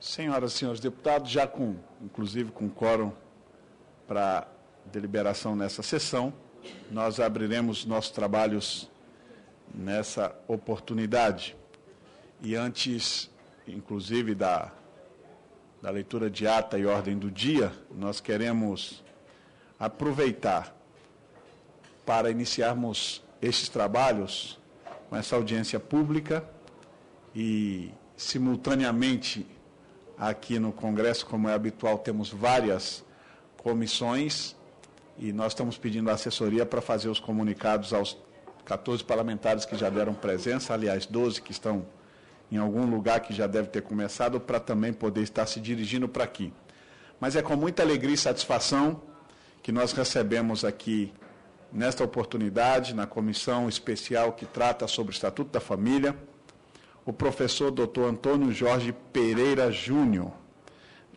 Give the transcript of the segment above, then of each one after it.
Senhoras e senhores deputados, já inclusive com quórum para deliberação nessa sessão, nós abriremos nossos trabalhos nessa oportunidade. E antes, inclusive, da leitura de ata e ordem do dia, nós queremos aproveitar para iniciarmos estes trabalhos com essa audiência pública e, simultaneamente, aqui no Congresso, como é habitual, temos várias comissões e nós estamos pedindo assessoria para fazer os comunicados aos 14 parlamentares que já deram presença, aliás, 12 que estão em algum lugar que já deve ter começado, para também poder estar se dirigindo para aqui. Mas é com muita alegria e satisfação que nós recebemos aqui, nesta oportunidade, na comissão especial que trata sobre o Estatuto da Família, o professor Dr. Antônio Jorge Pereira Júnior,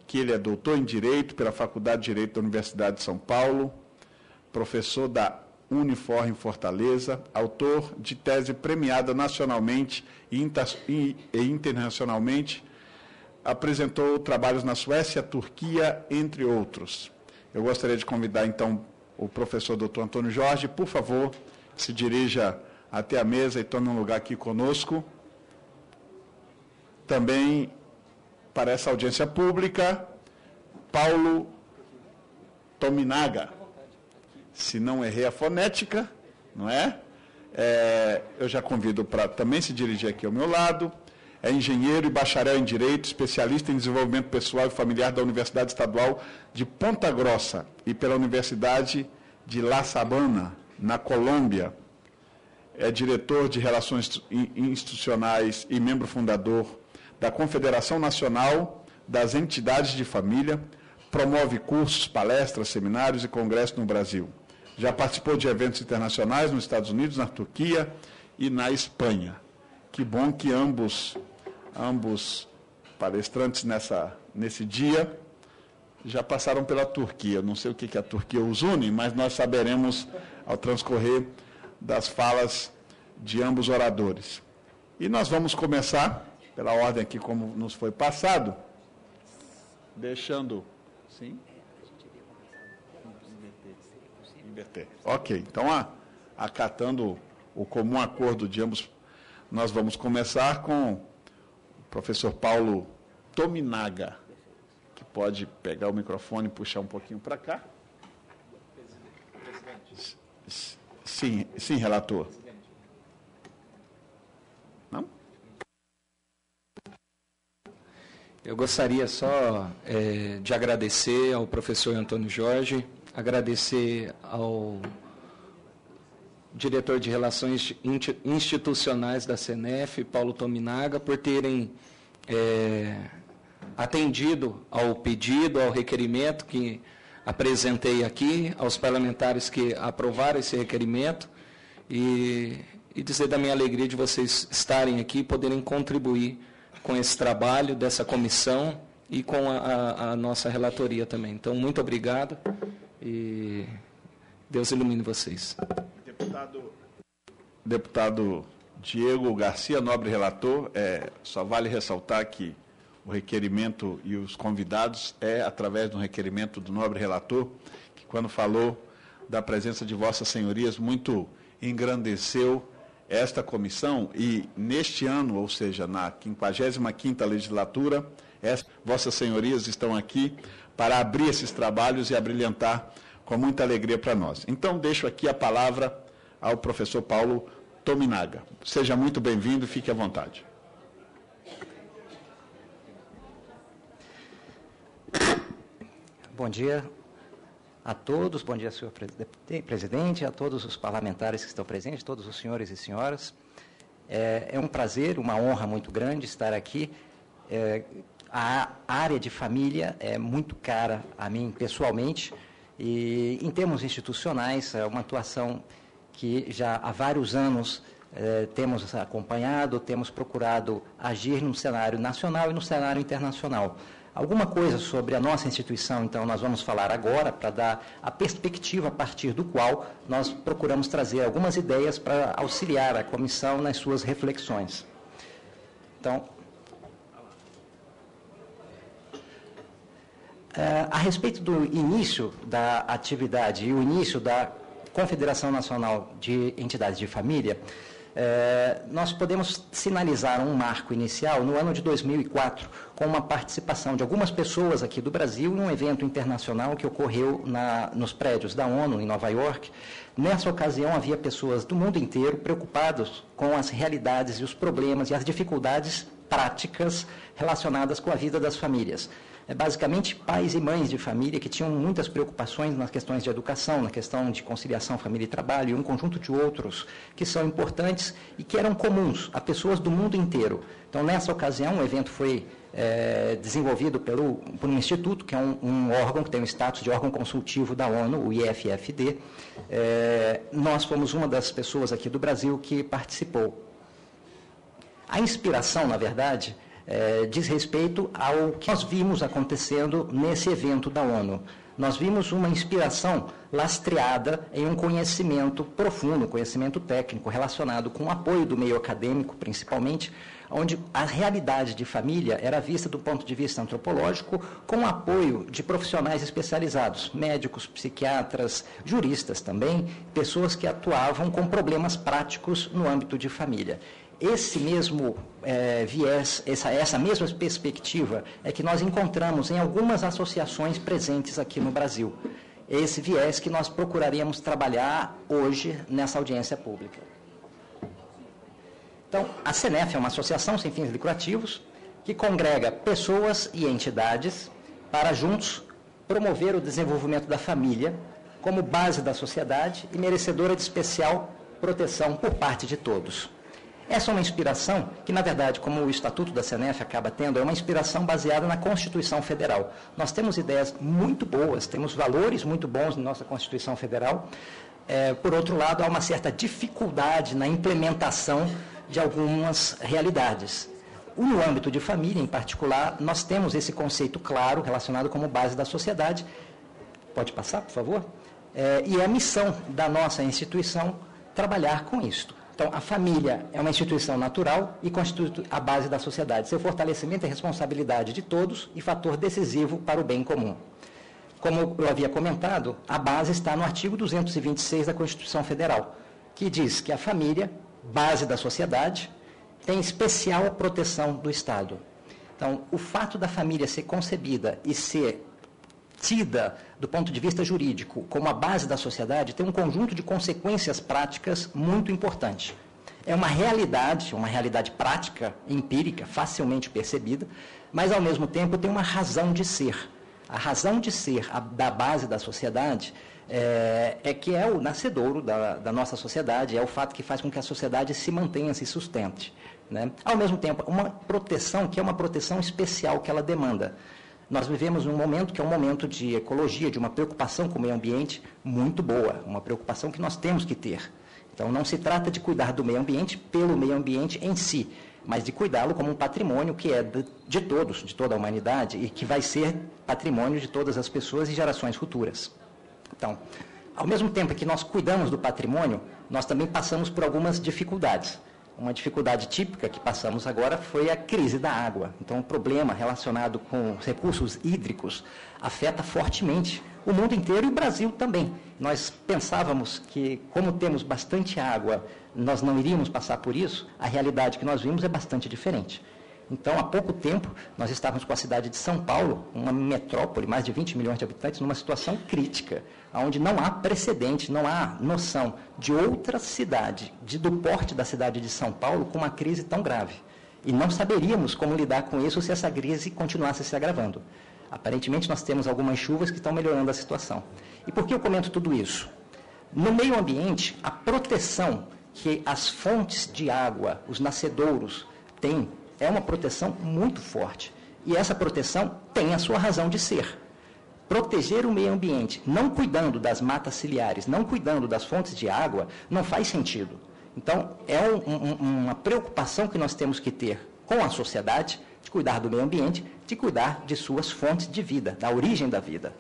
que ele é doutor em Direito pela Faculdade de Direito da Universidade de São Paulo, professor da Unifor em Fortaleza, autor de tese premiada nacionalmente e internacionalmente, apresentou trabalhos na Suécia, Turquia, entre outros. Eu gostaria de convidar, então, o professor Dr. Antônio Jorge, por favor, se dirija até a mesa e tome um lugar aqui conosco. Também, para essa audiência pública, Paulo Tominaga. Se não errei a fonética, não é? Eu já convido para também se dirigir aqui ao meu lado. É engenheiro e bacharel em Direito, especialista em desenvolvimento pessoal e familiar da Universidade Estadual de Ponta Grossa e pela Universidade de La Sabana, na Colômbia. É diretor de Relações Institucionais e membro fundador da Confederação Nacional das Entidades de Família, promove cursos, palestras, seminários e congressos no Brasil. Já participou de eventos internacionais nos Estados Unidos, na Turquia e na Espanha. Que bom que ambos palestrantes nesse dia já passaram pela Turquia. Não sei o que a Turquia os une, mas nós saberemos ao transcorrer das falas de ambos oradores. E nós vamos começar, pela ordem aqui como nos foi passado, deixando... Sim? Inverter. Ok, então, acatando o comum acordo de ambos, nós vamos começar com o professor Paulo Tominaga, que pode pegar o microfone e puxar um pouquinho para cá. Sim, relator. Não? Eu gostaria só de agradecer ao professor Antônio Jorge, agradecer ao diretor de Relações Institucionais da CNF, Paulo Tominaga, por terem atendido ao pedido, ao requerimento que apresentei aqui, aos parlamentares que aprovaram esse requerimento, e dizer da minha alegria de vocês estarem aqui e poderem contribuir com esse trabalho dessa comissão e com a nossa relatoria também. Então, muito obrigado e Deus ilumine vocês. Deputado Diego Garcia, nobre relator, só vale ressaltar que o requerimento e os convidados através do requerimento do nobre relator, que quando falou da presença de vossas senhorias, muito engrandeceu esta comissão e neste ano, ou seja, na 55ª legislatura, vossas senhorias estão aqui para abrir esses trabalhos e abrilhantar com muita alegria para nós. Então, deixo aqui a palavra ao professor Paulo Tominaga. Seja muito bem-vindo e fique à vontade. Bom dia a todos, bom dia, senhor presidente, a todos os parlamentares que estão presentes, todos os senhores e senhoras. É um prazer, uma honra muito grande estar aqui. A área de família é muito cara a mim pessoalmente e, em termos institucionais, é uma atuação que já há vários anos temos acompanhado, temos procurado agir no cenário nacional e no cenário internacional. Alguma coisa sobre a nossa instituição, então, nós vamos falar agora, para dar a perspectiva a partir do qual nós procuramos trazer algumas ideias para auxiliar a comissão nas suas reflexões. Então, a respeito do início da atividade e o início da Confederação Nacional de Entidades de Família, nós podemos sinalizar um marco inicial no ano de 2004, com uma participação de algumas pessoas aqui do Brasil em um evento internacional que ocorreu nos prédios da ONU, em Nova York. Nessa ocasião, havia pessoas do mundo inteiro preocupadas com as realidades e os problemas e as dificuldades práticas relacionadas com a vida das famílias. Basicamente, pais e mães de família que tinham muitas preocupações nas questões de educação, na questão de conciliação família e trabalho, e um conjunto de outros que são importantes e que eram comuns a pessoas do mundo inteiro. Então, nessa ocasião, o evento foi desenvolvido por um instituto, que é um órgão que tem o status de órgão consultivo da ONU, o IFFD. Nós fomos uma das pessoas aqui do Brasil que participou. A inspiração, na verdade, diz respeito ao que nós vimos acontecendo nesse evento da ONU. Nós vimos uma inspiração lastreada em um conhecimento profundo, conhecimento técnico, relacionado com o apoio do meio acadêmico, principalmente, onde a realidade de família era vista do ponto de vista antropológico, com o apoio de profissionais especializados, médicos, psiquiatras, juristas também, pessoas que atuavam com problemas práticos no âmbito de família. Esse mesmo viés, essa mesma perspectiva é que nós encontramos em algumas associações presentes aqui no Brasil. Esse viés que nós procuraríamos trabalhar hoje nessa audiência pública. Então, a CENEF é uma associação sem fins lucrativos que congrega pessoas e entidades para juntos promover o desenvolvimento da família como base da sociedade e merecedora de especial proteção por parte de todos. Essa é uma inspiração que, na verdade, como o Estatuto da CENEF acaba tendo, é uma inspiração baseada na Constituição Federal. Nós temos ideias muito boas, temos valores muito bons na nossa Constituição Federal. Por outro lado, há uma certa dificuldade na implementação de algumas realidades. No âmbito de família, em particular, nós temos esse conceito claro, relacionado como base da sociedade. Pode passar, por favor? E é a missão da nossa instituição trabalhar com isto. Então, a família é uma instituição natural e constitui a base da sociedade. Seu fortalecimento é responsabilidade de todos e fator decisivo para o bem comum. Como eu havia comentado, a base está no artigo 226 da Constituição Federal, que diz que a família, base da sociedade, tem especial proteção do Estado. Então, o fato da família ser concebida e ser tida, do ponto de vista jurídico, como a base da sociedade, tem um conjunto de consequências práticas muito importante. É uma realidade prática, empírica, facilmente percebida, mas, ao mesmo tempo, tem uma razão de ser. A razão de ser da base da sociedade que é o nascedouro da nossa sociedade, é o fato que faz com que a sociedade se mantenha, se sustente, né? Ao mesmo tempo, uma proteção que é uma proteção especial que ela demanda. Nós vivemos um momento que é um momento de ecologia, de uma preocupação com o meio ambiente muito boa, uma preocupação que nós temos que ter. Então, não se trata de cuidar do meio ambiente pelo meio ambiente em si, mas de cuidá-lo como um patrimônio que é de todos, de toda a humanidade, e que vai ser patrimônio de todas as pessoas e gerações futuras. Então, ao mesmo tempo que nós cuidamos do patrimônio, nós também passamos por algumas dificuldades. Uma dificuldade típica que passamos agora foi a crise da água. Então, o problema relacionado com os recursos hídricos afeta fortemente o mundo inteiro e o Brasil também. Nós pensávamos que, como temos bastante água, nós não iríamos passar por isso. A realidade que nós vimos é bastante diferente. Então, há pouco tempo, nós estávamos com a cidade de São Paulo, uma metrópole, mais de 20 milhões de habitantes, numa situação crítica, onde não há precedente, não há noção de outra cidade, do porte da cidade de São Paulo, com uma crise tão grave. E não saberíamos como lidar com isso se essa crise continuasse se agravando. Aparentemente, nós temos algumas chuvas que estão melhorando a situação. E por que eu comento tudo isso? No meio ambiente, a proteção que as fontes de água, os nascedouros, têm, é uma proteção muito forte. E essa proteção tem a sua razão de ser. Proteger o meio ambiente, não cuidando das matas ciliares, não cuidando das fontes de água, não faz sentido. Então, é uma preocupação que nós temos que ter com a sociedade, de cuidar do meio ambiente, de cuidar de suas fontes de vida, da origem da vida.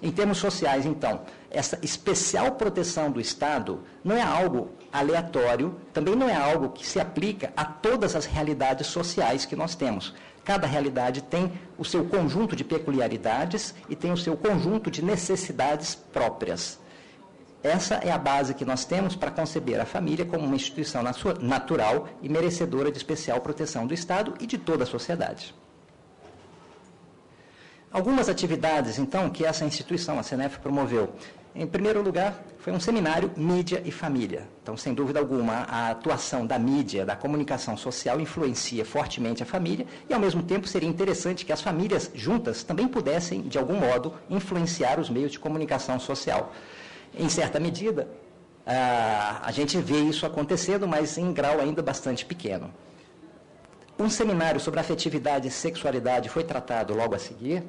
Em termos sociais, então, essa especial proteção do Estado não é algo aleatório, também não é algo que se aplica a todas as realidades sociais que nós temos. Cada realidade tem o seu conjunto de peculiaridades e tem o seu conjunto de necessidades próprias. Essa é a base que nós temos para conceber a família como uma instituição natural e merecedora de especial proteção do Estado e de toda a sociedade. Algumas atividades, então, que essa instituição, a CNEF, promoveu. Em primeiro lugar, foi um seminário Mídia e Família. Então, sem dúvida alguma, a atuação da mídia, da comunicação social, influencia fortemente a família e, ao mesmo tempo, seria interessante que as famílias juntas também pudessem, de algum modo, influenciar os meios de comunicação social. Em certa medida, a gente vê isso acontecendo, mas em grau ainda bastante pequeno. Um seminário sobre afetividade e sexualidade foi tratado logo a seguir,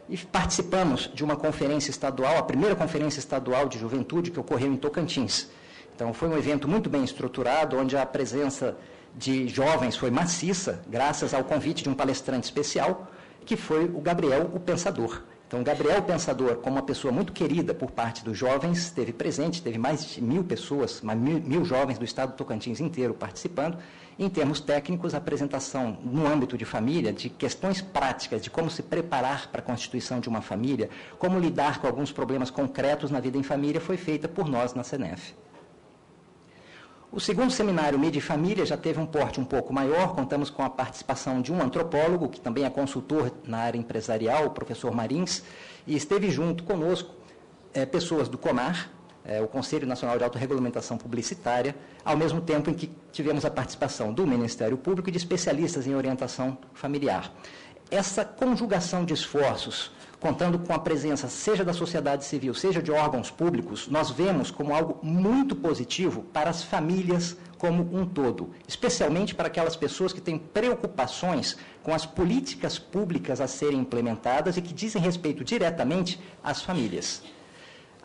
e participamos de uma conferência estadual, a primeira conferência estadual de juventude que ocorreu em Tocantins. Então, foi um evento muito bem estruturado, onde a presença de jovens foi maciça, graças ao convite de um palestrante especial, que foi o Gabriel, o Pensador. Então, o Gabriel, o Pensador, como uma pessoa muito querida por parte dos jovens, esteve presente, teve mais de 1.000 pessoas, 1.000 jovens do estado do Tocantins inteiro participando. Em termos técnicos, a apresentação no âmbito de família, de questões práticas, de como se preparar para a constituição de uma família, como lidar com alguns problemas concretos na vida em família, foi feita por nós na CNEF. O segundo seminário Mídia e Família já teve um porte um pouco maior, contamos com a participação de um antropólogo, que também é consultor na área empresarial, o professor Marins, e esteve junto conosco pessoas do CONAR, o Conselho Nacional de Autorregulamentação Publicitária, ao mesmo tempo em que tivemos a participação do Ministério Público e de especialistas em orientação familiar. Essa conjugação de esforços, contando com a presença seja da sociedade civil, seja de órgãos públicos, nós vemos como algo muito positivo para as famílias como um todo, especialmente para aquelas pessoas que têm preocupações com as políticas públicas a serem implementadas e que dizem respeito diretamente às famílias.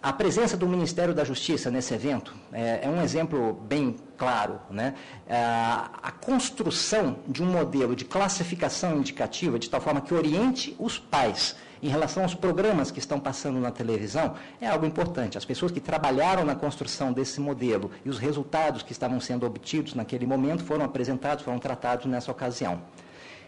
A presença do Ministério da Justiça nesse evento é um exemplo bem claro, né? A construção de um modelo de classificação indicativa, de tal forma que oriente os pais em relação aos programas que estão passando na televisão, é algo importante. As pessoas que trabalharam na construção desse modelo e os resultados que estavam sendo obtidos naquele momento foram apresentados, foram tratados nessa ocasião.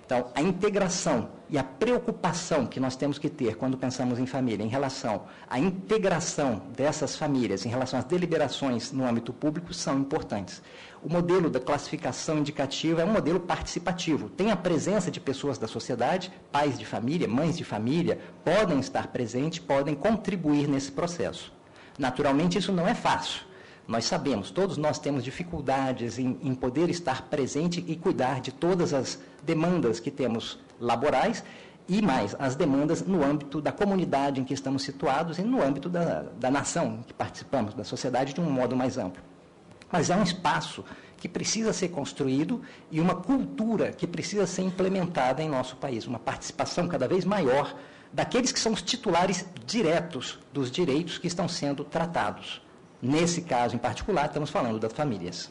Então, a integração e a preocupação que nós temos que ter quando pensamos em família, em relação à integração dessas famílias, em relação às deliberações no âmbito público, são importantes. O modelo da classificação indicativa é um modelo participativo. Tem a presença de pessoas da sociedade, pais de família, mães de família, podem estar presentes, podem contribuir nesse processo. Naturalmente, isso não é fácil. Nós sabemos, todos nós temos dificuldades em poder estar presente e cuidar de todas as demandas que temos laborais e mais as demandas no âmbito da comunidade em que estamos situados e no âmbito da nação em que participamos, da sociedade de um modo mais amplo. Mas é um espaço que precisa ser construído e uma cultura que precisa ser implementada em nosso país, uma participação cada vez maior daqueles que são os titulares diretos dos direitos que estão sendo tratados. Nesse caso em particular, estamos falando das famílias.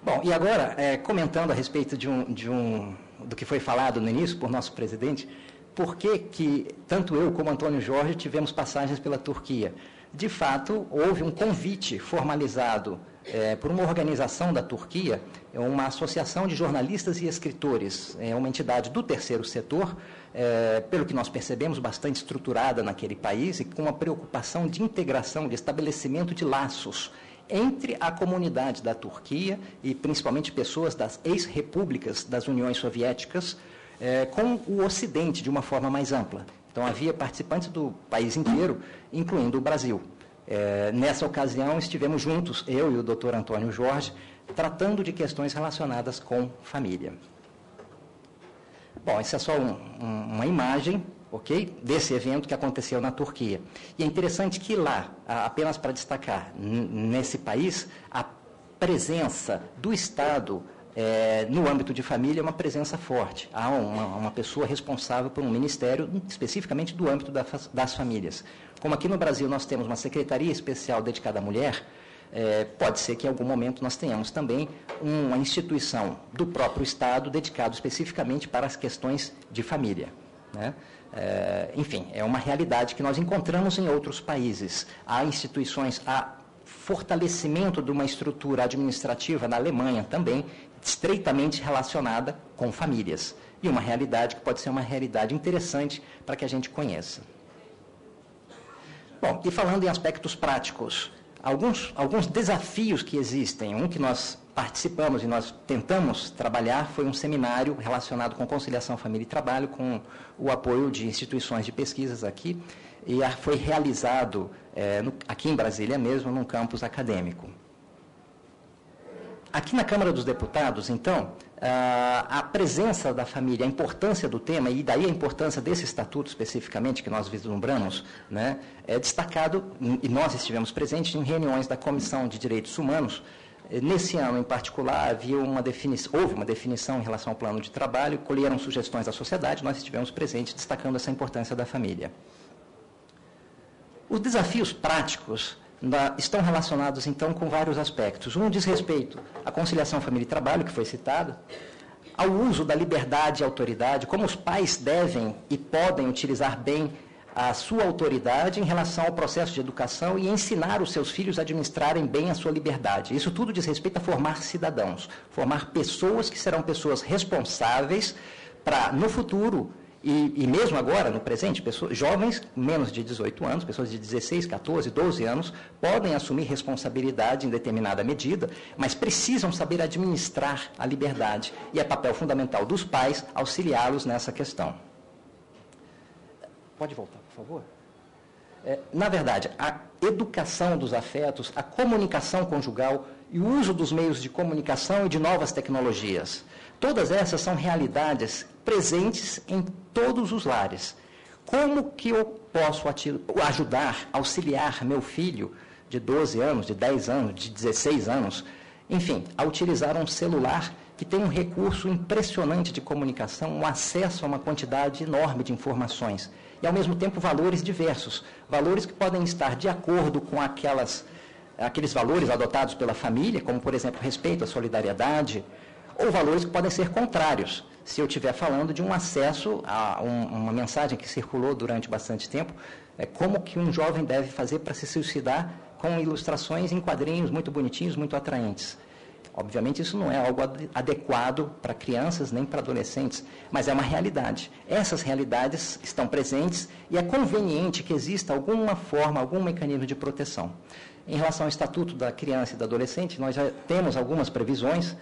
Bom, e agora, comentando a respeito do que foi falado no início por nosso presidente, por que tanto eu como Antônio Jorge tivemos passagens pela Turquia? De fato, houve um convite formalizado por uma organização da Turquia, uma associação de jornalistas e escritores, uma entidade do terceiro setor, pelo que nós percebemos, bastante estruturada naquele país e com uma preocupação de integração, de estabelecimento de laços entre a comunidade da Turquia e principalmente pessoas das ex-repúblicas das Uniões Soviéticas com o Ocidente de uma forma mais ampla. Então, havia participantes do país inteiro, incluindo o Brasil. Nessa ocasião, estivemos juntos, eu e o Dr. Antônio Jorge, tratando de questões relacionadas com família. Bom, essa é só uma imagem, ok, desse evento que aconteceu na Turquia. E é interessante que lá, apenas para destacar, nesse país, a presença do Estado no âmbito de família é uma presença forte. Há uma pessoa responsável por um ministério, especificamente do âmbito das famílias. Como aqui no Brasil nós temos uma secretaria especial dedicada à mulher, Pode ser que em algum momento nós tenhamos também uma instituição do próprio Estado dedicado especificamente para as questões de família, né? Enfim, é uma realidade que nós encontramos em outros países. Há instituições, há fortalecimento de uma estrutura administrativa na Alemanha também, estreitamente relacionada com famílias. E uma realidade que pode ser uma realidade interessante para que a gente conheça. Bom, e falando em aspectos práticos, alguns desafios que existem. Um que nós participamos e nós tentamos trabalhar foi um seminário relacionado com conciliação família e trabalho, com o apoio de instituições de pesquisas aqui, e foi realizado aqui em Brasília mesmo, num campus acadêmico. Aqui na Câmara dos Deputados, então, a presença da família, a importância do tema, e daí a importância desse estatuto especificamente que nós vislumbramos, né, é destacado, e nós estivemos presentes em reuniões da Comissão de Direitos Humanos. Nesse ano, em particular, houve uma definição em relação ao plano de trabalho, colheram sugestões da sociedade, nós estivemos presentes destacando essa importância da família. Os desafios práticos estão relacionados, então, com vários aspectos. Um diz respeito à conciliação família e trabalho, que foi citada, ao uso da liberdade e autoridade, como os pais devem e podem utilizar bem a sua autoridade em relação ao processo de educação e ensinar os seus filhos a administrarem bem a sua liberdade. Isso tudo diz respeito a formar cidadãos, formar pessoas que serão pessoas responsáveis para, no futuro, e mesmo agora, no presente, jovens menos de 18 anos, pessoas de 16, 14, 12 anos, podem assumir responsabilidade em determinada medida, mas precisam saber administrar a liberdade. E é papel fundamental dos pais auxiliá-los nessa questão. Pode voltar, por favor? Na verdade, a educação dos afetos, a comunicação conjugal e o uso dos meios de comunicação e de novas tecnologias. Todas essas são realidades presentes em todos os lares. Como que eu posso ajudar, auxiliar meu filho de 12 anos, de 10 anos, de 16 anos, enfim, a utilizar um celular que tem um recurso impressionante de comunicação, um acesso a uma quantidade enorme de informações e, ao mesmo tempo, valores diversos, valores que podem estar de acordo com aqueles valores adotados pela família, como, por exemplo, respeito à solidariedade, ou valores que podem ser contrários. Se eu estiver falando de um acesso a uma mensagem que circulou durante bastante tempo, como que um jovem deve fazer para se suicidar, com ilustrações em quadrinhos muito bonitinhos, muito atraentes. Obviamente, isso não é algo adequado para crianças nem para adolescentes, mas é uma realidade. Essas realidades estão presentes e é conveniente que exista alguma forma, algum mecanismo de proteção. Em relação ao Estatuto da Criança e do Adolescente, nós já temos algumas previsões.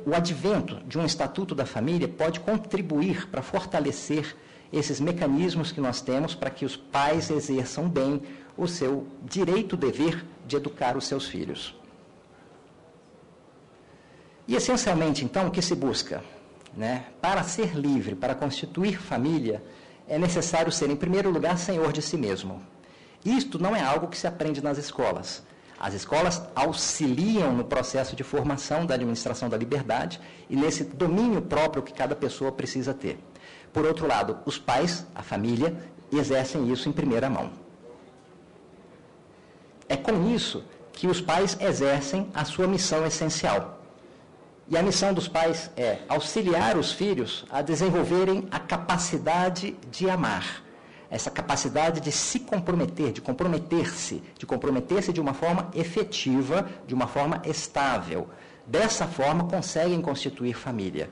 O advento de um Estatuto da Família pode contribuir para fortalecer esses mecanismos que nós temos para que os pais exerçam bem o seu direito-dever de educar os seus filhos. E, essencialmente, então, o que se busca? Para ser livre, para constituir família, é necessário ser, em primeiro lugar, senhor de si mesmo. Isto não é algo que se aprende nas escolas. As escolas auxiliam no processo de formação da administração da liberdade e nesse domínio próprio que cada pessoa precisa ter. Por outro lado, os pais, a família, exercem isso em primeira mão. É com isso que os pais exercem a sua missão essencial. E a missão dos pais é auxiliar os filhos a desenvolverem a capacidade de amar. Essa capacidade de se comprometer, de comprometer-se de uma forma efetiva, de uma forma estável. Dessa forma, conseguem constituir família.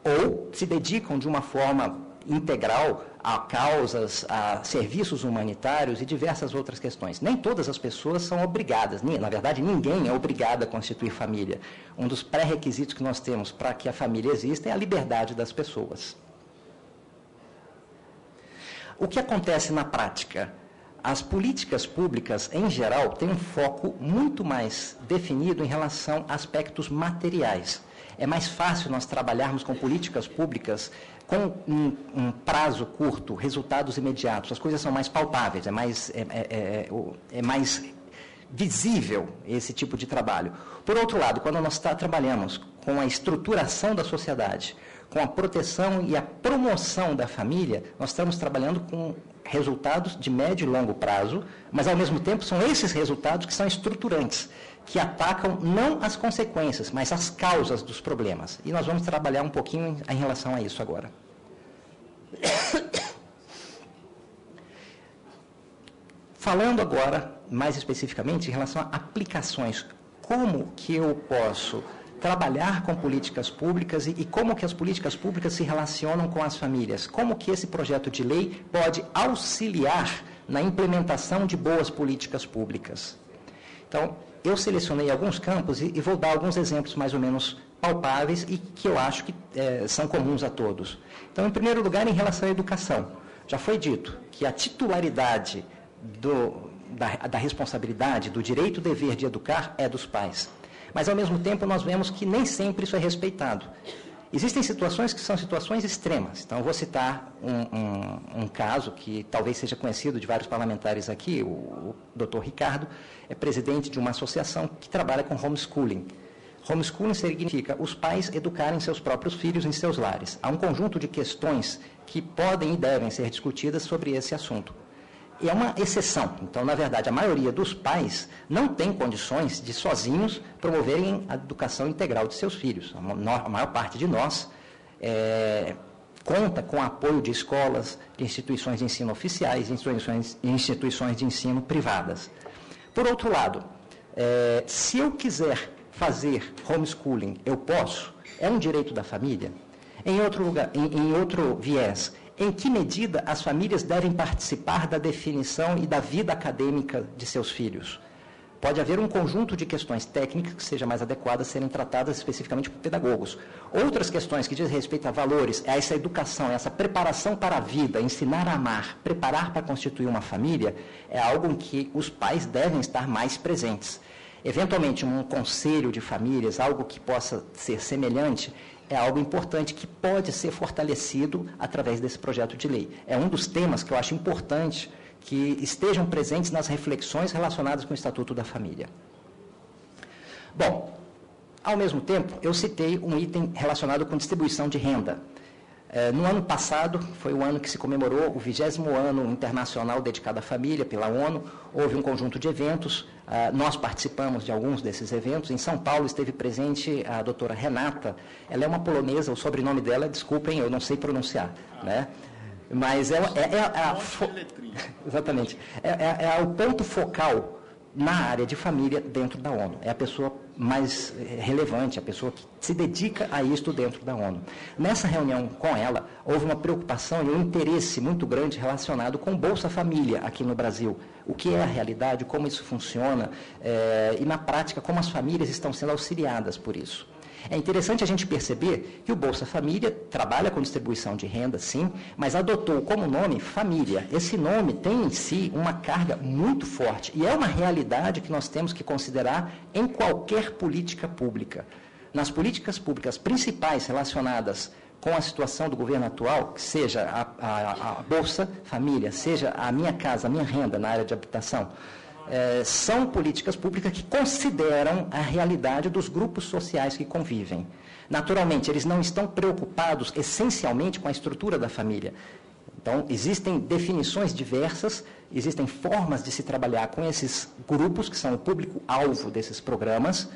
Ou se dedicam de uma forma integral a causas, a serviços humanitários e diversas outras questões. Nem todas as pessoas são obrigadas, na verdade, ninguém é obrigado a constituir família. Um dos pré-requisitos que nós temos para que a família exista é a liberdade das pessoas. O que acontece na prática? As políticas públicas, em geral, têm um foco muito mais definido em relação a aspectos materiais. É mais fácil nós trabalharmos com políticas públicas com um prazo curto, resultados imediatos. As coisas são mais palpáveis, é mais visível esse tipo de trabalho. Por outro lado, quando nós trabalhamos com a estruturação da sociedade, com a proteção e a promoção da família, nós estamos trabalhando com resultados de médio e longo prazo, mas, ao mesmo tempo, são esses resultados que são estruturantes, que atacam não as consequências, mas as causas dos problemas. E nós vamos trabalhar um pouquinho em relação a isso agora. Falando agora, mais especificamente, em relação a aplicações, como que eu posso trabalhar com políticas públicas e como que as políticas públicas se relacionam com as famílias, como que esse projeto de lei pode auxiliar na implementação de boas políticas públicas. Então, eu selecionei alguns campos e vou dar alguns exemplos mais ou menos palpáveis e que eu acho que são comuns a todos. Então, em primeiro lugar, em relação à educação. Já foi dito que a titularidade da responsabilidade, do direito e dever de educar é dos pais. Mas, ao mesmo tempo, nós vemos que nem sempre isso é respeitado. Existem situações que são situações extremas. Então, eu vou citar um caso que talvez seja conhecido de vários parlamentares aqui. O Dr. Ricardo é presidente de uma associação que trabalha com homeschooling. Homeschooling significa os pais educarem seus próprios filhos em seus lares. Há um conjunto de questões que podem e devem ser discutidas sobre esse assunto. E é uma exceção. Então, na verdade, a maioria dos pais não tem condições de sozinhos promoverem a educação integral de seus filhos. A maior parte de nós conta com o apoio de escolas, de instituições de ensino oficiais, instituições de ensino privadas. Por outro lado, se eu quiser fazer homeschooling, eu posso? É um direito da família? Em outro viés, em que medida as famílias devem participar da definição e da vida acadêmica de seus filhos? Pode haver um conjunto de questões técnicas que seja mais adequadas a serem tratadas especificamente por pedagogos. Outras questões que dizem respeito a valores, a essa educação, essa preparação para a vida, ensinar a amar, preparar para constituir uma família, é algo em que os pais devem estar mais presentes. Eventualmente, um conselho de famílias, algo que possa ser semelhante, é algo importante que pode ser fortalecido através desse projeto de lei. É um dos temas que eu acho importante que estejam presentes nas reflexões relacionadas com o Estatuto da Família. Bom, ao mesmo tempo, eu citei um item relacionado com distribuição de renda. No ano passado, foi o ano que se comemorou o 20º ano internacional dedicado à família pela ONU. Houve um conjunto de eventos, nós participamos de alguns desses eventos. Em São Paulo esteve presente a doutora Renata, ela é uma polonesa, o sobrenome dela, desculpem, eu não sei pronunciar, né? Mas exatamente, é o ponto focal na área de família dentro da ONU. É a pessoa mais relevante, a pessoa que se dedica a isto dentro da ONU. Nessa reunião com ela, houve uma preocupação e um interesse muito grande relacionado com Bolsa Família aqui no Brasil. O que é a realidade, como isso funciona e, na prática, como as famílias estão sendo auxiliadas por isso. É interessante a gente perceber que o Bolsa Família trabalha com distribuição de renda, sim, mas adotou como nome família. Esse nome tem em si uma carga muito forte e é uma realidade que nós temos que considerar em qualquer política pública. Nas políticas públicas principais relacionadas com a situação do governo atual, seja a Bolsa Família, seja a Minha Casa, a Minha Renda na área de habitação, são políticas públicas que consideram a realidade dos grupos sociais que convivem. Naturalmente, eles não estão preocupados essencialmente com a estrutura da família. Então, existem definições diversas, existem formas de se trabalhar com esses grupos, que são o público-alvo desses programas,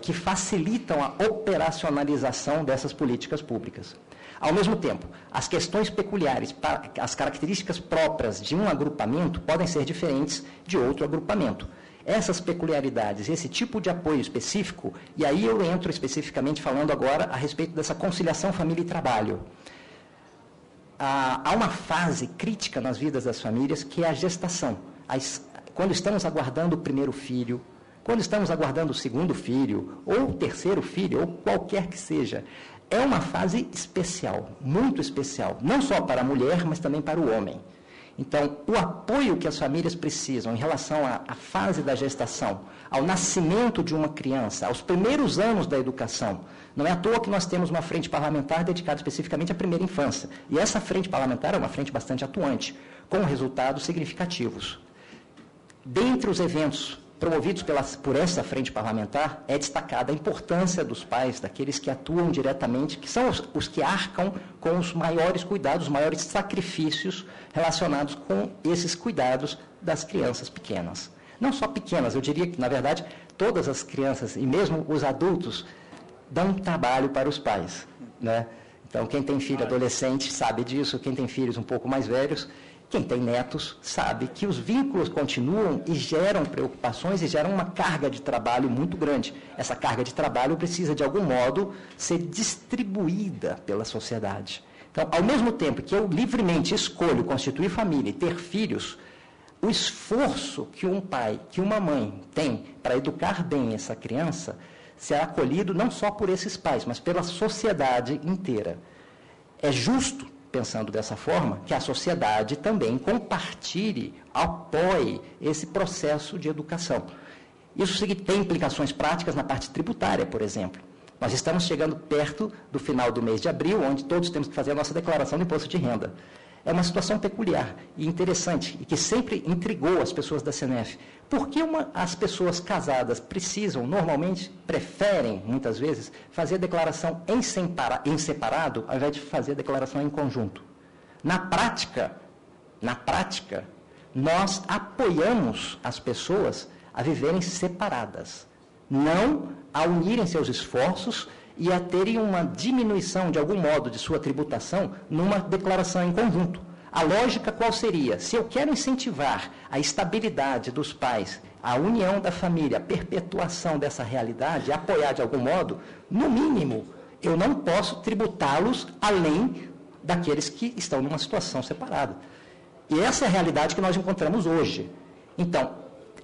que facilitam a operacionalização dessas políticas públicas. Ao mesmo tempo, as questões peculiares, as características próprias de um agrupamento podem ser diferentes de outro agrupamento. Essas peculiaridades, esse tipo de apoio específico, e aí eu entro especificamente falando agora a respeito dessa conciliação família e trabalho. Há uma fase crítica nas vidas das famílias que é a gestação. Quando estamos aguardando o primeiro filho, quando estamos aguardando o segundo filho, ou o terceiro filho, ou qualquer que seja, é uma fase especial, muito especial, não só para a mulher, mas também para o homem. Então, o apoio que as famílias precisam em relação à fase da gestação, ao nascimento de uma criança, aos primeiros anos da educação, não é à toa que nós temos uma frente parlamentar dedicada especificamente à primeira infância. E essa frente parlamentar é uma frente bastante atuante, com resultados significativos. Dentre os eventos promovidos por essa frente parlamentar, é destacada a importância dos pais, daqueles que atuam diretamente, que são os que arcam com os maiores cuidados, os maiores sacrifícios relacionados com esses cuidados das crianças pequenas. Não só pequenas, eu diria que, na verdade, todas as crianças e mesmo os adultos dão trabalho para os pais, né? Então, quem tem filho adolescente sabe disso, quem tem filhos um pouco mais velhos, quem tem netos sabe que os vínculos continuam e geram preocupações e geram uma carga de trabalho muito grande. Essa carga de trabalho precisa, de algum modo, ser distribuída pela sociedade. Então, ao mesmo tempo que eu livremente escolho constituir família e ter filhos, o esforço que um pai, que uma mãe tem para educar bem essa criança será acolhido não só por esses pais, mas pela sociedade inteira. É justo, pensando dessa forma, que a sociedade também compartilhe, apoie esse processo de educação. Isso tem implicações práticas na parte tributária, por exemplo. Nós estamos chegando perto do final do mês de abril, onde todos temos que fazer a nossa declaração de imposto de renda. É uma situação peculiar e interessante, e que sempre intrigou as pessoas da CNF. Por que as pessoas casadas preferem, muitas vezes, fazer a declaração em separado, ao invés de fazer a declaração em conjunto? Na prática, nós apoiamos as pessoas a viverem separadas, não a unirem seus esforços e a terem uma diminuição, de algum modo, de sua tributação numa declaração em conjunto. A lógica qual seria? Se eu quero incentivar a estabilidade dos pais, a união da família, a perpetuação dessa realidade, apoiar de algum modo, no mínimo, eu não posso tributá-los além daqueles que estão numa situação separada. E essa é a realidade que nós encontramos hoje. Então,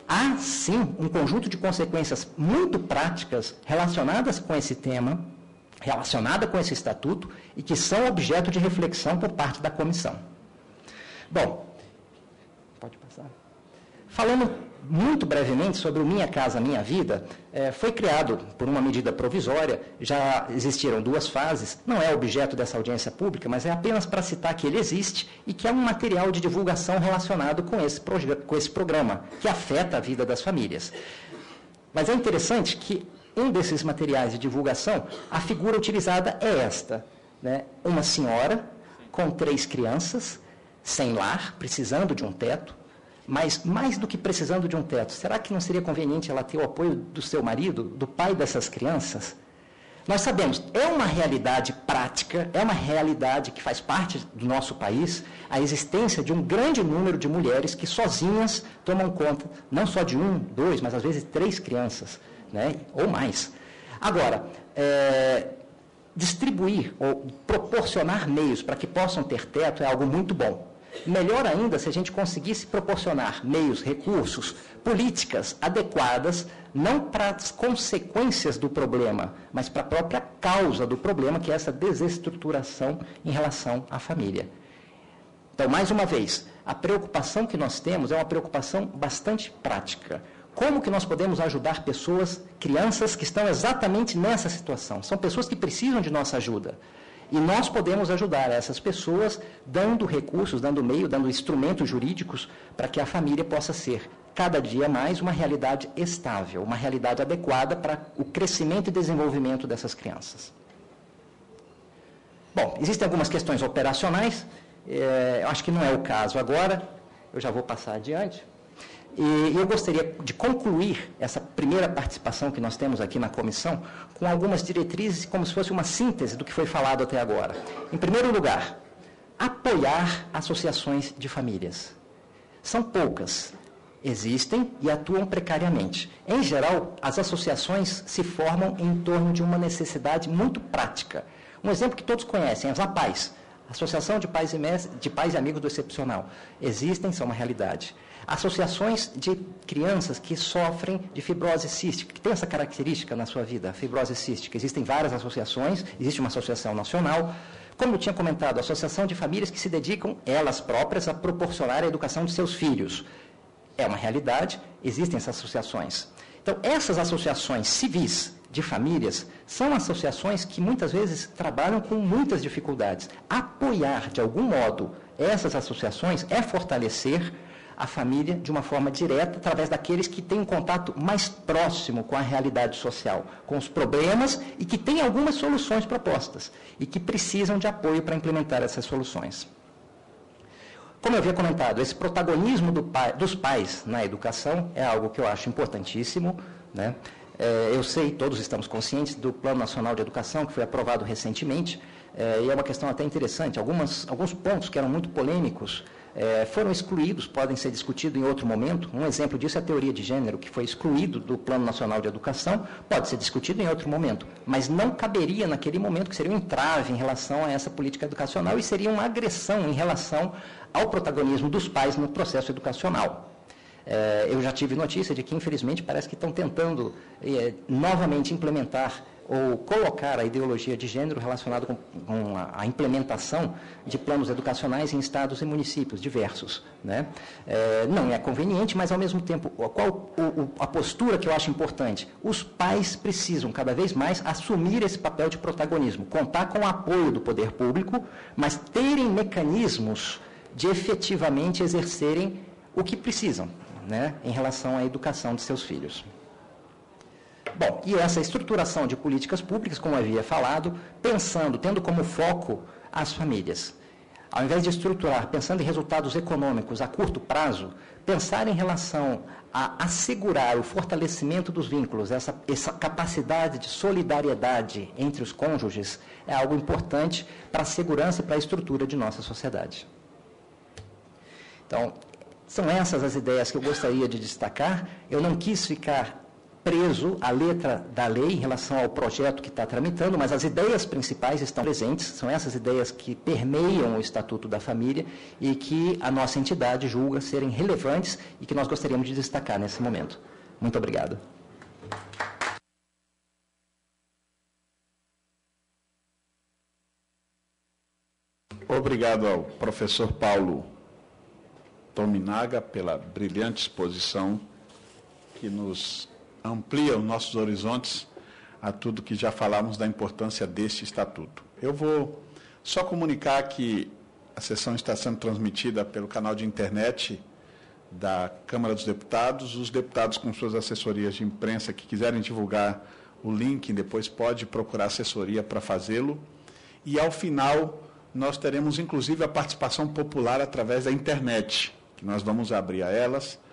há, sim, um conjunto de consequências muito práticas relacionadas com esse tema, relacionada com esse estatuto, e que são objeto de reflexão por parte da comissão. Bom, pode passar. Falando muito brevemente sobre o Minha Casa Minha Vida, foi criado por uma medida provisória, já existiram 2 fases, não é objeto dessa audiência pública, mas é apenas para citar que ele existe e que é um material de divulgação relacionado com esse programa, que afeta a vida das famílias. Mas é interessante que um desses materiais de divulgação, a figura utilizada é esta, né? Uma senhora com 3 crianças, sem lar, precisando de um teto. Mas, mais do que precisando de um teto, será que não seria conveniente ela ter o apoio do seu marido, do pai dessas crianças? Nós sabemos, é uma realidade prática, é uma realidade que faz parte do nosso país, a existência de um grande número de mulheres que sozinhas tomam conta, não só de 1, 2, mas às vezes 3 crianças, né, ou mais. Agora, distribuir ou proporcionar meios para que possam ter teto é algo muito bom. Melhor ainda se a gente conseguisse proporcionar meios, recursos, políticas adequadas, não para as consequências do problema, mas para a própria causa do problema, que é essa desestruturação em relação à família. Então, mais uma vez, a preocupação que nós temos é uma preocupação bastante prática. Como que nós podemos ajudar pessoas, crianças que estão exatamente nessa situação? São pessoas que precisam de nossa ajuda. E nós podemos ajudar essas pessoas dando recursos, dando meio, dando instrumentos jurídicos para que a família possa ser, cada dia mais, uma realidade estável, uma realidade adequada para o crescimento e desenvolvimento dessas crianças. Bom, existem algumas questões operacionais, eu acho que não é o caso agora, eu já vou passar adiante. E eu gostaria de concluir essa primeira participação que nós temos aqui na comissão com algumas diretrizes, como se fosse uma síntese do que foi falado até agora. Em primeiro lugar, apoiar associações de famílias. São poucas, existem e atuam precariamente. Em geral, as associações se formam em torno de uma necessidade muito prática. Um exemplo que todos conhecem, as APAES, Associação de Pais e Amigos do Excepcional. Existem, são uma realidade. Associações de crianças que sofrem de fibrose cística, que tem essa característica na sua vida, a fibrose cística. Existem várias associações, existe uma associação nacional. Como eu tinha comentado, a associação de famílias que se dedicam, elas próprias, a proporcionar a educação de seus filhos. É uma realidade, existem essas associações. Então, essas associações civis de famílias são associações que muitas vezes trabalham com muitas dificuldades. Apoiar, de algum modo, essas associações é fortalecer a família de uma forma direta, através daqueles que têm um contato mais próximo com a realidade social, com os problemas e que têm algumas soluções propostas e que precisam de apoio para implementar essas soluções. Como eu havia comentado, esse protagonismo dos pais na educação é algo que eu acho importantíssimo, né? Eu sei, todos estamos conscientes do Plano Nacional de Educação, que foi aprovado recentemente, e é uma questão até interessante. Alguns pontos que eram muito polêmicos foram excluídos, podem ser discutidos em outro momento. Um exemplo disso é a teoria de gênero, que foi excluído do Plano Nacional de Educação, pode ser discutido em outro momento, mas não caberia naquele momento, que seria um entrave em relação a essa política educacional e seria uma agressão em relação ao protagonismo dos pais no processo educacional. Eu já tive notícia de que, infelizmente, parece que estão tentando novamente implementar ou colocar a ideologia de gênero relacionada com a implementação de planos educacionais em estados e municípios diversos, né? Não é conveniente, mas, ao mesmo tempo, a postura que eu acho importante? Os pais precisam, cada vez mais, assumir esse papel de protagonismo, contar com o apoio do poder público, mas terem mecanismos de efetivamente exercerem o que precisam, né, em relação à educação de seus filhos. Bom, e essa estruturação de políticas públicas, como havia falado, tendo como foco as famílias. Ao invés de estruturar, pensando em resultados econômicos a curto prazo, pensar em relação a assegurar o fortalecimento dos vínculos, essa capacidade de solidariedade entre os cônjuges, é algo importante para a segurança e para a estrutura de nossa sociedade. Então, são essas as ideias que eu gostaria de destacar. Eu não quis ficar preso à letra da lei em relação ao projeto que está tramitando, mas as ideias principais estão presentes, são essas ideias que permeiam o Estatuto da Família e que a nossa entidade julga serem relevantes e que nós gostaríamos de destacar nesse momento. Muito obrigado. Obrigado ao professor Paulo Tominaga pela brilhante exposição que nos amplia os nossos horizontes a tudo que já falamos da importância deste estatuto. Eu vou só comunicar que a sessão está sendo transmitida pelo canal de internet da Câmara dos Deputados. Os deputados com suas assessorias de imprensa que quiserem divulgar o link, depois pode procurar assessoria para fazê-lo. E, ao final, nós teremos, inclusive, a participação popular através da internet, que nós vamos abrir a elas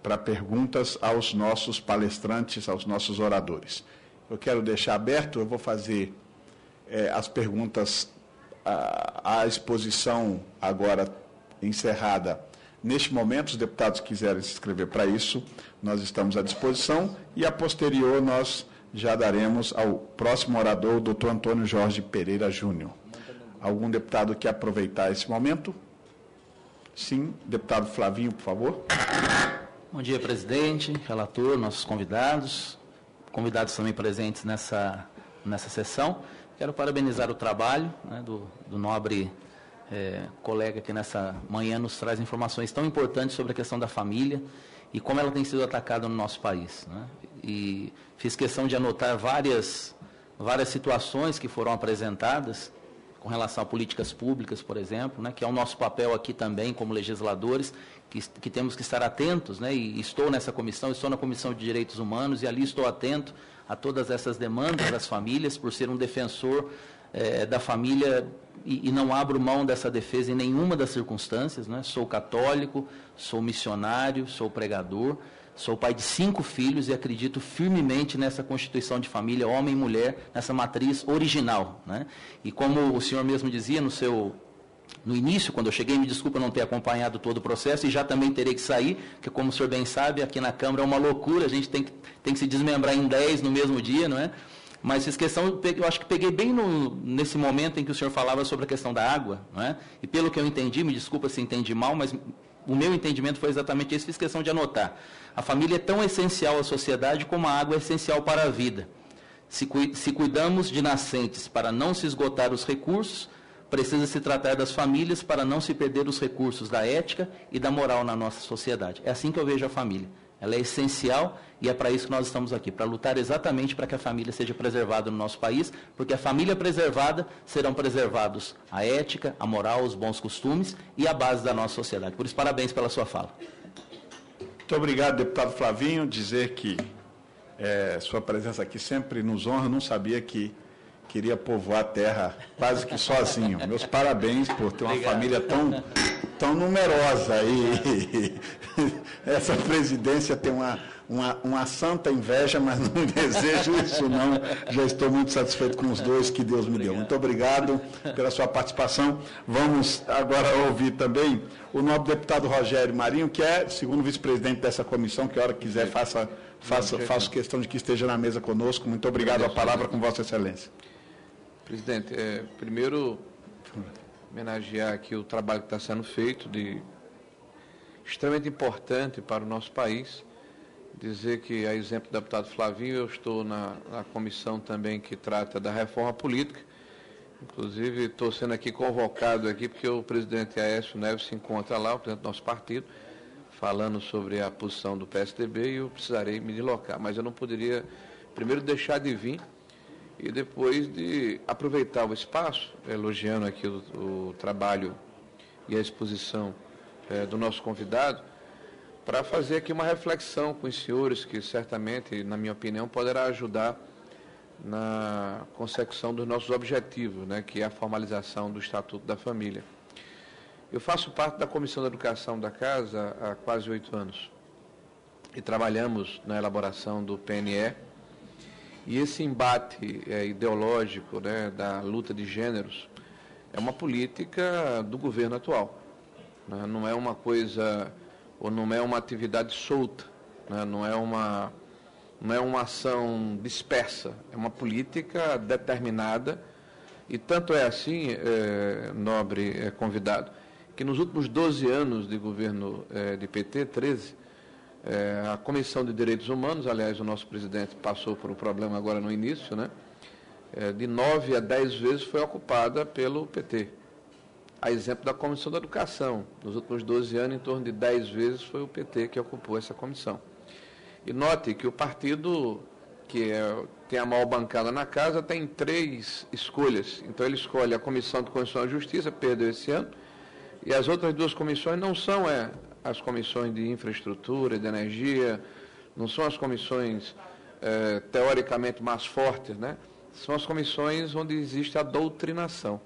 para perguntas aos nossos palestrantes, aos nossos oradores. Eu quero deixar aberto, eu vou fazer as perguntas à exposição agora encerrada. Neste momento, os deputados que quiserem se inscrever para isso, nós estamos à disposição e, a posterior, nós já daremos ao próximo orador, o doutor Antônio Jorge Pereira Júnior. Algum deputado quer aproveitar esse momento? Sim, deputado Flavinho, por favor. Bom dia, presidente, relator, nossos convidados também presentes nessa sessão. Quero parabenizar o trabalho, né, do nobre colega que nessa manhã nos traz informações tão importantes sobre a questão da família e como ela tem sido atacada no nosso país, né? E fiz questão de anotar várias situações que foram apresentadas com relação a políticas públicas, por exemplo, né, que é o nosso papel aqui também como legisladores, que temos que estar atentos, né, e estou nessa comissão, estou na Comissão de Direitos Humanos e ali estou atento a todas essas demandas das famílias, por ser um defensor da família e não abro mão dessa defesa em nenhuma das circunstâncias, né. Sou católico, sou missionário, sou pregador, sou pai de 5 filhos e acredito firmemente nessa constituição de família, homem e mulher, nessa matriz original, né? E como o senhor mesmo dizia no início, quando eu cheguei, me desculpa não ter acompanhado todo o processo e já também terei que sair, porque como o senhor bem sabe, aqui na Câmara é uma loucura, a gente tem que se desmembrar em 10 no mesmo dia, não é? Mas fiz questão, eu acho que peguei bem nesse momento em que o senhor falava sobre a questão da água, não é? E pelo que eu entendi, me desculpa se entendi mal, mas o meu entendimento foi exatamente esse, fiz questão de anotar. A família é tão essencial à sociedade como a água é essencial para a vida. Se cuidamos de nascentes para não se esgotar os recursos, precisa se tratar das famílias para não se perder os recursos da ética e da moral na nossa sociedade. É assim que eu vejo a família. ela é essencial e é para isso que nós estamos aqui, para lutar exatamente para que a família seja preservada no nosso país, porque a família preservada serão preservados a ética, a moral, os bons costumes e a base da nossa sociedade. Por isso, parabéns pela sua fala. Muito obrigado, deputado Flavinho. Dizer que sua presença aqui sempre nos honra. Não sabia que queria povoar a terra quase que sozinho. Meus parabéns por ter uma família tão numerosa. E essa presidência tem uma santa inveja, mas não desejo isso não. Já estou muito satisfeito com os dois que Deus me deu. Muito obrigado pela sua participação. Vamos agora ouvir também o nobre deputado Rogério Marinho, que é segundo vice-presidente dessa comissão, que a hora que quiser faço questão de que esteja na mesa conosco. Muito obrigado. A palavra com Vossa Excelência. Presidente, primeiro homenagear aqui o trabalho que está sendo feito, extremamente importante para o nosso país. Dizer que, a exemplo do deputado Flavinho, eu estou na comissão também que trata da reforma política. Inclusive, estou sendo aqui convocado aqui porque o presidente Aécio Neves se encontra lá, o presidente do nosso partido, falando sobre a posição do PSDB, e eu precisarei me deslocar. Mas eu não poderia, primeiro, deixar de vir e depois de aproveitar o espaço, elogiando aqui o trabalho e a exposição do nosso convidado, para fazer aqui uma reflexão com os senhores, que certamente, na minha opinião, poderá ajudar na consecução dos nossos objetivos, né, que é a formalização do Estatuto da Família. Eu faço parte da Comissão da Educação da Casa há quase 8 anos e trabalhamos na elaboração do PNE, e esse embate ideológico, né, da luta de gêneros é uma política do governo atual, né, não é uma coisa, ou não é uma atividade solta, né, não é uma ação dispersa, é uma política determinada, e tanto é assim, nobre convidado, que nos últimos 12 anos de governo de PT, 13, a Comissão de Direitos Humanos, aliás, o nosso presidente passou por um problema agora no início, né, de 9 a 10 vezes foi ocupada pelo PT. A exemplo da Comissão da Educação, nos últimos 12 anos, em torno de 10 vezes foi o PT que ocupou essa comissão. E note que o partido que tem a maior bancada na casa tem 3 escolhas. Então ele escolhe a Comissão de Constituição e Justiça, perdeu esse ano, e as outras 2 comissões não são as comissões de infraestrutura, de energia, não são as comissões teoricamente mais fortes, né? São as comissões onde existe a doutrinação,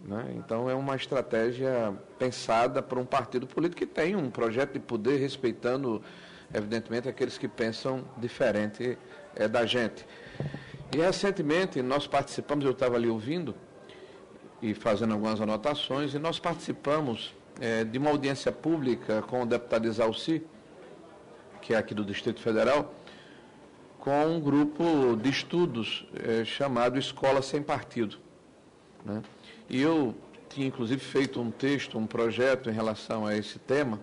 né? Então é uma estratégia pensada por um partido político que tem um projeto de poder, respeitando, evidentemente, aqueles que pensam diferente da gente. E recentemente nós participamos, eu estava ali ouvindo e fazendo algumas anotações, e nós participamos de uma audiência pública com o deputado Isalci, que é aqui do Distrito Federal, com um grupo de estudos chamado Escola Sem Partido, né? E eu tinha, inclusive, feito um texto, um projeto em relação a esse tema,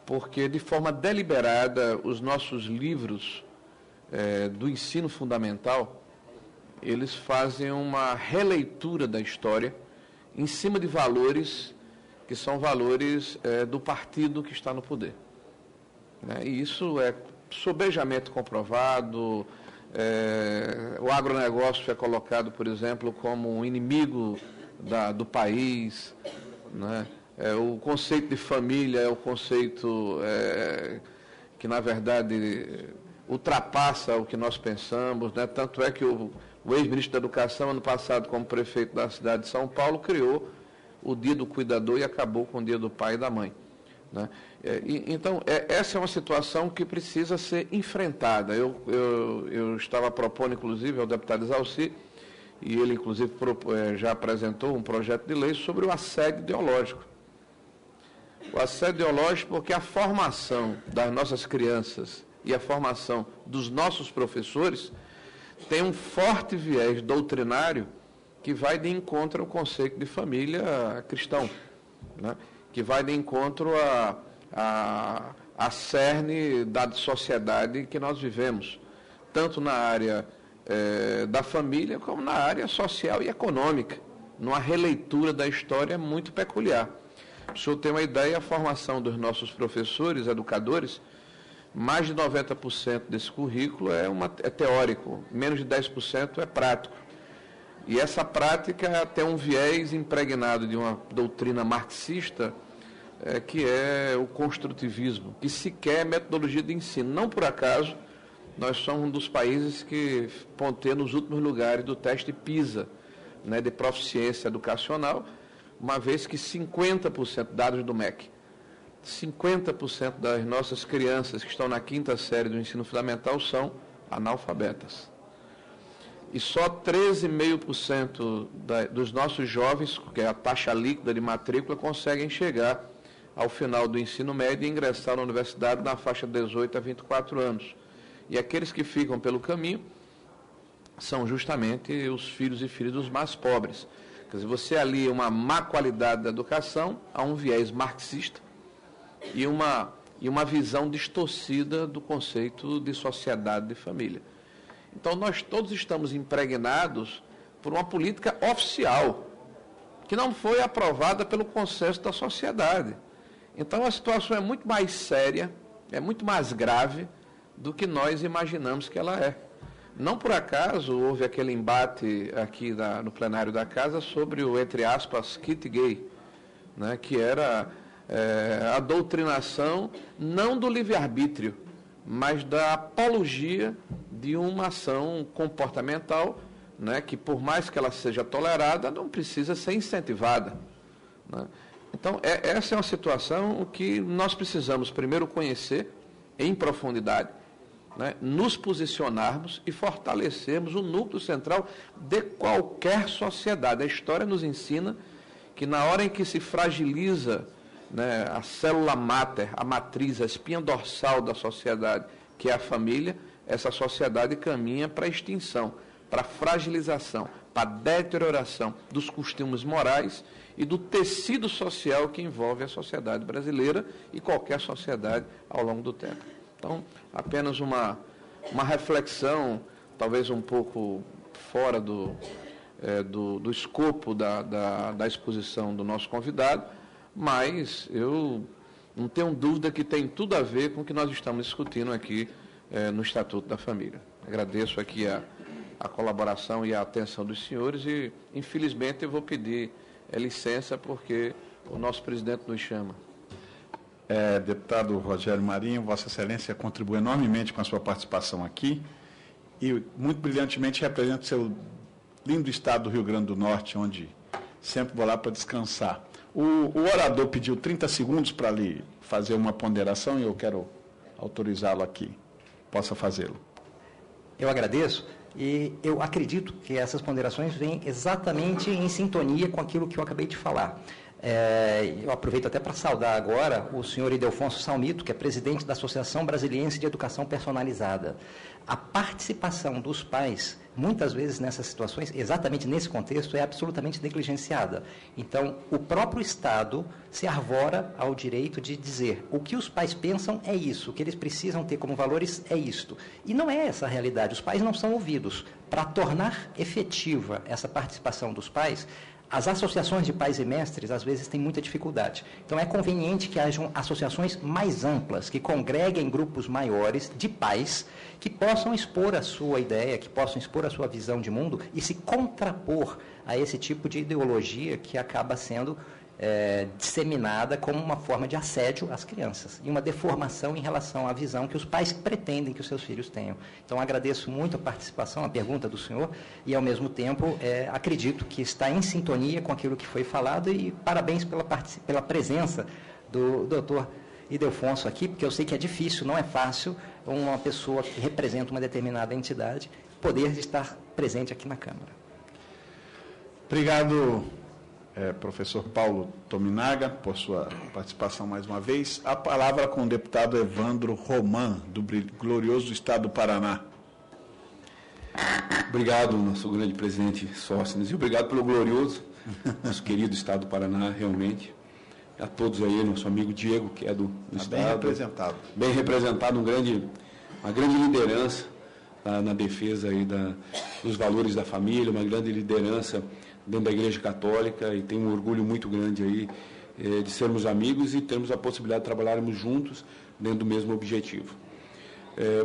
porque, de forma deliberada, os nossos livros do ensino fundamental, eles fazem uma releitura da história em cima de valores que são valores do partido que está no poder, né? E isso é sobejamente comprovado. O agronegócio é colocado, por exemplo, como um inimigo do país, né? O conceito de família é o conceito que, na verdade, ultrapassa o que nós pensamos, né? Tanto é que o ex-ministro da Educação, ano passado, como prefeito da cidade de São Paulo, criou o Dia do Cuidador e acabou com o Dia do Pai e da Mãe, né? Então, essa é uma situação que precisa ser enfrentada. Eu estava propondo, inclusive, ao deputado Isalci, e ele, inclusive, já apresentou um projeto de lei sobre o assédio ideológico. O assédio ideológico, porque a formação das nossas crianças e a formação dos nossos professores tem um forte viés doutrinário que vai de encontro ao conceito de família cristão, né? Que vai de encontro a cerne da sociedade que nós vivemos, tanto na área da família como na área social e econômica, numa releitura da história muito peculiar. Para o senhor ter uma ideia, a formação dos nossos professores, educadores, mais de 90% desse currículo é teórico, menos de 10% é prático. E essa prática tem um viés impregnado de uma doutrina marxista, que é o construtivismo, que sequer é metodologia de ensino. Não por acaso, nós somos um dos países que pontuou nos últimos lugares do teste PISA, né, de proficiência educacional, uma vez que 50%, dados do MEC, 50% das nossas crianças que estão na 5ª série do ensino fundamental são analfabetas. E só 13,5% dos nossos jovens, que é a taxa líquida de matrícula, conseguem chegar ao final do ensino médio e ingressar na universidade na faixa de 18 a 24 anos. E aqueles que ficam pelo caminho são justamente os filhos e filhas dos mais pobres. Quer dizer, você alia uma má qualidade da educação a um viés marxista e uma visão distorcida do conceito de sociedade de família. Então, nós todos estamos impregnados por uma política oficial, que não foi aprovada pelo consenso da sociedade. Então, a situação é muito mais séria, é muito mais grave do que nós imaginamos que ela é. Não por acaso houve aquele embate aqui no plenário da Casa sobre o, entre aspas, kit gay, né, que era a doutrinação não do livre-arbítrio, mas da apologia de uma ação comportamental, né, que por mais que ela seja tolerada, não precisa ser incentivada, né? Então, essa é uma situação que nós precisamos primeiro conhecer em profundidade, né, nos posicionarmos e fortalecermos o núcleo central de qualquer sociedade. A história nos ensina que na hora em que se fragiliza, né, a célula máter, a matriz, a espinha dorsal da sociedade, que é a família, essa sociedade caminha para a extinção, para a fragilização, para a deterioração dos costumes morais e do tecido social que envolve a sociedade brasileira e qualquer sociedade ao longo do tempo. Então, apenas uma reflexão, talvez um pouco fora do escopo da exposição do nosso convidado, mas eu não tenho dúvida que tem tudo a ver com o que nós estamos discutindo aqui no Estatuto da Família. Agradeço aqui a colaboração e a atenção dos senhores e, infelizmente, eu vou pedir licença porque o nosso presidente nos chama. Deputado Rogério Marinho, Vossa Excelência contribui enormemente com a sua participação aqui e muito brilhantemente representa o seu lindo estado do Rio Grande do Norte, onde sempre vou lá para descansar. O orador pediu 30 segundos para lhe fazer uma ponderação e eu quero autorizá-lo aqui. Possa fazê-lo. Eu agradeço e eu acredito que essas ponderações vêm exatamente em sintonia com aquilo que eu acabei de falar. Eu aproveito até para saudar agora o senhor Ildefonso Salmito, que é presidente da Associação Brasiliense de Educação Personalizada. A participação dos pais, muitas vezes nessas situações, exatamente nesse contexto, é absolutamente negligenciada. Então, o próprio Estado se arvora ao direito de dizer o que os pais pensam é isso, o que eles precisam ter como valores é isto. E não é essa a realidade, os pais não são ouvidos. Para tornar efetiva essa participação dos pais, as associações de pais e mestres, às vezes, têm muita dificuldade. Então, é conveniente que hajam associações mais amplas, que congreguem grupos maiores de pais, que possam expor a sua ideia, que possam expor a sua visão de mundo e se contrapor a esse tipo de ideologia que acaba sendo disseminada como uma forma de assédio às crianças e uma deformação em relação à visão que os pais pretendem que os seus filhos tenham. Então, agradeço muito a participação, a pergunta do senhor e, ao mesmo tempo, acredito que está em sintonia com aquilo que foi falado e parabéns pela presença do doutor Ildefonso aqui, porque eu sei que é difícil, não é fácil uma pessoa que representa uma determinada entidade poder estar presente aqui na Câmara. Obrigado, professor Paulo Tominaga, por sua participação mais uma vez. A palavra com o deputado Evandro Roman, do glorioso Estado do Paraná. Obrigado, nosso grande presidente Sóstenes, e obrigado pelo glorioso, nosso querido Estado do Paraná, realmente. A todos aí, nosso amigo Diego, que é do Estado. Bem representado. Bem representado, uma grande liderança na defesa aí dos valores da família, uma grande liderança dentro da Igreja Católica, e tenho um orgulho muito grande aí de sermos amigos e termos a possibilidade de trabalharmos juntos dentro do mesmo objetivo.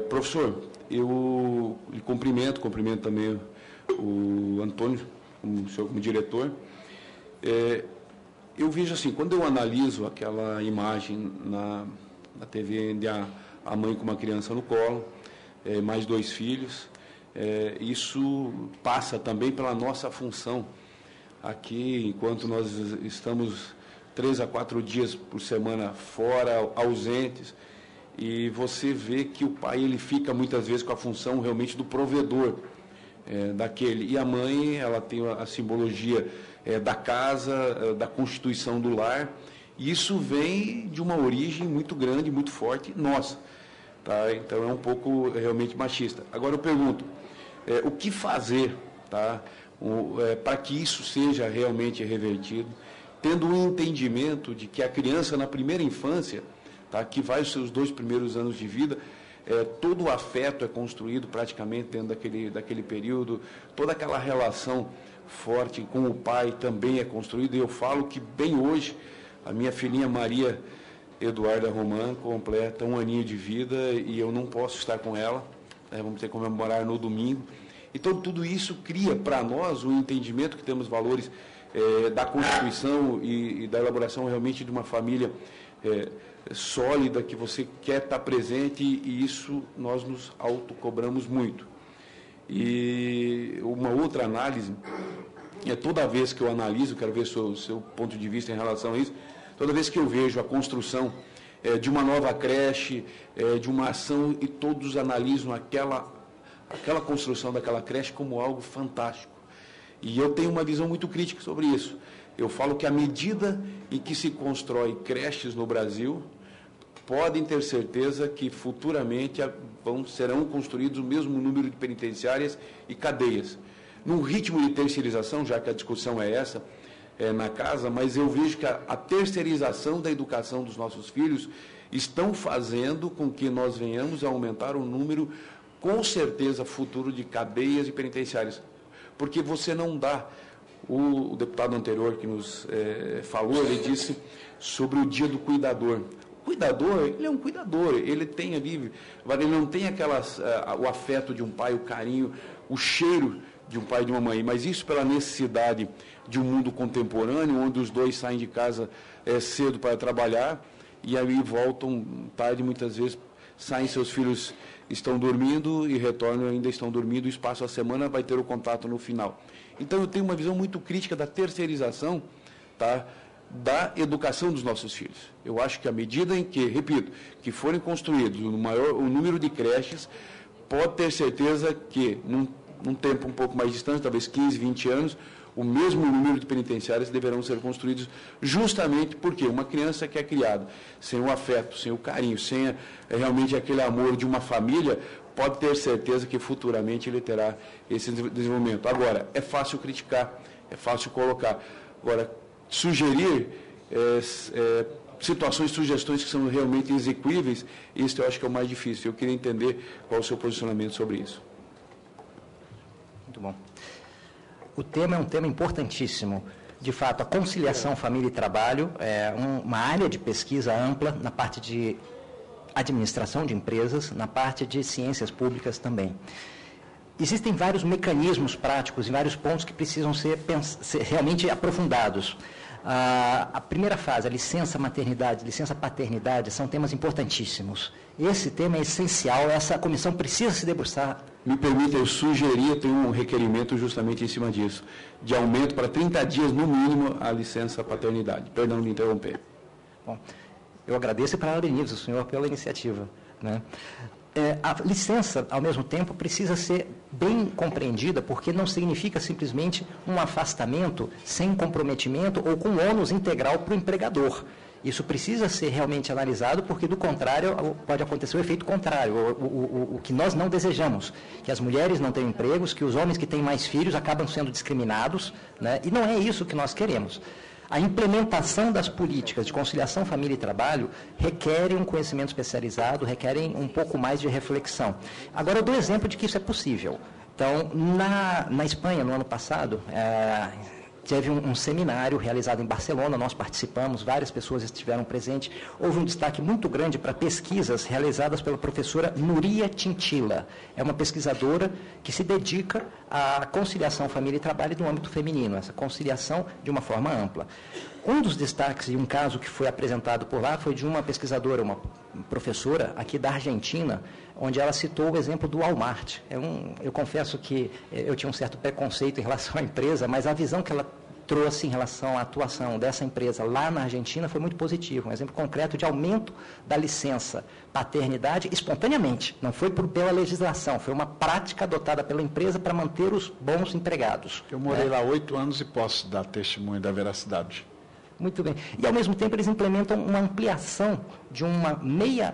Professor, eu lhe cumprimento também o Antônio, o senhor como diretor. Eu vejo assim, quando eu analiso aquela imagem na TV, onde a mãe com uma criança no colo, mais 2 filhos, isso passa também pela nossa função aqui, enquanto nós estamos 3 a 4 dias por semana fora, ausentes, e você vê que o pai ele fica muitas vezes com a função realmente do provedor daquele, e a mãe ela tem a simbologia da casa, da constituição do lar, e isso vem de uma origem muito grande, muito forte, nossa. Tá? Então é um pouco realmente machista. Agora eu pergunto, o que fazer, tá? Para que isso seja realmente revertido, tendo um entendimento de que a criança na primeira infância, tá? Que vai os seus 2 primeiros anos de vida, todo o afeto é construído praticamente dentro daquele período, toda aquela relação forte com o pai também é construída, e eu falo que bem hoje, a minha filhinha Maria Eduarda Roman completa 1 aninho de vida e eu não posso estar com ela, vamos ter que comemorar no domingo. Então, tudo isso cria para nós o entendimento que temos valores da Constituição e da elaboração realmente de uma família sólida, que você quer estar presente, e isso nós nos autocobramos muito. E uma outra análise, toda vez que eu analiso, quero ver o seu ponto de vista em relação a isso, toda vez que eu vejo a construção de uma nova creche, de uma ação, e todos analisam aquela construção daquela creche como algo fantástico. E eu tenho uma visão muito crítica sobre isso. Eu falo que à medida em que se constrói creches no Brasil, podem ter certeza que futuramente serão construídos o mesmo número de penitenciárias e cadeias. Num ritmo de terceirização, já que a discussão é essa, na casa, mas eu vejo que a terceirização da educação dos nossos filhos estão fazendo com que nós venhamos a aumentar o número, com certeza, futuro de cadeias e penitenciárias. Porque você não dá... O deputado anterior que nos falou, ele disse sobre o dia do cuidador. O cuidador, ele é um cuidador, ele tem ali, ele não tem o afeto de um pai, o carinho, o cheiro de um pai e de uma mãe, mas isso pela necessidade de um mundo contemporâneo, onde os dois saem de casa cedo para trabalhar, e aí voltam tarde, muitas vezes saem, seus filhos estão dormindo e retornam, ainda estão dormindo, e passa a semana, vai ter o contato no final. Então eu tenho uma visão muito crítica da terceirização, tá, da educação dos nossos filhos. Eu acho que à medida em que, repito, que forem construídos o número de creches, pode ter certeza que num tempo um pouco mais distante, talvez 15, 20 anos, o mesmo número de penitenciárias deverão ser construídos, justamente porque uma criança que é criada sem o afeto, sem o carinho, sem realmente aquele amor de uma família, pode ter certeza que futuramente ele terá esse desenvolvimento. Agora, é fácil criticar, é fácil colocar. Agora, sugerir situações, sugestões que são realmente execuíveis, isso eu acho que é o mais difícil. Eu queria entender qual é o seu posicionamento sobre isso. Muito bom. O tema é um tema importantíssimo. De fato, a conciliação família e trabalho é uma área de pesquisa ampla na parte de administração de empresas, na parte de ciências públicas também. Existem vários mecanismos práticos e vários pontos que precisam ser realmente aprofundados. A primeira fase, a licença maternidade, licença paternidade, são temas importantíssimos. Esse tema é essencial, essa comissão precisa se debruçar. Me permita, eu sugeria, tem um requerimento justamente em cima disso, de aumento para 30 dias no mínimo a licença paternidade. Perdão de interromper. Bom, eu agradeço e parabenizo o senhor pela iniciativa, né? A licença, ao mesmo tempo, precisa ser bem compreendida, porque não significa simplesmente um afastamento sem comprometimento ou com ônus integral para o empregador. Isso precisa ser realmente analisado, porque, do contrário, pode acontecer o efeito contrário, o que nós não desejamos, que as mulheres não tenham empregos, que os homens que têm mais filhos acabam sendo discriminados, né? E não é isso que nós queremos. A implementação das políticas de conciliação família e trabalho requerem um conhecimento especializado, requerem um pouco mais de reflexão. Agora, eu dou exemplo de que isso é possível. Então, na Espanha, no ano passado, teve um seminário realizado em Barcelona, nós participamos, várias pessoas estiveram presentes. Houve um destaque muito grande para pesquisas realizadas pela professora Nuria Tintila. É uma pesquisadora que se dedica à conciliação família e trabalho no âmbito feminino, essa conciliação de uma forma ampla. Um dos destaques e um caso que foi apresentado por lá foi de uma pesquisadora, uma professora aqui da Argentina, onde ela citou o exemplo do Walmart. Eu confesso que eu tinha um certo preconceito em relação à empresa, mas a visão que ela trouxe em relação à atuação dessa empresa lá na Argentina foi muito positiva. Um exemplo concreto de aumento da licença paternidade espontaneamente. Não foi pela legislação, foi uma prática adotada pela empresa para manter os bons empregados. Eu morei lá 8 anos e posso dar testemunho da veracidade. Muito bem. E, ao mesmo tempo, eles implementam uma ampliação de uma meia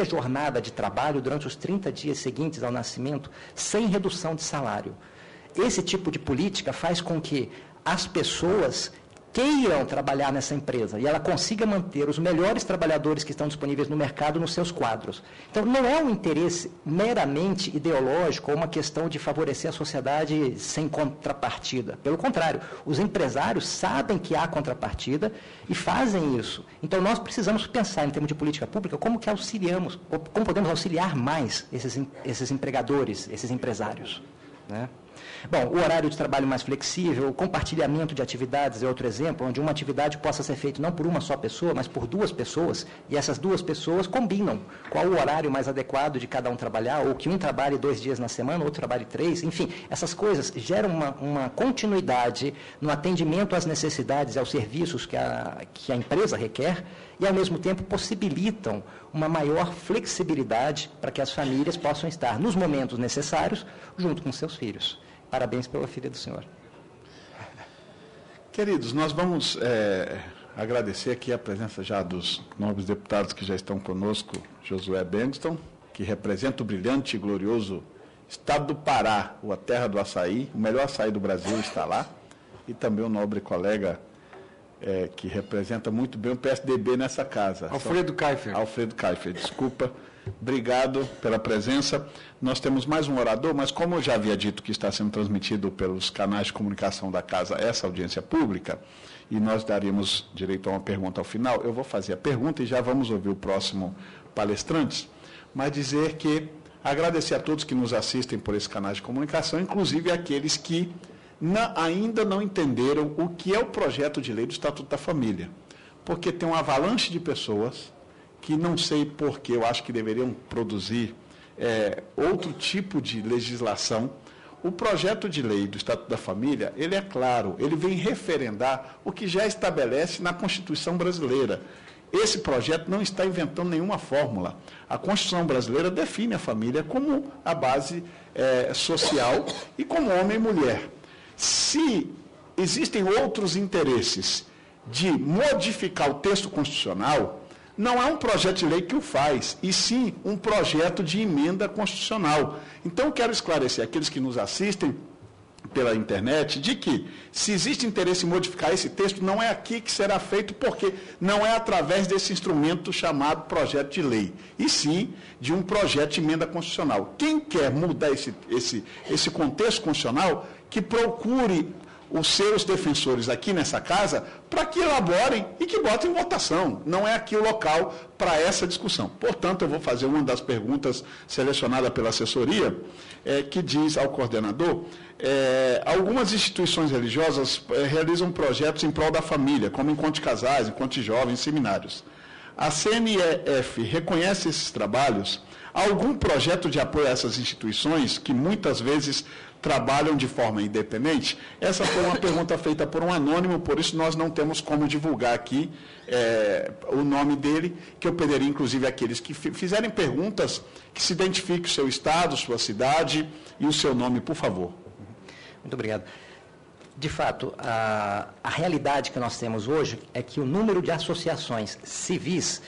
jornada de trabalho durante os 30 dias seguintes ao nascimento, sem redução de salário. Esse tipo de política faz com que as pessoas queiram trabalhar nessa empresa e ela consiga manter os melhores trabalhadores que estão disponíveis no mercado nos seus quadros. Então, não é um interesse meramente ideológico ou uma questão de favorecer a sociedade sem contrapartida. Pelo contrário, os empresários sabem que há contrapartida e fazem isso. Então, nós precisamos pensar, em termos de política pública, como que auxiliamos, como podemos auxiliar mais esses empregadores, esses empresários, né? Bom, o horário de trabalho mais flexível, o compartilhamento de atividades é outro exemplo, onde uma atividade possa ser feita não por uma só pessoa, mas por 2 pessoas, e essas 2 pessoas combinam qual o horário mais adequado de cada um trabalhar, ou que um trabalhe 2 dias na semana, outro trabalhe 3, enfim, essas coisas geram uma continuidade no atendimento às necessidades e aos serviços que a empresa requer, e, ao mesmo tempo, possibilitam uma maior flexibilidade para que as famílias possam estar, nos momentos necessários, junto com seus filhos. Parabéns pela filha do senhor. Queridos, nós vamos agradecer aqui a presença já dos nobres deputados que já estão conosco, Josué Bengston, que representa o brilhante e glorioso estado do Pará, a terra do açaí, o melhor açaí do Brasil está lá, e também o nobre colega que representa muito bem o PSDB nessa casa. Alfredo Kaifer. Alfredo Kaifer, desculpa. Obrigado pela presença. Nós temos mais um orador, mas como eu já havia dito que está sendo transmitido pelos canais de comunicação da casa essa audiência pública, e nós daríamos direito a uma pergunta ao final, eu vou fazer a pergunta e já vamos ouvir o próximo palestrante, mas dizer que agradecer a todos que nos assistem por esse canal de comunicação, inclusive aqueles que ainda não entenderam o que é o projeto de lei do Estatuto da Família, porque tem uma avalanche de pessoas que não sei por que eu acho que deveriam produzir outro tipo de legislação. O projeto de lei do Estatuto da Família, ele é claro, ele vem referendar o que já estabelece na Constituição brasileira. Esse projeto não está inventando nenhuma fórmula. A Constituição brasileira define a família como a base social e como homem e mulher. Se existem outros interesses de modificar o texto constitucional, não é um projeto de lei que o faz, e sim um projeto de emenda constitucional. Então, eu quero esclarecer aqueles que nos assistem pela internet de que, se existe interesse em modificar esse texto, não é aqui que será feito, porque não é através desse instrumento chamado projeto de lei, e sim de um projeto de emenda constitucional. Quem quer mudar esse contexto constitucional, que procure os seus defensores aqui nessa casa para que elaborem e que botem em votação. Não é aqui o local para essa discussão. Portanto, eu vou fazer uma das perguntas selecionada pela assessoria, que diz ao coordenador, algumas instituições religiosas realizam projetos em prol da família, como encontro de casais, encontro de jovens, seminários. A CNEF reconhece esses trabalhos? Há algum projeto de apoio a essas instituições que muitas vezes trabalham de forma independente? Essa foi uma pergunta feita por um anônimo, por isso nós não temos como divulgar aqui o nome dele, que eu pediria, inclusive, àqueles que fizerem perguntas, que se identifique o seu estado, sua cidade e o seu nome, por favor. Muito obrigado. De fato, a realidade que nós temos hoje é que o número de associações civis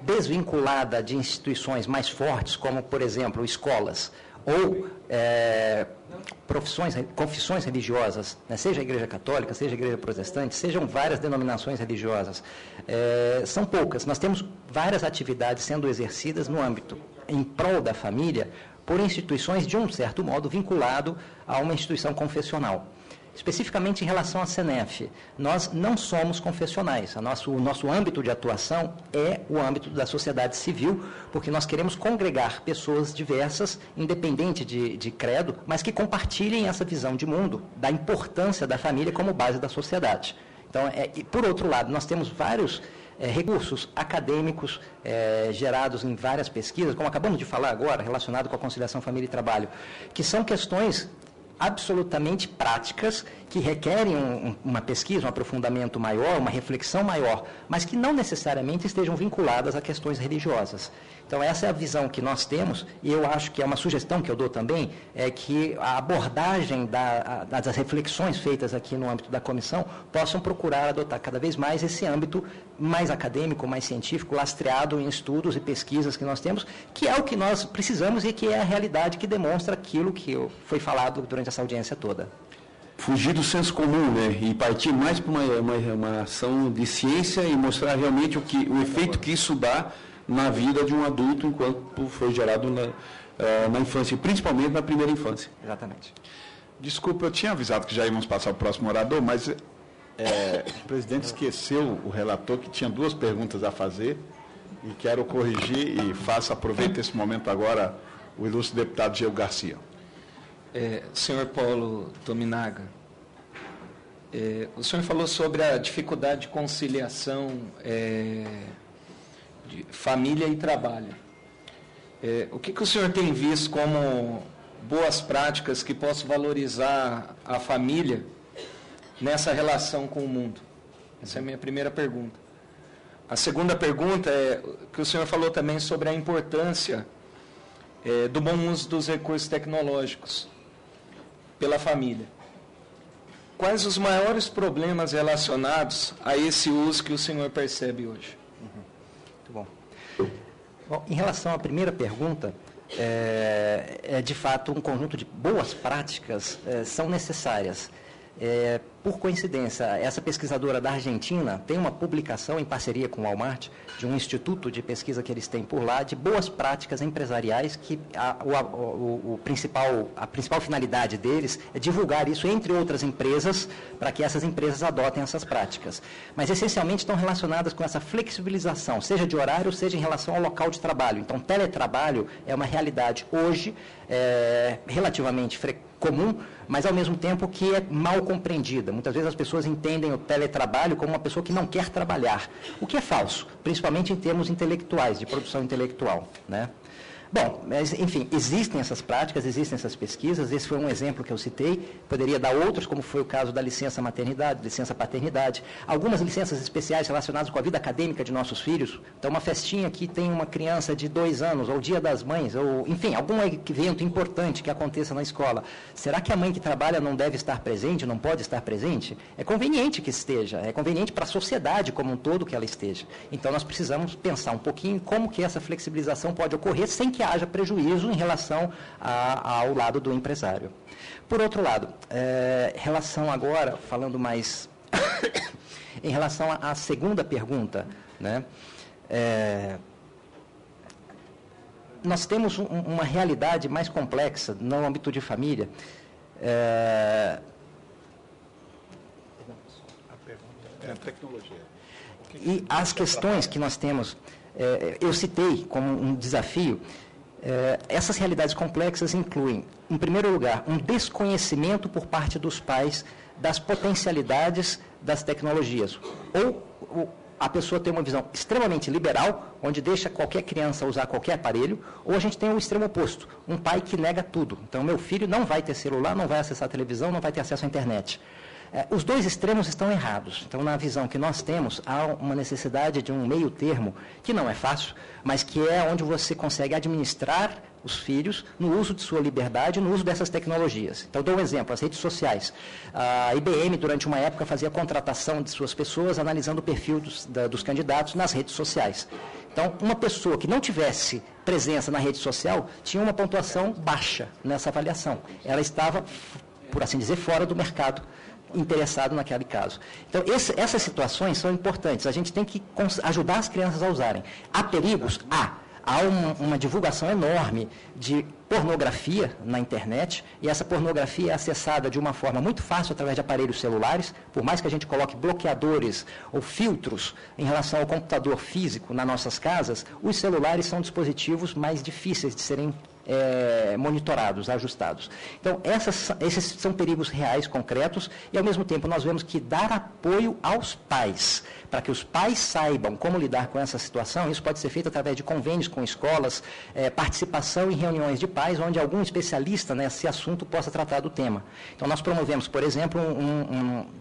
desvinculada de instituições mais fortes, como, por exemplo, escolas, ou confissões religiosas, né, seja a Igreja Católica, seja a Igreja Protestante, sejam várias denominações religiosas, são poucas. Nós temos várias atividades sendo exercidas no âmbito, em prol da família, por instituições, de um certo modo, vinculado a uma instituição confessional. Especificamente em relação à CENEF, nós não somos confessionais. O nosso âmbito de atuação é o âmbito da sociedade civil, porque nós queremos congregar pessoas diversas, independente de credo, mas que compartilhem essa visão de mundo, da importância da família como base da sociedade. Então, e por outro lado, nós temos vários recursos acadêmicos gerados em várias pesquisas, como acabamos de falar agora, relacionado com a conciliação família e trabalho, que são questões absolutamente práticas, que requerem uma pesquisa, um aprofundamento maior, uma reflexão maior, mas que não necessariamente estejam vinculadas a questões religiosas. Então, essa é a visão que nós temos, e eu acho que é uma sugestão que eu dou também, é que a abordagem das reflexões feitas aqui no âmbito da comissão possam procurar adotar cada vez mais esse âmbito mais acadêmico, mais científico, lastreado em estudos e pesquisas que nós temos, que é o que nós precisamos e que é a realidade que demonstra aquilo que foi falado durante essa audiência toda. Fugir do senso comum, né? E partir mais para uma ação de ciência e mostrar realmente o efeito que isso dá na vida de um adulto enquanto foi gerado na infância, principalmente na primeira infância. Exatamente. Desculpa, eu tinha avisado que já íamos passar ao próximo orador, mas o presidente esqueceu, o relator, que tinha 2 perguntas a fazer, e quero corrigir e aproveito esse momento agora, o ilustre deputado Diego Garcia. Senhor Paulo Tominaga, o senhor falou sobre a dificuldade de conciliação de família e trabalho. O que o senhor tem visto como boas práticas que possam valorizar a família nessa relação com o mundo? Essa é a minha primeira pergunta. A segunda pergunta é que o senhor falou também sobre a importância do bom uso dos recursos tecnológicos pela família. Quais os maiores problemas relacionados a esse uso que o senhor percebe hoje? Muito bom. Bom, em relação à primeira pergunta, de fato um conjunto de boas práticas são necessárias. Por coincidência, essa pesquisadora da Argentina tem uma publicação em parceria com o Walmart, de um instituto de pesquisa que eles têm por lá, de boas práticas empresariais, que a principal finalidade deles é divulgar isso entre outras empresas, para que essas empresas adotem essas práticas. Mas, essencialmente, estão relacionadas com essa flexibilização, seja de horário, seja em relação ao local de trabalho. Então, teletrabalho é uma realidade hoje relativamente comum, mas ao mesmo tempo que é mal compreendida. Muitas vezes as pessoas entendem o teletrabalho como uma pessoa que não quer trabalhar, o que é falso, principalmente em termos intelectuais, de produção intelectual, né? Bom, mas, enfim, existem essas práticas, existem essas pesquisas, esse foi um exemplo que eu citei, poderia dar outros, como foi o caso da licença maternidade, licença paternidade, algumas licenças especiais relacionadas com a vida acadêmica de nossos filhos. Então, uma festinha que tem uma criança de 2 anos, ou Dia das Mães, ou, enfim, algum evento importante que aconteça na escola. Será que a mãe que trabalha não deve estar presente, não pode estar presente? É conveniente que esteja, é conveniente para a sociedade como um todo que ela esteja. Então, nós precisamos pensar um pouquinho como que essa flexibilização pode ocorrer sem que haja prejuízo em relação ao lado do empresário. Por outro lado, relação agora, falando mais em relação à segunda pergunta, né? Nós temos uma realidade mais complexa no âmbito de família. A pergunta é a tecnologia. E as questões que nós temos, eu citei como um desafio. Essas realidades complexas incluem, em primeiro lugar, um desconhecimento por parte dos pais das potencialidades das tecnologias. Ou a pessoa tem uma visão extremamente liberal, onde deixa qualquer criança usar qualquer aparelho, ou a gente tem o extremo oposto, um pai que nega tudo. Então, meu filho não vai ter celular, não vai acessar a televisão, não vai ter acesso à internet. Os dois extremos estão errados. Então, na visão que nós temos, há uma necessidade de um meio termo, que não é fácil, mas que é onde você consegue administrar os filhos no uso de sua liberdade, no uso dessas tecnologias. Então, dou um exemplo, as redes sociais. A IBM, durante uma época, fazia contratação de suas pessoas, analisando o perfil dos candidatos nas redes sociais. Então, uma pessoa que não tivesse presença na rede social, tinha uma pontuação baixa nessa avaliação. Ela estava, por assim dizer, fora do mercado interessado naquele caso. Então, essas situações são importantes. A gente tem que ajudar as crianças a usarem. Há perigos? Há. há uma divulgação enorme de pornografia na internet, e essa pornografia é acessada de uma forma muito fácil através de aparelhos celulares, por mais que a gente coloque bloqueadores ou filtros em relação ao computador físico nas nossas casas, os celulares são dispositivos mais difíceis de serem monitorados, ajustados. Então, esses são perigos reais, concretos, e ao mesmo tempo nós vemos que dar apoio aos pais, para que os pais saibam como lidar com essa situação, isso pode ser feito através de convênios com escolas, participação em reuniões de pais, onde algum especialista nesse assunto possa tratar do tema. Então, nós promovemos, por exemplo,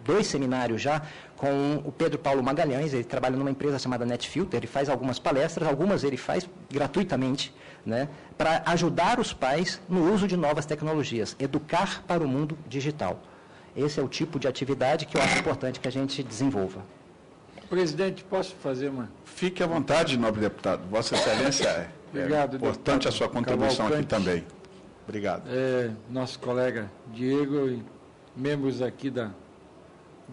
2 seminários já com o Pedro Paulo Magalhães, ele trabalha numa empresa chamada Netfilter, ele faz algumas palestras, algumas ele faz gratuitamente, né, para ajudar os pais no uso de novas tecnologias, educar para o mundo digital. Esse é o tipo de atividade que eu acho importante que a gente desenvolva. Presidente, posso fazer uma... Fique à vontade, nobre deputado. Vossa Excelência, Obrigado, importante a sua contribuição aqui também. Obrigado. Nosso colega Diego e membros aqui da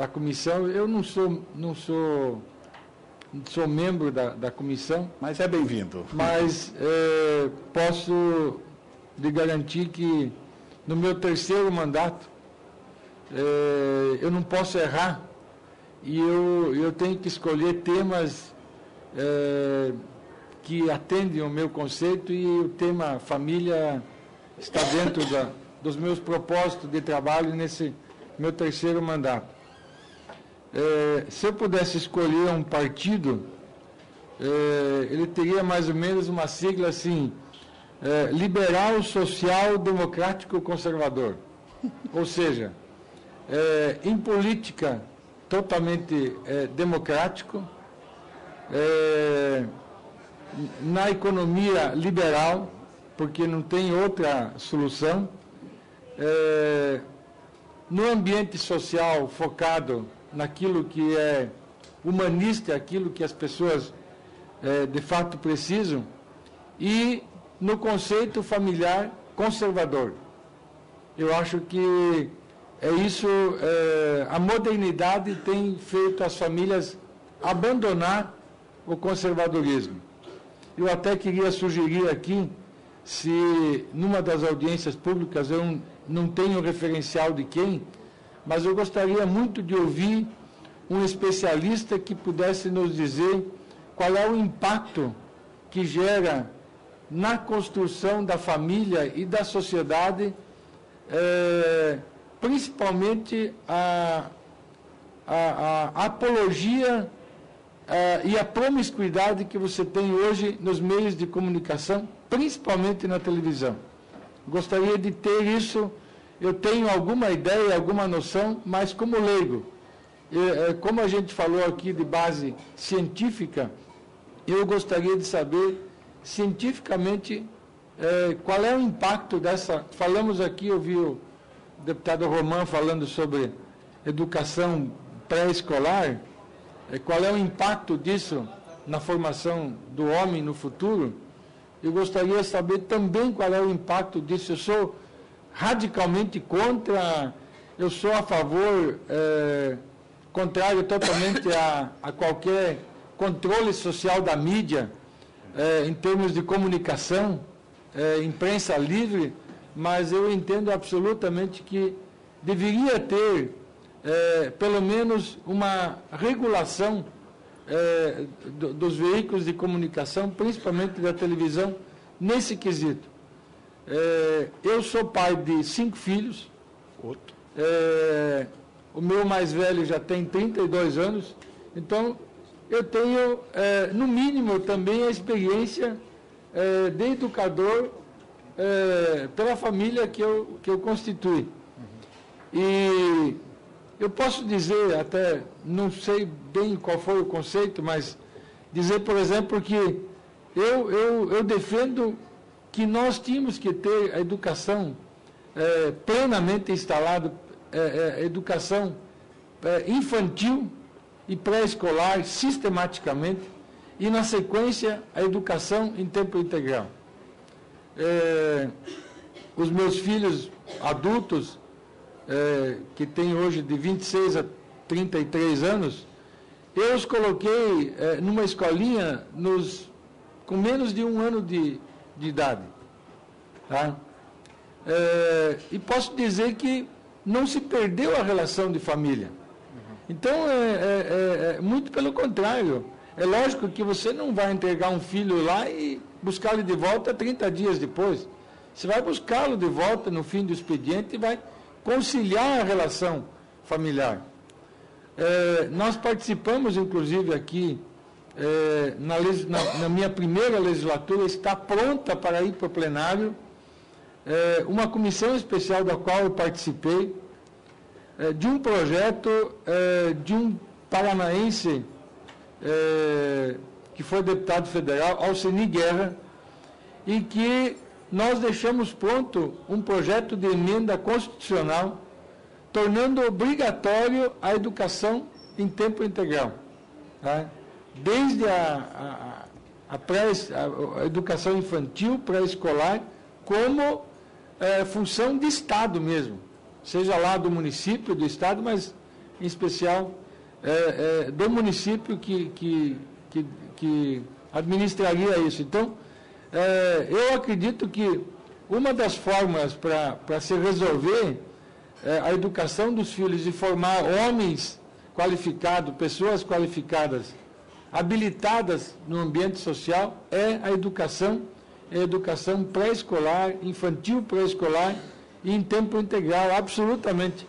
comissão, eu não sou membro da comissão. Mas é bem-vindo. Mas posso lhe garantir que no meu 3º mandato eu não posso errar e eu tenho que escolher temas que atendem ao meu conceito, e o tema família está dentro dos meus propósitos de trabalho nesse meu 3º mandato. Se eu pudesse escolher um partido, ele teria mais ou menos uma sigla assim, Liberal Social Democrático Conservador. Ou seja, em política totalmente democrático, na economia liberal, porque não tem outra solução, no ambiente social focado naquilo que é humanista, aquilo que as pessoas de fato precisam, e no conceito familiar conservador. Eu acho que a modernidade tem feito as famílias abandonar o conservadorismo. Eu até queria sugerir aqui, se numa das audiências públicas, eu não tenho referencial de quem, mas eu gostaria muito de ouvir um especialista que pudesse nos dizer qual é o impacto que gera na construção da família e da sociedade, principalmente a apologia e a promiscuidade que você tem hoje nos meios de comunicação, principalmente na televisão. Gostaria de ter isso. Eu tenho alguma ideia, alguma noção, mas como leigo, como a gente falou aqui de base científica, eu gostaria de saber cientificamente qual é o impacto dessa... Falamos aqui, eu vi o deputado Román falando sobre educação pré-escolar, qual é o impacto disso na formação do homem no futuro. Eu gostaria de saber também qual é o impacto disso. Eu sou radicalmente contra, eu sou a favor, contrário totalmente a qualquer controle social da mídia, em termos de comunicação, imprensa livre, mas eu entendo absolutamente que deveria ter, pelo menos, uma regulação dos veículos de comunicação, principalmente da televisão, nesse quesito. Eu sou pai de 5 filhos. O meu mais velho já tem 32 anos. Então, eu tenho, no mínimo, também a experiência de educador pela família que eu constituí. E eu posso dizer, até não sei bem qual foi o conceito, mas dizer, por exemplo, que eu defendo que nós tínhamos que ter a educação plenamente instalada, educação infantil e pré-escolar sistematicamente, e na sequência a educação em tempo integral. Os meus filhos adultos, que têm hoje de 26 a 33 anos, eu os coloquei numa escolinha nos com menos de 1 ano de idade. Tá? E posso dizer que não se perdeu a relação de família. Então, muito pelo contrário. É lógico que você não vai entregar um filho lá e buscá-lo de volta 30 dias depois. Você vai buscá-lo de volta no fim do expediente e vai conciliar a relação familiar. Nós participamos, inclusive, aqui, na minha primeira legislatura, está pronta para ir para o plenário, uma comissão especial da qual eu participei, de um projeto de um paranaense, que foi deputado federal, Alceni Guerra, e que nós deixamos pronto um projeto de emenda constitucional tornando obrigatório a educação em tempo integral. Tá? Desde a educação infantil, pré-escolar, como função de Estado mesmo, seja lá do município, do Estado, mas em especial do município que administraria isso. Então, eu acredito que uma das formas para se resolver a educação dos filhos e formar homens qualificados, pessoas qualificadas, habilitadas no ambiente social, é a educação pré-escolar, infantil pré-escolar e em tempo integral, absolutamente.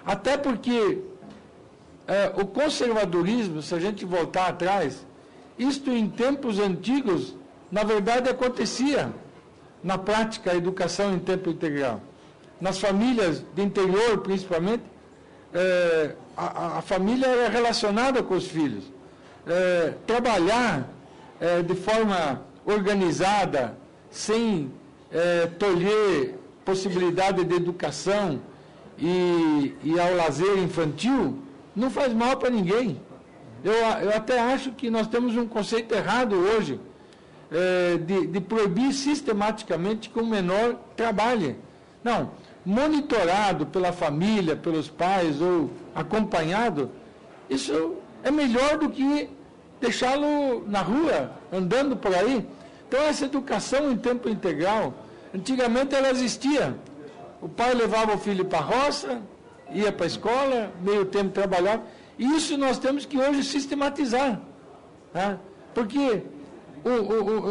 Até porque o conservadorismo, se a gente voltar atrás, isto em tempos antigos, na verdade acontecia na prática a educação em tempo integral. Nas famílias de interior, principalmente, a família era relacionada com os filhos. Trabalhar de forma organizada, sem tolher possibilidade de educação e ao lazer infantil, não faz mal para ninguém. Eu até acho que nós temos um conceito errado hoje de proibir sistematicamente que o menor trabalhe. Não, monitorado pela família, pelos pais ou acompanhado, isso é melhor do que deixá-lo na rua, andando por aí. Então, essa educação em tempo integral, antigamente ela existia. O pai levava o filho para a roça, ia para a escola, meio tempo trabalhava. E isso nós temos que hoje sistematizar. Tá? Porque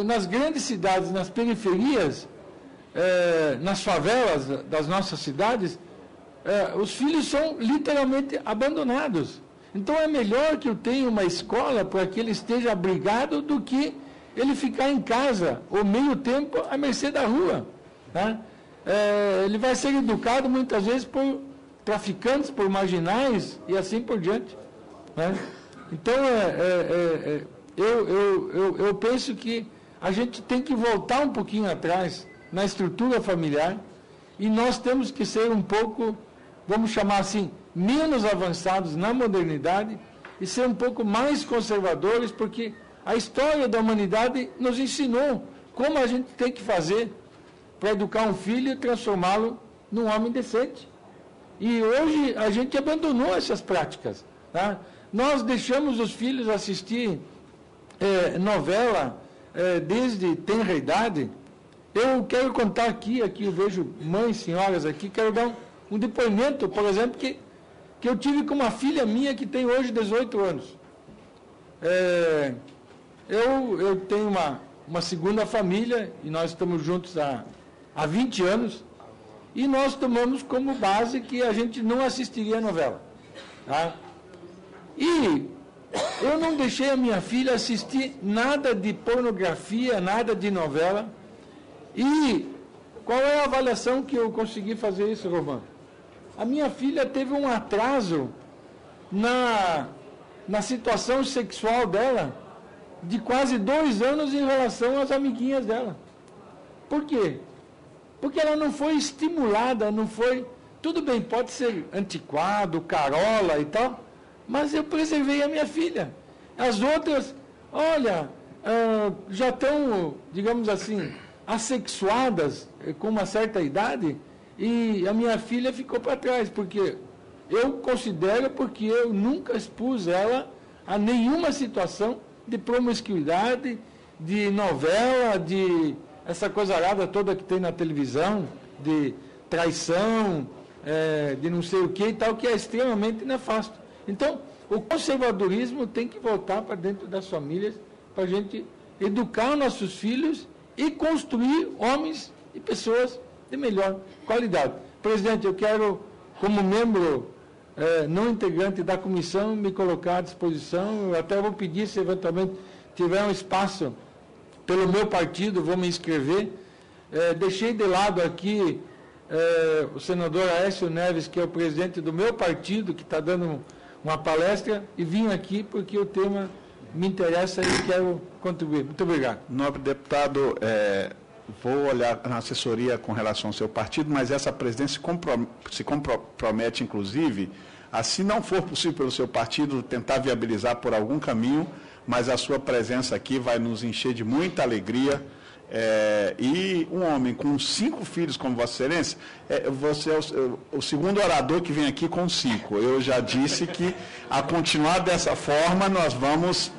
nas grandes cidades, nas periferias, nas favelas das nossas cidades, os filhos são literalmente abandonados. Então é melhor que eu tenha uma escola para que ele esteja abrigado do que ele ficar em casa, ou meio tempo, à mercê da rua. Tá? Ele vai ser educado muitas vezes por traficantes, por marginais e assim por diante. Né? Então, eu penso que a gente tem que voltar um pouquinho atrás na estrutura familiar e nós temos que ser um pouco, vamos chamar assim, menos avançados na modernidade e ser um pouco mais conservadores, porque a história da humanidade nos ensinou como a gente tem que fazer para educar um filho e transformá-lo num homem decente. E hoje a gente abandonou essas práticas. Tá? Nós deixamos os filhos assistir novela desde tenra idade. Eu quero contar aqui eu vejo mães, senhoras aqui, quero dar um depoimento, por exemplo, que eu tive com uma filha minha que tem hoje 18 anos. Eu tenho uma segunda família e nós estamos juntos há 20 anos e nós tomamos como base que a gente não assistiria a novela. Tá? E eu não deixei a minha filha assistir nada de pornografia, nada de novela. E qual é a avaliação que eu consegui fazer isso, Romano? A minha filha teve um atraso na situação sexual dela de quase 2 anos em relação às amiguinhas dela. Por quê? Porque ela não foi estimulada, não foi... Tudo bem, pode ser antiquado, carola e tal, mas eu preservei a minha filha. As outras, olha, já estão, digamos assim, assexuadas com uma certa idade, e a minha filha ficou para trás, porque eu considero, porque eu nunca expus ela a nenhuma situação de promiscuidade, de novela, de essa coisarada toda que tem na televisão, de traição, de não sei o que e tal, que é extremamente nefasto. Então, o conservadorismo tem que voltar para dentro das famílias, para a gente educar nossos filhos e construir homens e pessoas de melhor qualidade. Presidente, eu quero, como membro não integrante da comissão, me colocar à disposição. Eu até vou pedir, se eventualmente tiver um espaço pelo meu partido, vou me inscrever. Deixei de lado aqui o senador Aécio Neves, que é o presidente do meu partido, que está dando uma palestra, e vim aqui porque o tema me interessa e quero contribuir. Muito obrigado. Nobre deputado, vou olhar na assessoria com relação ao seu partido, mas essa presidência se compromete, inclusive, a, se não for possível pelo seu partido, tentar viabilizar por algum caminho, mas a sua presença aqui vai nos encher de muita alegria. E um homem com 5 filhos, como Vossa Excelência, você é o segundo orador que vem aqui com 5. Eu já disse que, a continuar dessa forma, nós vamos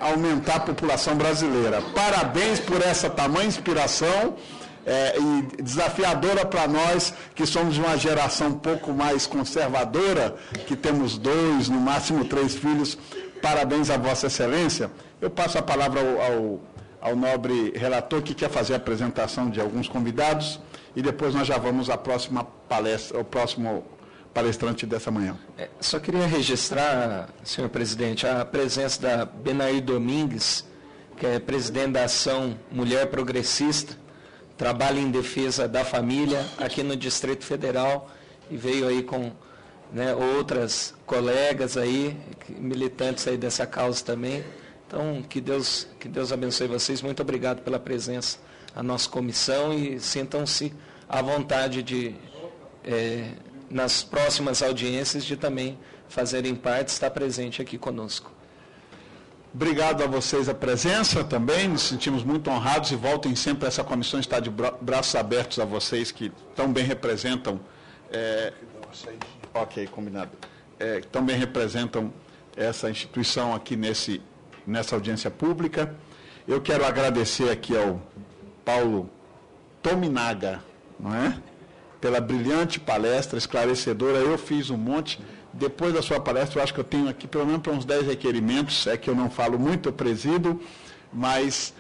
aumentar a população brasileira. Parabéns por essa tamanha inspiração e desafiadora para nós, que somos de uma geração um pouco mais conservadora, que temos 2, no máximo 3 filhos. Parabéns a Vossa Excelência. Eu passo a palavra ao nobre relator, que quer fazer a apresentação de alguns convidados, e depois nós já vamos à próxima palestra, ao próximo palestrante dessa manhã. Só queria registrar, senhor presidente, a presença da Benair Domingues, que é presidente da Ação Mulher Progressista, trabalha em defesa da família aqui no Distrito Federal, e veio aí com outras colegas aí, militantes aí dessa causa também. Então, que Deus abençoe vocês. Muito obrigado pela presença à nossa comissão e sintam-se à vontade de, nas próximas audiências, de também fazerem parte, estar presente aqui conosco. Obrigado a vocês a presença também, nos sentimos muito honrados e voltem sempre. Essa comissão está de braços abertos a vocês, que tão bem representam, ok, combinado, tão bem representam essa instituição aqui nessa audiência pública. Eu quero agradecer aqui ao Paulo Tominaga, pela brilhante palestra, esclarecedora. Eu fiz um monte. Depois da sua palestra, eu acho que eu tenho aqui pelo menos para uns 10 requerimentos, que eu não falo muito, eu presido, mas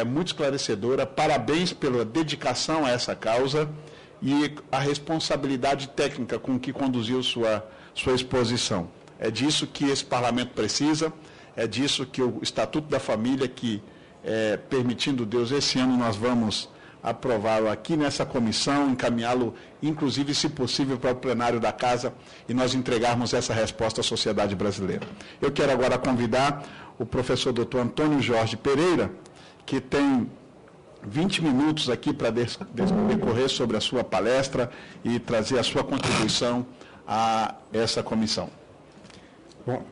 muito esclarecedora. Parabéns pela dedicação a essa causa e a responsabilidade técnica com que conduziu sua exposição. É disso que esse parlamento precisa. É disso que o Estatuto da Família, que, permitindo Deus, esse ano nós vamos aprová-lo aqui nessa comissão, encaminhá-lo, inclusive, se possível, para o plenário da Casa, e nós entregarmos essa resposta à sociedade brasileira. Eu quero agora convidar o professor doutor Antônio Jorge Pereira, que tem 20 minutos aqui para decorrer sobre a sua palestra e trazer a sua contribuição a essa comissão. Bom,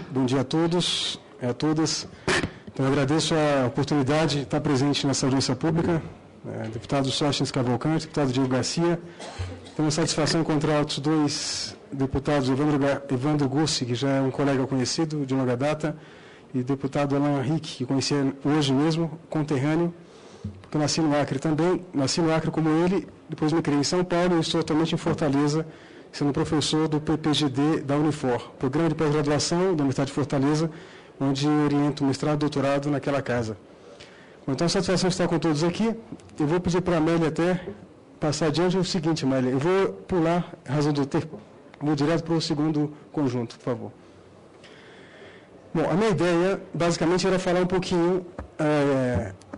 bom dia a todos e a todas. Então, eu agradeço a oportunidade de estar presente nessa audiência pública. Deputado Sóstenes Cavalcante, deputado Diego Garcia. Tenho a satisfação de encontrar outros 2 deputados, Evandro Gussi, que já é um colega conhecido de longa data, e deputado Alain Henrique, que conheci hoje mesmo, conterrâneo, porque eu nasci no Acre também. Nasci no Acre como ele, depois me criei em São Paulo e estou atualmente em Fortaleza, sendo professor do PPGD da Unifor, Programa de Pós-Graduação da Universidade de Fortaleza, onde oriento mestrado e doutorado naquela casa. Então, a satisfação de estar com todos aqui. Eu vou pedir para a Amélia até passar adiante o seguinte, Amélia, eu vou pular, razão do tempo, vou direto para o segundo conjunto, por favor. Bom, a minha ideia, basicamente, era falar um pouquinho,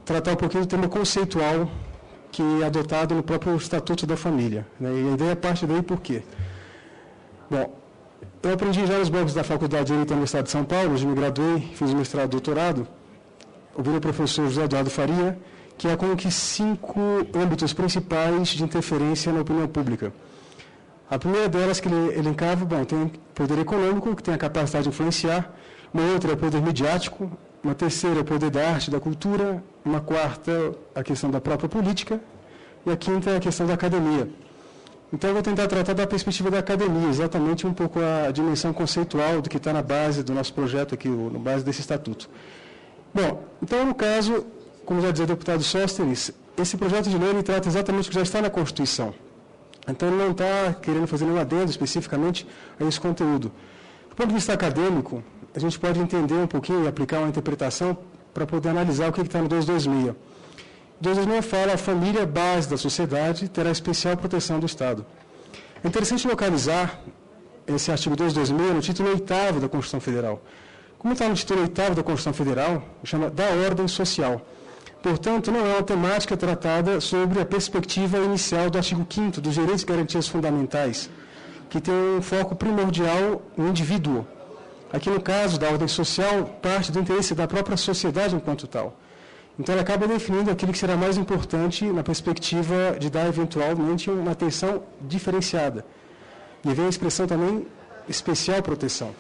tratar um pouquinho do tema conceitual que é adotado no próprio Estatuto da Família. E a ideia parte daí por quê? Bom, eu aprendi já nos bancos da Faculdade de Direito da Universidade de São Paulo, onde me graduei, fiz o mestrado e doutorado, ouvindo o professor José Eduardo Faria, que é como que 5 âmbitos principais de interferência na opinião pública. A primeira delas que ele elencava, tem o poder econômico, que tem a capacidade de influenciar, uma outra é o poder midiático, uma terceira é o poder da arte, da cultura, uma quarta a questão da própria política, e a quinta é a questão da academia. Então, eu vou tentar tratar da perspectiva da academia, exatamente um pouco a dimensão conceitual do que está na base do nosso projeto aqui, na base desse estatuto. Bom, então, no caso, como já dizia o deputado Sóstenes, esse projeto de lei ele trata exatamente o que já está na Constituição. Então, ele não está querendo fazer nenhum adendo especificamente a esse conteúdo. Do ponto de vista acadêmico, a gente pode entender um pouquinho e aplicar uma interpretação para poder analisar o que está no 226. O 226 fala a família base da sociedade terá especial proteção do Estado. É interessante localizar esse artigo 226 no título 8º da Constituição Federal. Como está no título 8º da Constituição Federal, chama da ordem social. Portanto, não é uma temática tratada sobre a perspectiva inicial do artigo 5º dos direitos e garantias fundamentais, que tem um foco primordial no indivíduo. Aqui, no caso da ordem social, parte do interesse da própria sociedade enquanto tal. Então, ela acaba definindo aquilo que será mais importante na perspectiva de dar, eventualmente, uma atenção diferenciada. E vem a expressão também especial proteção.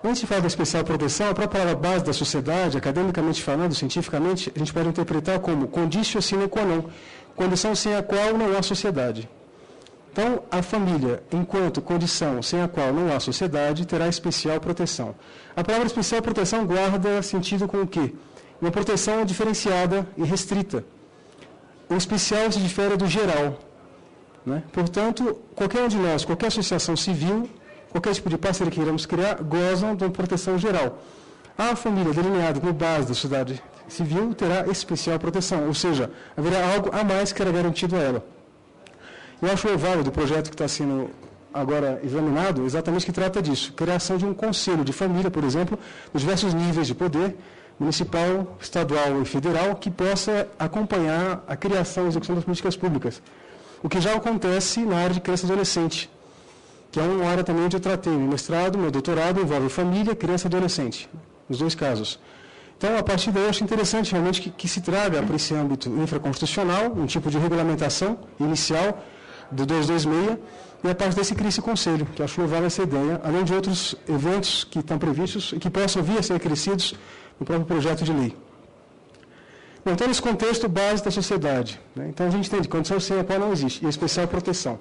Antes de falar da especial proteção, a própria palavra base da sociedade, academicamente falando, cientificamente, a gente pode interpretar como conditio sine qua non, condição sem a qual não há sociedade. Então, a família, enquanto condição sem a qual não há sociedade, terá especial proteção. A palavra especial proteção guarda sentido com o quê? Uma proteção diferenciada e restrita. O especial se difere do geral. Né? Portanto, qualquer um de nós, qualquer associação civil, qualquer tipo de parceria que queiramos criar, gozam de uma proteção geral. A família delineada como base da sociedade civil terá especial proteção, ou seja, haverá algo a mais que será garantido a ela. Eu acho louvável do projeto que está sendo agora examinado, exatamente que trata disso, criação de um conselho de família, por exemplo, nos diversos níveis de poder, municipal, estadual e federal, que possa acompanhar a criação e execução das políticas públicas. O que já acontece na área de criança e adolescente, que é uma área também onde eu tratei. Meu mestrado, meu doutorado envolve família, criança e adolescente, nos dois casos. Então, a partir daí, eu acho interessante realmente que se traga para esse âmbito infraconstitucional, um tipo de regulamentação inicial do 226, e a partir daí se cria esse conselho, que eu acho louvável essa ideia, além de outros eventos que estão previstos e que possam vir a ser acrescidos no próprio projeto de lei. Bom, então, nesse contexto base da sociedade, né? Então, a gente tem condição sem a qual não existe, e a especial proteção.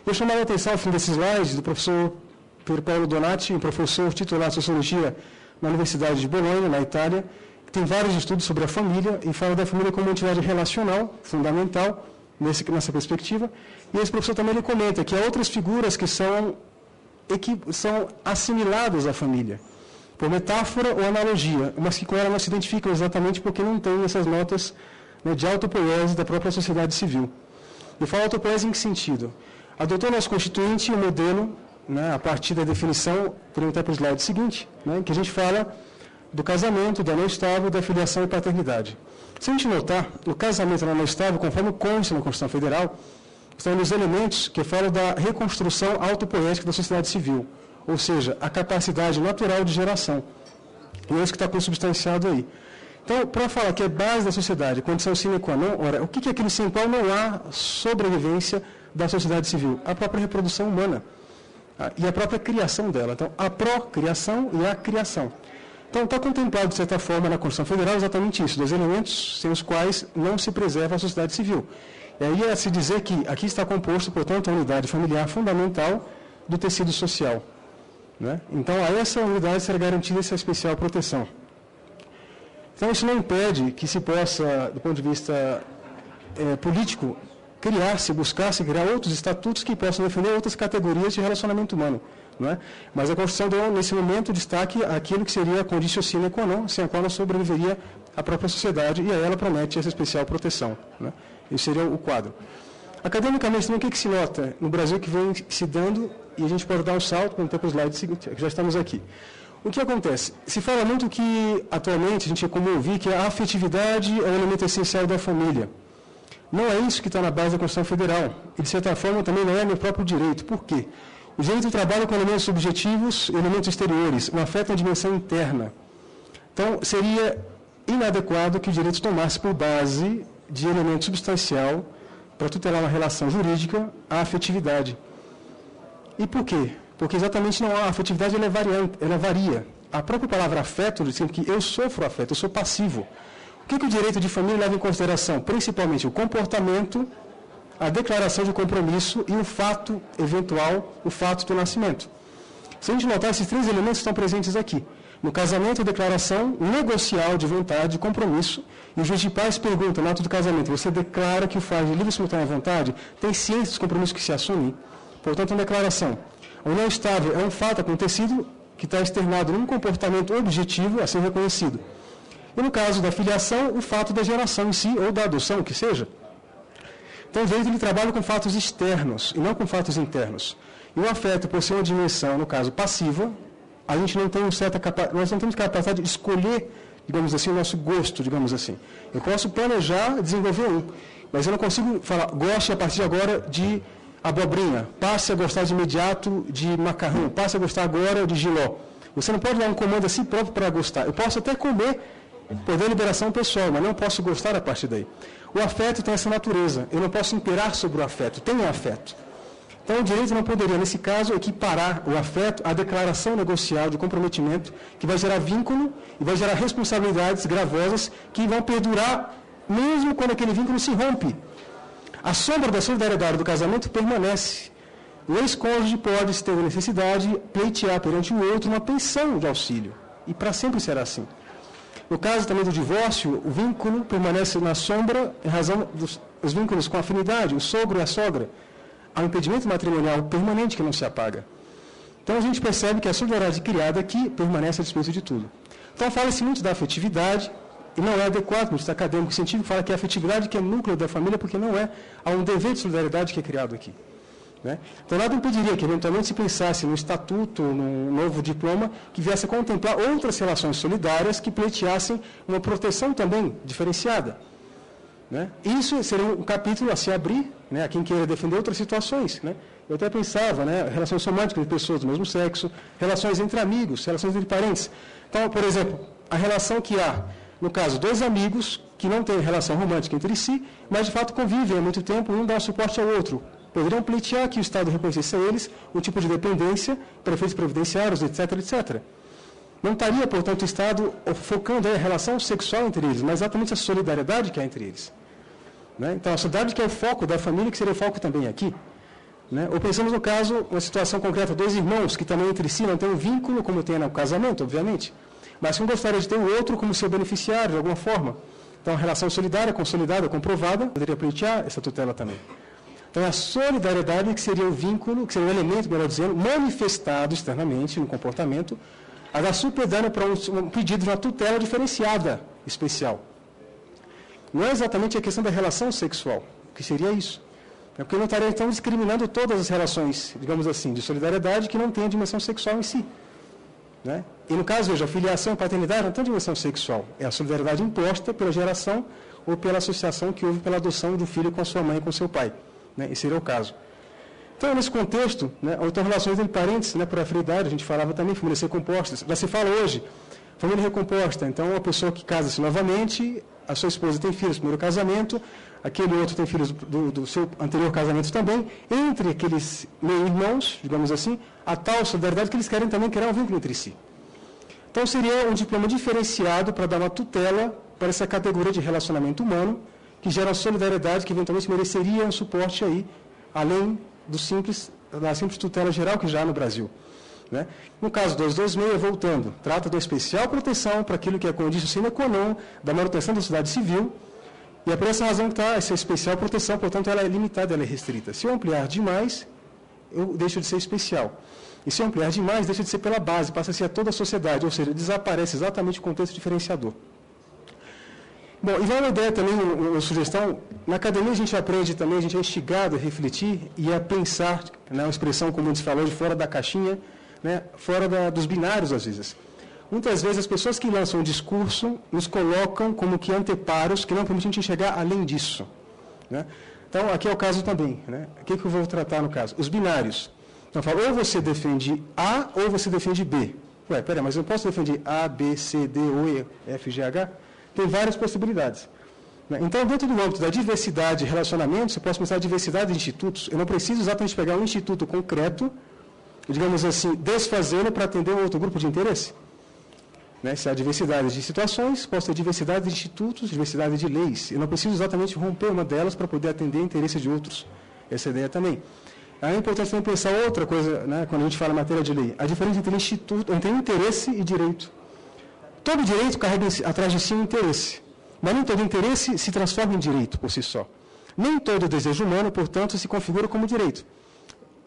Eu chamava a atenção, ao fim desses slides, do professor Pier Paolo Donati, um professor titular de Sociologia na Universidade de Bolonha, na Itália, que tem vários estudos sobre a família e fala da família como uma entidade relacional, fundamental, nessa perspectiva. E esse professor também ele comenta que há outras figuras que são assimiladas à família, por metáfora ou analogia, mas que com ela não se identificam exatamente porque não tem essas notas, né, de autopoiese da própria sociedade civil. Eu falo autopoiese em que sentido? Adotou nosso Constituinte um modelo, né, a partir da definição, podemos até para o slide seguinte, né, que a gente fala do casamento, da não estável, da filiação e paternidade. Se a gente notar, o casamento da não estável, conforme consta na Constituição Federal, estão nos elementos que falam da reconstrução autopoética da sociedade civil, ou seja, a capacidade natural de geração. E é isso que está consubstanciado aí. Então, para falar que é base da sociedade, condição sine qua non, ora, o que é aquele sem qual não há sobrevivência da sociedade civil? A própria reprodução humana e a própria criação dela. Então, a procriação e a criação. Então, está contemplado, de certa forma, na Constituição Federal exatamente isso, dois elementos sem os quais não se preserva a sociedade civil. E aí é se dizer que aqui está composto, portanto, a unidade familiar fundamental do tecido social. Né? Então, a essa unidade será garantida essa especial proteção. Então, isso não impede que se possa, do ponto de vista político, buscar-se criar outros estatutos que possam defender outras categorias de relacionamento humano. Não é? Mas a Constituição deu, nesse momento, destaque àquilo que seria a conditio sine qua non, sem a qual não sobreviveria a própria sociedade, e a ela promete essa especial proteção. Né? Esse seria o quadro. Academicamente, também, o que se nota no Brasil que vem se dando, e a gente pode dar um salto, quando tem para o slide seguinte, já estamos aqui. O que acontece? Se fala muito que, atualmente, a gente é comum ouvir que a afetividade é um elemento essencial da família. Não é isso que está na base da Constituição Federal. E, de certa forma, também não é meu próprio direito. Por quê? O direito trabalha com elementos subjetivos e elementos exteriores, o afeto é uma dimensão interna. Então, seria inadequado que o direito tomasse por base de elemento substancial para tutelar uma relação jurídica a afetividade. E por quê? Porque exatamente não há a afetividade, ela varia. A própria palavra afeto diz que eu sofro afeto, eu sou passivo. O que o direito de família leva em consideração? Principalmente o comportamento, a declaração de compromisso e o fato eventual, o fato do nascimento. Se a gente notar, esses três elementos estão presentes aqui. No casamento, a declaração negocial de vontade, de compromisso, e o juiz de paz pergunta, no ato do casamento, você declara que o faz de livre e simultânea vontade? Tem ciência dos compromissos que se assumem? Portanto, uma declaração. A união estável é um fato acontecido que está externado num comportamento objetivo a ser reconhecido. E no caso da filiação, o fato da geração em si, ou da adoção, o que seja. Então, o direito ele trabalha com fatos externos e não com fatos internos. E o afeto, por ser uma dimensão, no caso, passiva, a gente não tem nós não temos capacidade de escolher, digamos assim, o nosso gosto, digamos assim. Eu posso planejar, desenvolver um, mas eu não consigo falar, goste a partir de agora de abobrinha, passe a gostar de imediato de macarrão, passe a gostar agora de jiló. Você não pode dar um comando a si próprio para gostar. Eu posso até comer, poder liberação pessoal, mas não posso gostar a partir daí. O afeto tem essa natureza. Eu não posso imperar sobre o afeto. Tem um afeto. Então, o direito não poderia, nesse caso, equiparar o afeto à declaração negocial de comprometimento, que vai gerar vínculo e vai gerar responsabilidades gravosas que vão perdurar mesmo quando aquele vínculo se rompe. A sombra da solidariedade do casamento permanece. O ex-cônjuge pode, se ter necessidade, pleitear perante o outro uma pensão de auxílio. E para sempre será assim. No caso também do divórcio, o vínculo permanece na sombra em razão dos vínculos com a afinidade, o sogro e a sogra. Há um impedimento matrimonial permanente que não se apaga. Então a gente percebe que a solidariedade criada aqui permanece a despeito de tudo. Então fala-se muito da afetividade, e não é adequado, no acadêmico científico fala que a afetividade que é núcleo da família, porque não é, há um dever de solidariedade que é criado aqui. Né? Então nada impediria que eventualmente se pensasse no estatuto, num novo diploma, que viesse a contemplar outras relações solidárias que pleiteassem uma proteção também diferenciada. Né? Isso seria um capítulo a se abrir, né, a quem queira defender outras situações. Né? Eu até pensava, né, relações românticas de pessoas do mesmo sexo, relações entre amigos, relações entre parentes. Então, por exemplo, a relação que há, no caso, dois amigos que não têm relação romântica entre si, mas de fato convivem há muito tempo, um dá suporte ao outro. Poderiam pleitear que o Estado reconhecesse a eles um tipo de dependência, para efeitos previdenciários, etc., etc. Não estaria, portanto, o Estado focando a relação sexual entre eles, mas exatamente a solidariedade que há entre eles. Né? Então, a solidariedade que é o foco da família, que seria o foco também aqui. Né? Ou pensamos no caso, uma situação concreta, dois irmãos que também entre si não têm um vínculo, como tem no casamento, obviamente, mas que gostaria de ter o outro como seu beneficiário, de alguma forma. Então, a relação solidária, consolidada, comprovada, poderia pleitear essa tutela também. Então, a solidariedade que seria o vínculo, que seria o elemento, melhor dizendo, manifestado externamente no comportamento, a dar supedâneo para um pedido de uma tutela diferenciada, especial. Não é exatamente a questão da relação sexual, que seria isso. É porque não estaria, então, discriminando todas as relações, digamos assim, de solidariedade que não têm a dimensão sexual em si. Né? E no caso, veja, a filiação e a paternidade não tem dimensão sexual. É a solidariedade imposta pela geração ou pela associação que houve pela adoção do filho com a sua mãe e com o seu pai. Né? Esse seria o caso. Então, nesse contexto, né, ou então relações entre parentes, né, por afinidade, a gente falava também, famílias recompostas. Já se fala hoje, família recomposta. Então, uma pessoa que casa-se novamente, a sua esposa tem filhos do primeiro casamento, aquele outro tem filhos do seu anterior casamento também, entre aqueles meio-irmãos, digamos assim, a tal solidariedade que eles querem também criar um vínculo entre si. Então, seria um diploma diferenciado para dar uma tutela para essa categoria de relacionamento humano, que gera uma solidariedade que eventualmente mereceria um suporte aí, além da simples tutela geral que já há no Brasil. Né? No caso 226, voltando, trata de uma especial proteção para aquilo que é condição sine qua non da manutenção da sociedade civil, e é por essa razão que está essa especial proteção, portanto, ela é limitada, ela é restrita. Se eu ampliar demais, eu deixo de ser especial. E se eu ampliar demais, deixa de ser pela base, passa a ser a toda a sociedade, ou seja, desaparece exatamente o contexto diferenciador. Bom, e vai uma ideia também, uma sugestão, na academia a gente aprende também, a gente é instigado a refletir e a pensar, né, uma expressão como a gente falou, de fora da caixinha, né, fora dos binários às vezes. Muitas vezes as pessoas que lançam um discurso nos colocam como que anteparos que não permitem a gente enxergar além disso. Né? Então, aqui é o caso também. Né? O que eu vou tratar no caso? Os binários. Então, eu falo, ou você defende A ou você defende B. Ué, peraí, mas eu não posso defender A, B, C, D, O, E, F, G, H? Tem várias possibilidades. Então, dentro do âmbito da diversidade de relacionamentos, eu posso pensar a diversidade de institutos. Eu não preciso exatamente pegar um instituto concreto, digamos assim, desfazê-lo para atender um outro grupo de interesse. Né? Se há diversidade de situações, posso ter diversidade de institutos, diversidade de leis. Eu não preciso exatamente romper uma delas para poder atender interesses de outros. Essa ideia também. É importante também pensar outra coisa, né, quando a gente fala em matéria de lei. A diferença entre interesse e direito. todo direito carrega atrás de si um interesse, mas nem todo interesse se transforma em direito por si só. Nem todo desejo humano, portanto, se configura como direito.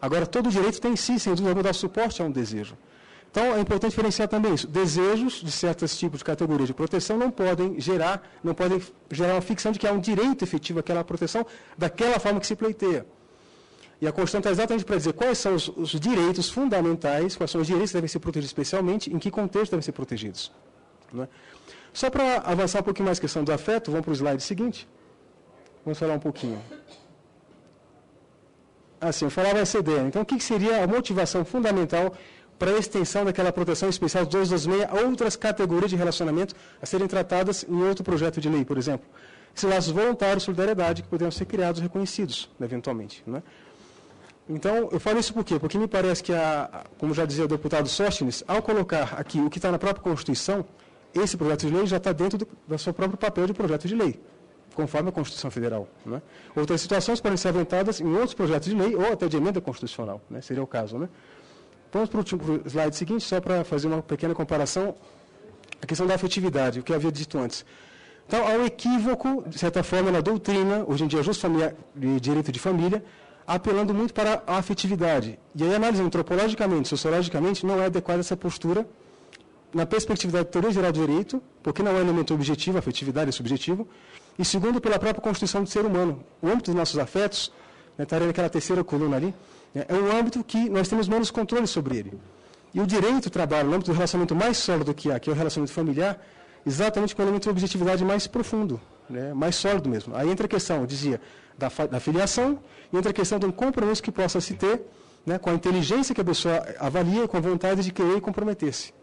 Agora, todo direito tem em si, sem dúvida, dar suporte a um desejo. Então, é importante diferenciar também isso. Desejos de certos tipos de categorias de proteção não podem gerar uma ficção de que há um direito efetivo àquela proteção daquela forma que se pleiteia. E a Constituição está exatamente para dizer quais são os direitos fundamentais, quais são os direitos que devem ser protegidos especialmente, em que contexto devem ser protegidos. Não é? Só para avançar um pouquinho mais a questão do afeto, vamos para o slide seguinte. Vamos falar um pouquinho. Assim, eu falava essa ideia. Então, o que seria a motivação fundamental para a extensão daquela proteção especial 226 a outras categorias de relacionamento a serem tratadas em outro projeto de lei, por exemplo? Esses laços voluntários, solidariedade, que poderiam ser criados e reconhecidos, eventualmente. Não é? Então, eu falo isso por quê? Porque me parece que, como já dizia o deputado Sóstenes, ao colocar aqui o que está na própria Constituição, esse projeto de lei já está dentro do seu próprio papel de projeto de lei, conforme a Constituição Federal. Não é? Outras situações podem ser aventadas em outros projetos de lei ou até de emenda constitucional, né? Seria o caso, né? Vamos para o último slide seguinte, só para fazer uma pequena comparação, a questão da afetividade, o que eu havia dito antes. Então, há um equívoco, de certa forma, na doutrina, hoje em dia, justo de direito de família, apelando muito para a afetividade. E aí, analisando antropologicamente, sociologicamente, não é adequada essa postura, na perspectiva da teoria geral do direito, porque não é um elemento objetivo, a afetividade é subjetivo, e segundo, pela própria constituição do ser humano. O âmbito dos nossos afetos, estaria naquela terceira coluna ali, é um âmbito que nós temos menos controle sobre ele. E o direito trabalha no âmbito do relacionamento mais sólido que há, que é o relacionamento familiar, exatamente com o elemento de objetividade mais profundo, né, mais sólido mesmo. Aí entra a questão, eu dizia, da filiação, e entra a questão de um compromisso que possa se ter, né, com a inteligência que a pessoa avalia e com a vontade de querer e comprometer-se.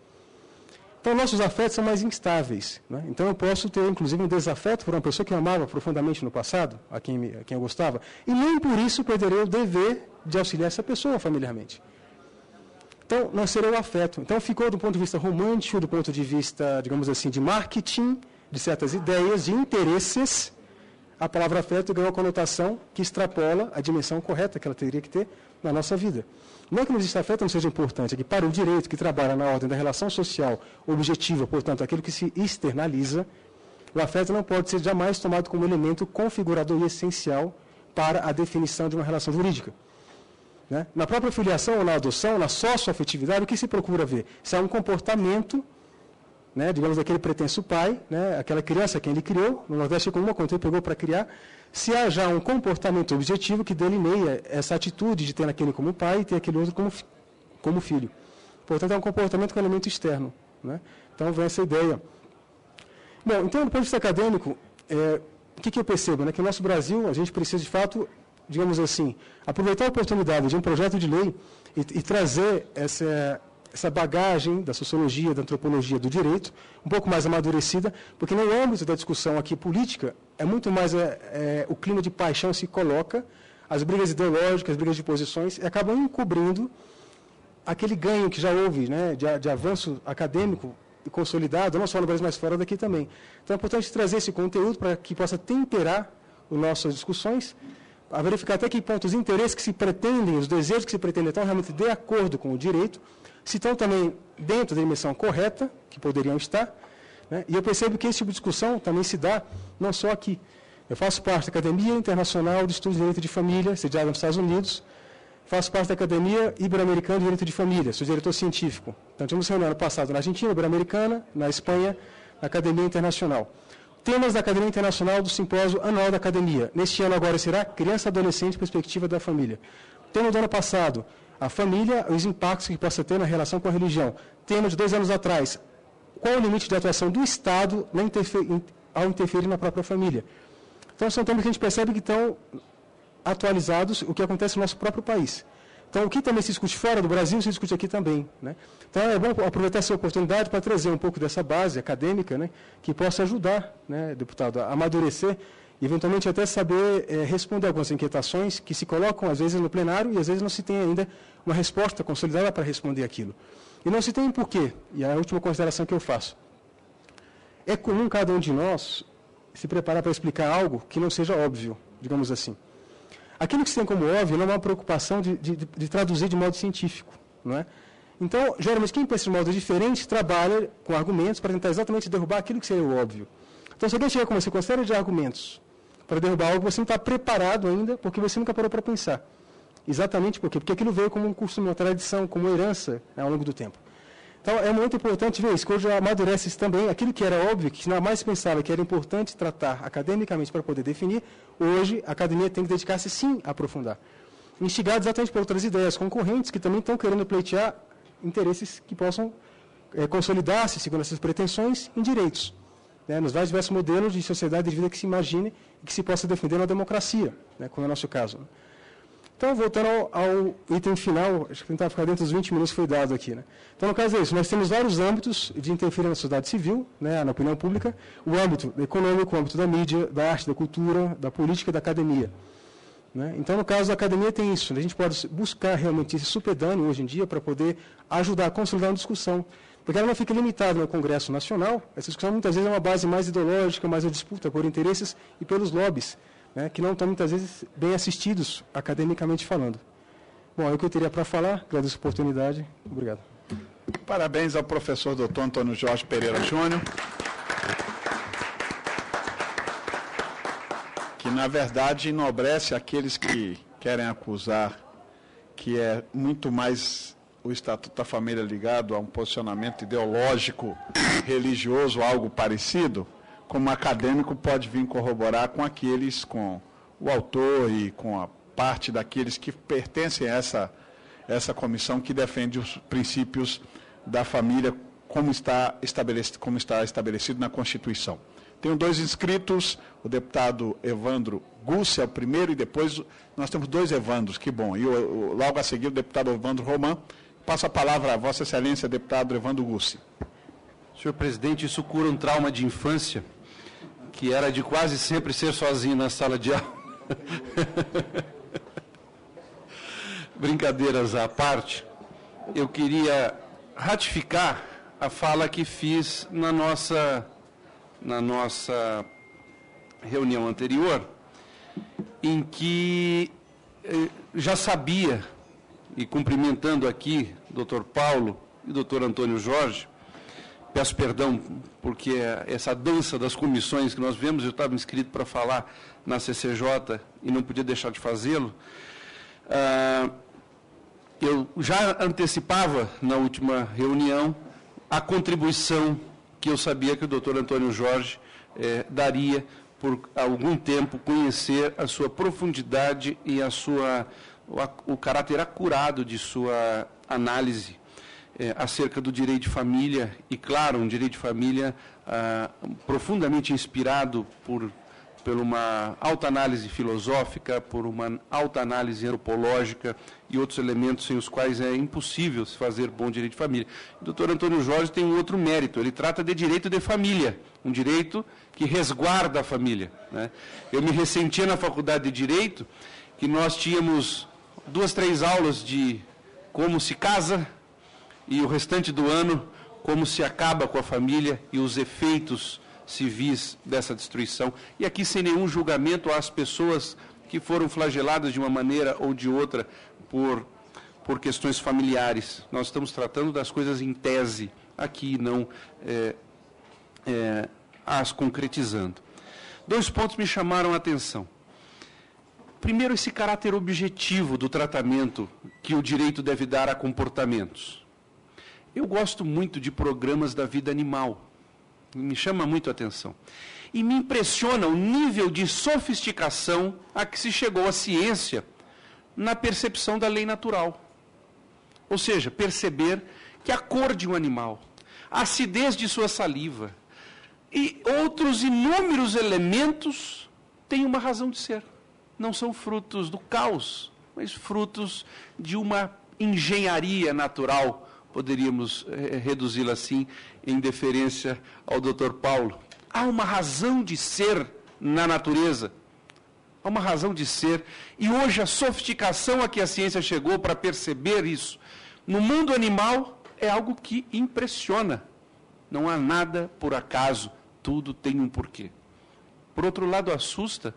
Então, nossos afetos são mais instáveis. Né? Então, eu posso ter, inclusive, um desafeto por uma pessoa que eu amava profundamente no passado, a quem eu gostava, e nem por isso perderei o dever de auxiliar essa pessoa familiarmente. Então, não seria o afeto. Então, ficou do ponto de vista romântico, do ponto de vista, digamos assim, de marketing, de certas ideias, de interesses, a palavra afeto ganhou uma conotação que extrapola a dimensão correta que ela teria que ter na nossa vida. Não é que não exista afeto não seja importante, é que para o direito que trabalha na ordem da relação social objetiva, portanto, aquilo que se externaliza, o afeto não pode ser jamais tomado como elemento configurador e essencial para a definição de uma relação jurídica. Né? Na própria filiação ou na adoção, na socioafetividade, o que se procura ver? Se há um comportamento, né, digamos, daquele pretenso pai, né, aquela criança quem ele criou, no Nordeste com uma conta ele pegou para criar, se há já um comportamento objetivo que delineia essa atitude de ter aquele como pai e ter aquele outro como filho. Portanto, é um comportamento com elemento externo. Né? Então, vem essa ideia. Bom, então, do ponto de vista acadêmico, o que eu percebo? Né? Que no nosso Brasil, a gente precisa, de fato, digamos assim, aproveitar a oportunidade de um projeto de lei e trazer essa bagagem da sociologia, da antropologia, do direito, um pouco mais amadurecida, porque no âmbito da discussão aqui política, é muito mais o clima de paixão se coloca, as brigas ideológicas, as brigas de posições, e acabam encobrindo aquele ganho que já houve, né, de avanço acadêmico e consolidado, não só no Brasil, mas fora daqui também. Então é importante trazer esse conteúdo para que possa temperar as nossas discussões, a verificar até que pontos de interesse que se pretendem, os desejos que se pretendem estão realmente de acordo com o direito, se estão também dentro da dimensão correta, que poderiam estar, né? E eu percebo que esse tipo de discussão também se dá não só aqui. Eu faço parte da Academia Internacional de Estudos de Direito de Família, sediada nos Estados Unidos, faço parte da Academia Ibero-Americana de Direito de Família, sou diretor científico. Então, tivemos reunião ano passado na Argentina, Ibero-Americana, na Espanha, na Academia Internacional. Temas da Academia Internacional do Simpósio Anual da Academia. Neste ano agora será Criança, Adolescente, Perspectiva da Família. Tema do ano passado, a família, os impactos que possa ter na relação com a religião. Tema de 2 anos atrás, qual o limite de atuação do Estado ao interferir na própria família. Então, são temas que a gente percebe que estão atualizados o que acontece no nosso próprio país. Então, o que também se discute fora do Brasil, se discute aqui também. Né? Então, é bom aproveitar essa oportunidade para trazer um pouco dessa base acadêmica, né, que possa ajudar, né, deputado, a amadurecer e, eventualmente, até saber responder algumas inquietações que se colocam, às vezes, no plenário e, às vezes, não se tem ainda uma resposta consolidada para responder aquilo. E não se tem por quê. E a última consideração que eu faço. É comum cada um de nós se preparar para explicar algo que não seja óbvio, digamos assim. Aquilo que se tem como óbvio não é uma preocupação de traduzir de modo científico. Não é? Então, geralmente, quem pensa de modo diferente trabalha com argumentos para tentar exatamente derrubar aquilo que seria o óbvio. Então, se alguém chega com você com uma série de argumentos para derrubar algo, você não está preparado ainda, porque você nunca parou para pensar. Exatamente por quê? Porque aquilo veio como um costume, uma tradição, como uma herança, né, ao longo do tempo. Então, é muito importante ver isso, que hoje amadurece isso também. Aquilo que era óbvio, que jamais pensava que era importante tratar academicamente para poder definir, hoje a academia tem que dedicar-se sim a aprofundar. Instigado exatamente por outras ideias concorrentes que também estão querendo pleitear interesses que possam consolidar-se, segundo essas pretensões, em direitos, né, nos vários diversos modelos de sociedade de vida que se imagine e que se possa defender na democracia, né, como é o nosso caso. Então, voltando ao item final, acho que tentar ficar dentro dos 20 minutos que foi dado aqui. Né? Então, no caso é isso, nós temos vários âmbitos de interferir na sociedade civil, né, na opinião pública, o âmbito econômico, o âmbito da mídia, da arte, da cultura, da política e da academia. Né? Então, no caso da academia tem isso, a gente pode buscar realmente esse supedâneo hoje em dia para poder ajudar a consolidar uma discussão, porque ela não fica limitada no Congresso Nacional, essa discussão muitas vezes é uma base mais ideológica, mais a disputa por interesses e pelos lobbies, né, que não estão muitas vezes bem assistidos, academicamente falando. Bom, é o que eu teria para falar, agradeço a oportunidade, obrigado. Parabéns ao professor Dr. Antônio Jorge Pereira Júnior, que na verdade enobrece aqueles que querem acusar que é muito mais o Estatuto da Família ligado a um posicionamento ideológico, religioso, algo parecido, como acadêmico pode vir corroborar com aqueles, com o autor e com a parte daqueles que pertencem a essa comissão que defende os princípios da família como está estabelecido na Constituição. Tenho 2 inscritos, o deputado Evandro Gussi é o primeiro e depois nós temos 2 Evandros, que bom. E logo a seguir o deputado Evandro Roman. Passo a palavra a Vossa Excelência, deputado Evandro Gussi. Senhor presidente, isso cura um trauma de infância, que era de quase sempre ser sozinho na sala de aula. Brincadeiras à parte, eu queria ratificar a fala que fiz na nossa reunião anterior, em que já sabia, e cumprimentando aqui Dr. Paulo e Dr. Antônio Jorge, peço perdão porque essa dança das comissões que nós vemos, eu estava inscrito para falar na CCJ e não podia deixar de fazê-lo. Eu já antecipava na última reunião a contribuição que eu sabia que o Dr. Antônio Jorge daria por algum tempo conhecer a sua profundidade e o caráter acurado de sua análise acerca do direito de família, e, claro, um direito de família profundamente inspirado por uma alta análise filosófica, por uma alta análise antropológica e outros elementos sem os quais é impossível se fazer bom direito de família. O doutor Antônio Jorge tem um outro mérito, ele trata de direito de família, um direito que resguarda a família, né? Eu me ressentia na faculdade de Direito que nós tínhamos 2, 3 aulas de como se casa e o restante do ano como se acaba com a família e os efeitos civis dessa destruição. E aqui, sem nenhum julgamento às pessoas que foram flageladas de uma maneira ou de outra por questões familiares. Nós estamos tratando das coisas em tese aqui, não as concretizando. 2 pontos me chamaram a atenção. Primeiro, esse caráter objetivo do tratamento que o direito deve dar a comportamentos. Eu gosto muito de programas da vida animal. Me chama muito a atenção. E me impressiona o nível de sofisticação a que se chegou a ciência na percepção da lei natural. Ou seja, perceber que a cor de um animal, a acidez de sua saliva e outros inúmeros elementos têm uma razão de ser. Não são frutos do caos, mas frutos de uma engenharia natural, poderíamos reduzi-la assim, em deferência ao Dr. Paulo. Há uma razão de ser na natureza. Há uma razão de ser. E hoje a sofisticação a que a ciência chegou para perceber isso, no mundo animal, é algo que impressiona. Não há nada por acaso, tudo tem um porquê. Por outro lado, assusta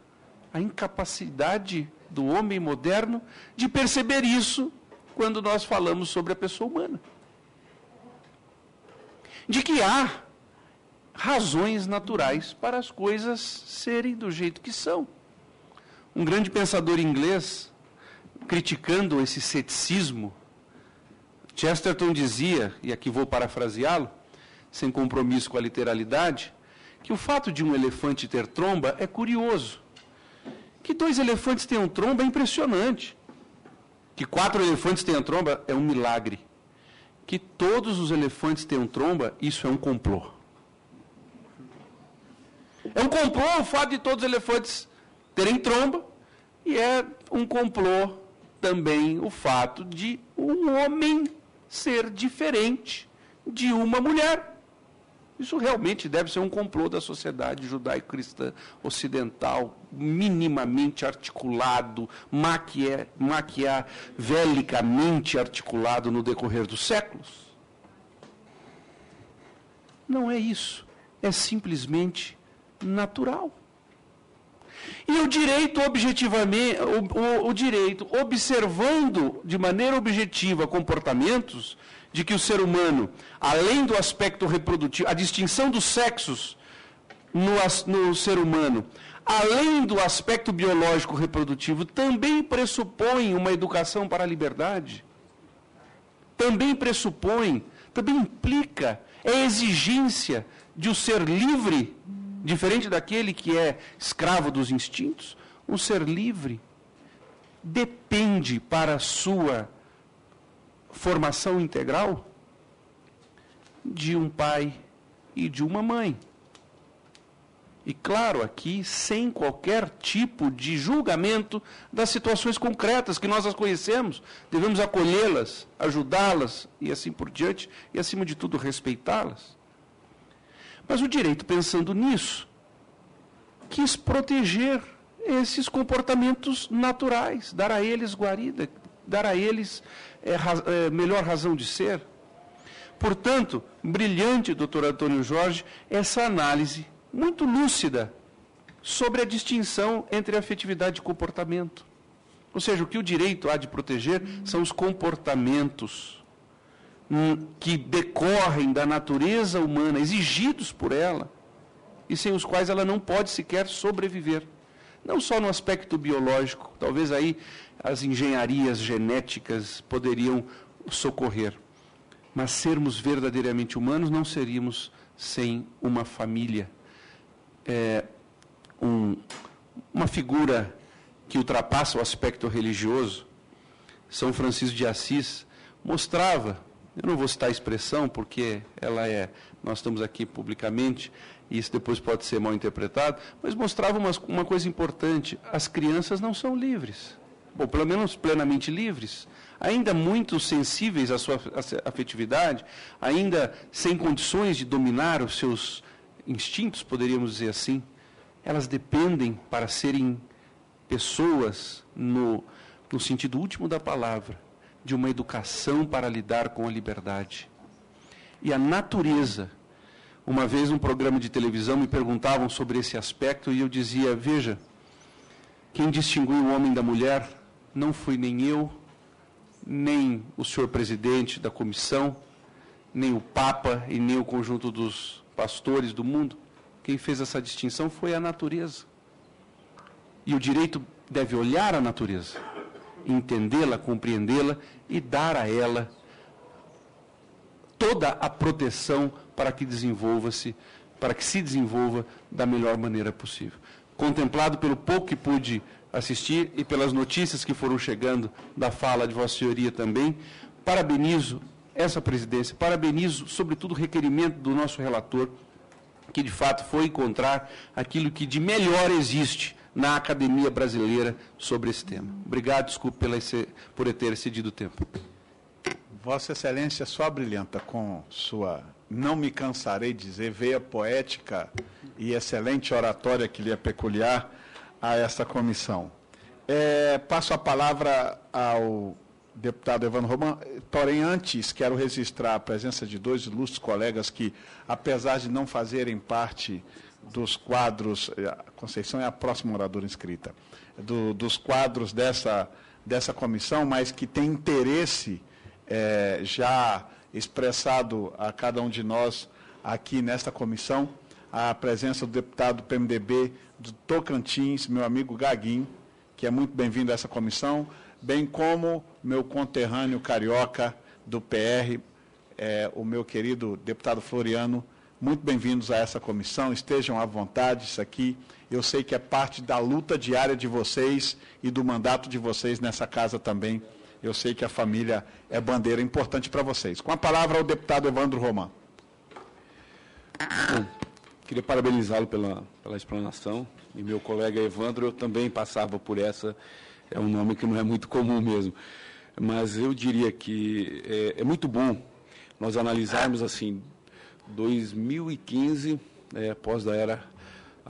a incapacidade do homem moderno de perceber isso quando nós falamos sobre a pessoa humana. de que há razões naturais para as coisas serem do jeito que são. Um grande pensador inglês, criticando esse ceticismo, Chesterton dizia, e aqui vou parafraseá-lo, sem compromisso com a literalidade, que o fato de um elefante ter tromba é curioso. Que 2 elefantes tenham tromba é impressionante. Que 4 elefantes tenham tromba é um milagre. Que todos os elefantes tenham tromba, isso é um complô. É um complô o fato de todos os elefantes terem tromba, e é um complô também o fato de um homem ser diferente de uma mulher. Isso realmente deve ser um complô da sociedade judaico-cristã ocidental, minimamente articulado, maquiavelicamente articulado no decorrer dos séculos. Não é isso. É simplesmente natural. E o direito, objetivamente, o direito, observando de maneira objetiva comportamentos, de que o ser humano, além do aspecto reprodutivo, a distinção dos sexos no ser humano, além do aspecto biológico reprodutivo, também pressupõe uma educação para a liberdade, também pressupõe, também implica, é exigência de o ser livre, diferente daquele que é escravo dos instintos. Um ser livre depende para a sua formação integral de um pai e de uma mãe. E claro, aqui, sem qualquer tipo de julgamento das situações concretas, que nós as conhecemos, devemos acolhê-las, ajudá-las e assim por diante, e acima de tudo respeitá-las. Mas o direito, pensando nisso, quis proteger esses comportamentos naturais, dar a eles guarida, dar a eles melhor razão de ser. Portanto, brilhante, doutor Antônio Jorge, essa análise muito lúcida sobre a distinção entre afetividade e comportamento. Ou seja, o que o direito há de proteger são os comportamentos que decorrem da natureza humana, exigidos por ela, e sem os quais ela não pode sequer sobreviver. Não só no aspecto biológico, talvez aí as engenharias genéticas poderiam socorrer. Mas sermos verdadeiramente humanos não seríamos sem uma família. Uma figura que ultrapassa o aspecto religioso, São Francisco de Assis, mostrava, eu não vou citar a expressão porque nós estamos aqui publicamente, e isso depois pode ser mal interpretado, mas mostrava uma coisa importante: as crianças não são livres, ou pelo menos plenamente livres, ainda muito sensíveis à sua afetividade, ainda sem condições de dominar os seus instintos, poderíamos dizer assim. Elas dependem, para serem pessoas, no sentido último da palavra, de uma educação para lidar com a liberdade. E a natureza, uma vez num programa de televisão me perguntavam sobre esse aspecto e eu dizia: veja, quem distinguiu o homem da mulher não fui nem eu, nem o senhor presidente da comissão, nem o Papa e nem o conjunto dos pastores do mundo. Quem fez essa distinção foi a natureza. E o direito deve olhar a natureza, entendê-la, compreendê-la e dar a ela toda a proteção para que se desenvolva da melhor maneira possível. Contemplado pelo pouco que pude assistir e pelas notícias que foram chegando da fala de Vossa Senhoria também, parabenizo essa presidência, parabenizo, sobretudo, o requerimento do nosso relator, que de fato foi encontrar aquilo que de melhor existe na academia brasileira sobre esse tema. Obrigado, desculpe por ter excedido o tempo. Vossa Excelência só brilhanta com sua, não me cansarei de dizer, veia poética e excelente oratória que lhe é peculiar a esta comissão. Passo a palavra ao deputado Evandro Roman, porém antes quero registrar a presença de 2 ilustres colegas que, apesar de não fazerem parte dos quadros, a Conceição é a próxima oradora inscrita, dos quadros dessa comissão, mas que tem interesse já expressado a cada um de nós aqui nesta comissão, a presença do deputado do PMDB do Tocantins, meu amigo Gaguinho, que é muito bem-vindo a essa comissão, bem como meu conterrâneo carioca do PR, o meu querido deputado Floriano. Muito bem-vindos a essa comissão, estejam à vontade, isso aqui eu sei que é parte da luta diária de vocês e do mandato de vocês nessa casa também. Eu sei que a família é bandeira importante para vocês. Com a palavra o deputado Evandro Roman. Bom, queria parabenizá-lo pela explanação, e meu colega Evandro, eu também passava por essa, é um nome que não é muito comum mesmo, mas eu diria que é muito bom nós analisarmos assim, 2015, após a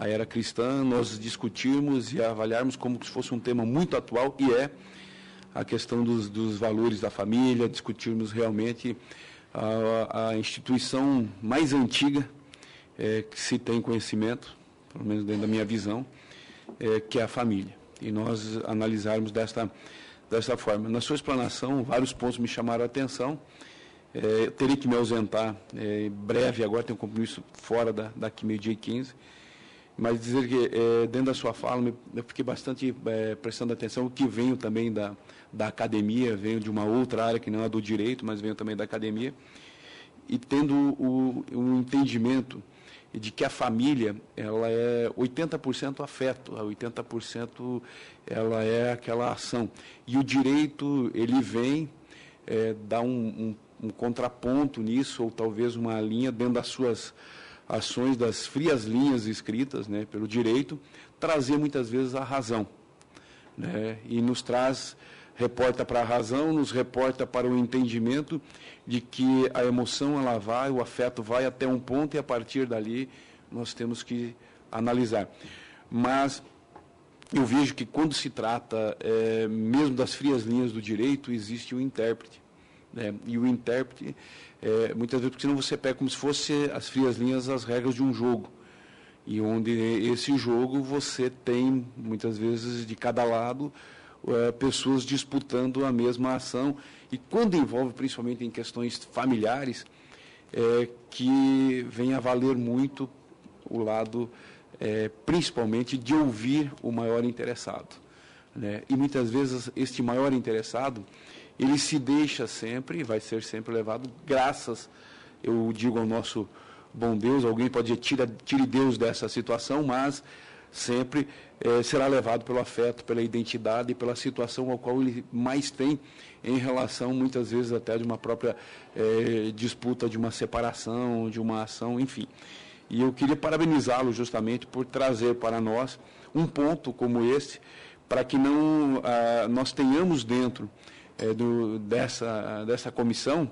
era cristã, nós discutirmos e avaliarmos como se fosse um tema muito atual, e a questão dos valores da família, discutirmos realmente a instituição mais antiga que se tem conhecimento, pelo menos dentro da minha visão, que é a família. E nós analisarmos desta forma. Na sua explanação, vários pontos me chamaram a atenção. Eu teria que me ausentar em breve, agora tenho um compromisso fora daqui 12h15, mas dizer que dentro da sua fala eu fiquei bastante prestando atenção, o que venho também da academia, venho de uma outra área que não é do direito, mas venho também da academia, e tendo o entendimento de que a família ela é 80% afeto, 80% ela é aquela ação, e o direito ele vem dar um contraponto nisso, ou talvez uma linha dentro das suas ações, das frias linhas escritas, né, pelo direito, trazer muitas vezes a razão, né, e nos reporta para a razão, nos reporta para o entendimento de que a emoção ela vai, o afeto vai até um ponto, e a partir dali nós temos que analisar. Mas eu vejo que quando se trata mesmo das frias linhas do direito, existe o intérprete. E o intérprete, muitas vezes, porque senão você pega como se fosse as frias linhas, as regras de um jogo. E onde esse jogo você tem, muitas vezes, de cada lado, pessoas disputando a mesma ação. E quando envolve, principalmente em questões familiares, que vem a valer muito o lado, principalmente, de ouvir o maior interessado. Né? E muitas vezes este maior interessado, ele se deixa sempre, vai ser sempre levado, graças, eu digo ao nosso bom Deus, alguém pode dizer, tire Deus dessa situação, mas sempre será levado pelo afeto, pela identidade e pela situação ao qual ele mais tem em relação, muitas vezes, até de uma própria disputa, de uma separação, de uma ação, enfim. E eu queria parabenizá-lo justamente por trazer para nós um ponto como esse, para que não nós tenhamos dentro dessa comissão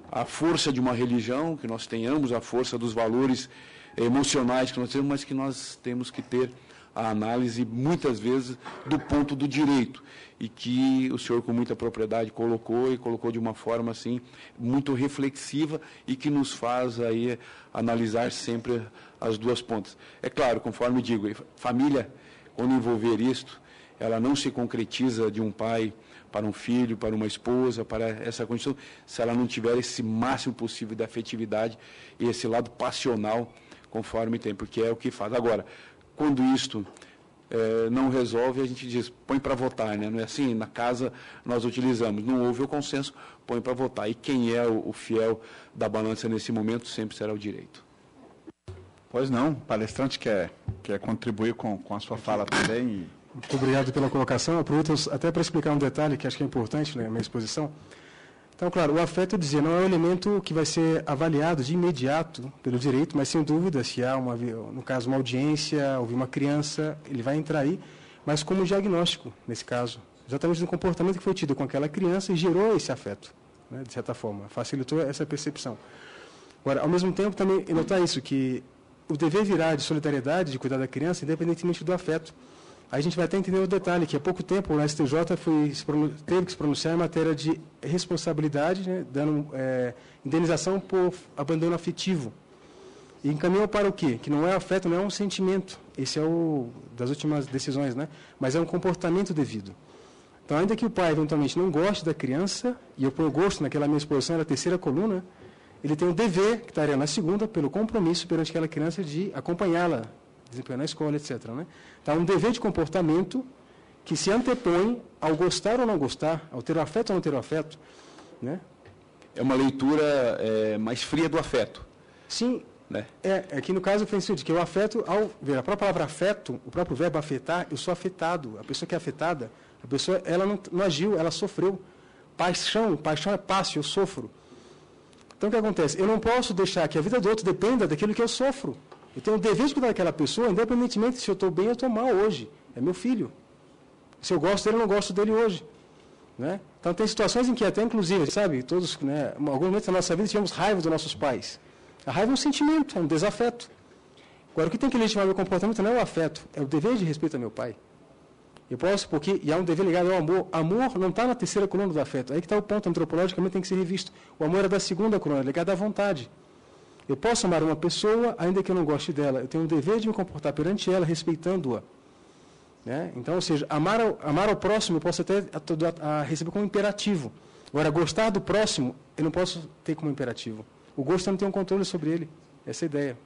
a força de uma religião, que nós tenhamos a força dos valores emocionais que nós temos, mas que nós temos que ter a análise, muitas vezes, do ponto do direito, e que o senhor, com muita propriedade, colocou de uma forma, assim, muito reflexiva, e que nos faz aí analisar sempre as duas pontas. É claro, conforme digo, família, quando envolver isto, ela não se concretiza de um pai para um filho, para uma esposa, para essa condição, se ela não tiver esse máximo possível de afetividade e esse lado passional, conforme tem, porque é o que faz. Agora, quando isto não resolve, a gente diz, põe para votar, né? Não é assim? Na casa nós utilizamos, não houve o consenso, põe para votar. E quem é o fiel da balança nesse momento sempre será o direito. Pois não, o palestrante quer contribuir com a sua fala também. Muito obrigado pela colocação. Aproveito até para explicar um detalhe que acho que é importante na minha exposição. Então, claro, o afeto, eu dizia, não é um elemento que vai ser avaliado de imediato pelo direito, mas, sem dúvida, se há, no caso, uma audiência, ouvir uma criança, ele vai entrar aí, mas como diagnóstico, nesse caso, exatamente do comportamento que foi tido com aquela criança e gerou esse afeto, né, de certa forma, facilitou essa percepção. Agora, ao mesmo tempo, também notar isso, que o dever virá de solidariedade, de cuidar da criança, independentemente do afeto. Aí a gente vai até entender o detalhe, que há pouco tempo o STJ teve que se pronunciar em matéria de responsabilidade, né, dando indenização por abandono afetivo. E encaminhou para o quê? Que não é afeto, não é um sentimento. Esse é das últimas decisões, né? Mas é um comportamento devido. Então, ainda que o pai eventualmente não goste da criança, e eu ponho gosto naquela minha exposição, era a terceira coluna, ele tem o dever, que estaria na segunda, pelo compromisso perante aquela criança de acompanhá-la, desempenhar na escola, etc. Né? Então, um dever de comportamento que se antepõe ao gostar ou não gostar, ao ter o afeto ou não ter o afeto. Né? É uma leitura mais fria do afeto. Sim, né? Aqui no caso eu penso de que o afeto, ao ver a própria palavra afeto, o próprio verbo afetar, eu sou afetado. A pessoa que é afetada, a pessoa ela não agiu, ela sofreu. Paixão é passo, eu sofro. Então o que acontece? Eu não posso deixar que a vida do outro dependa daquilo que eu sofro. Eu tenho o dever de cuidar daquela pessoa, independentemente se eu estou bem ou estou mal hoje. É meu filho. Se eu gosto dele, eu não gosto dele hoje. Né? Então tem situações em que até, inclusive, sabe, todos, né, em algum momento da nossa vida tivemos raiva dos nossos pais. A raiva é um sentimento, é um desafeto. Agora, o que tem que legitimar meu comportamento não é o afeto, é o dever de respeito ao meu pai. Eu posso, e há um dever ligado ao amor. Amor não está na terceira coluna do afeto. Aí que está o ponto, antropologicamente tem que ser revisto. O amor é da segunda coluna, ligado à vontade. Eu posso amar uma pessoa, ainda que eu não goste dela. Eu tenho o dever de me comportar perante ela, respeitando-a. Né? Então, ou seja, amar ao próximo eu posso até receber como imperativo. Agora, gostar do próximo, eu não posso ter como imperativo. O gosto eu não tenho um controle sobre ele. Essa é a ideia.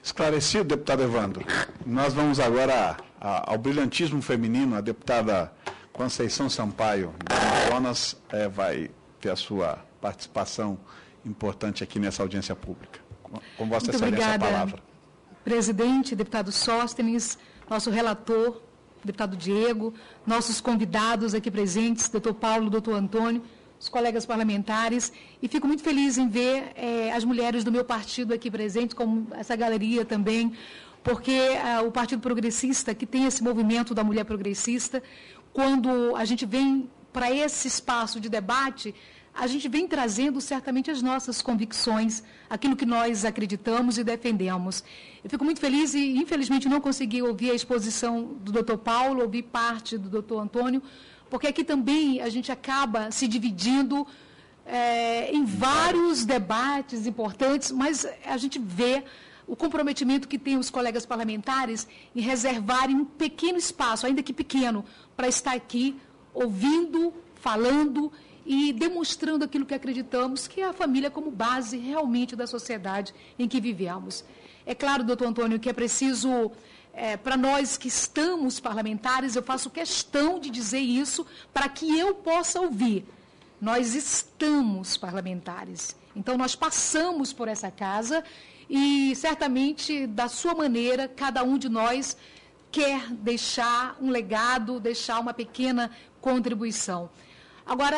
Esclarecido, deputado Evandro. Nós vamos agora ao brilhantismo feminino. A deputada Conceição Sampaio, da Amazonas, vai ter a sua participação importante aqui nessa audiência pública. Com Vossa Excelência, a palavra. Presidente, deputado Sóstenes, nosso relator, deputado Diego, nossos convidados aqui presentes, doutor Paulo, doutor Antônio, os colegas parlamentares, e fico muito feliz em ver as mulheres do meu partido aqui presentes, como essa galeria também, porque o Partido Progressista, que tem esse movimento da mulher progressista, quando a gente vem para esse espaço de debate, a gente vem trazendo certamente as nossas convicções, aquilo que nós acreditamos e defendemos. Eu fico muito feliz e, infelizmente, não consegui ouvir a exposição do doutor Paulo, ouvi parte do doutor Antônio, porque aqui também a gente acaba se dividindo em vários debates importantes, mas a gente vê o comprometimento que tem os colegas parlamentares em reservarem um pequeno espaço, ainda que pequeno, para estar aqui ouvindo, falando e demonstrando aquilo que acreditamos, que é a família como base realmente da sociedade em que vivemos. É claro, doutor Antônio, que é preciso, para nós que estamos parlamentares, eu faço questão de dizer isso para que eu possa ouvir. Nós estamos parlamentares, então nós passamos por essa casa e, certamente, da sua maneira, cada um de nós quer deixar um legado, deixar uma pequena contribuição. Agora,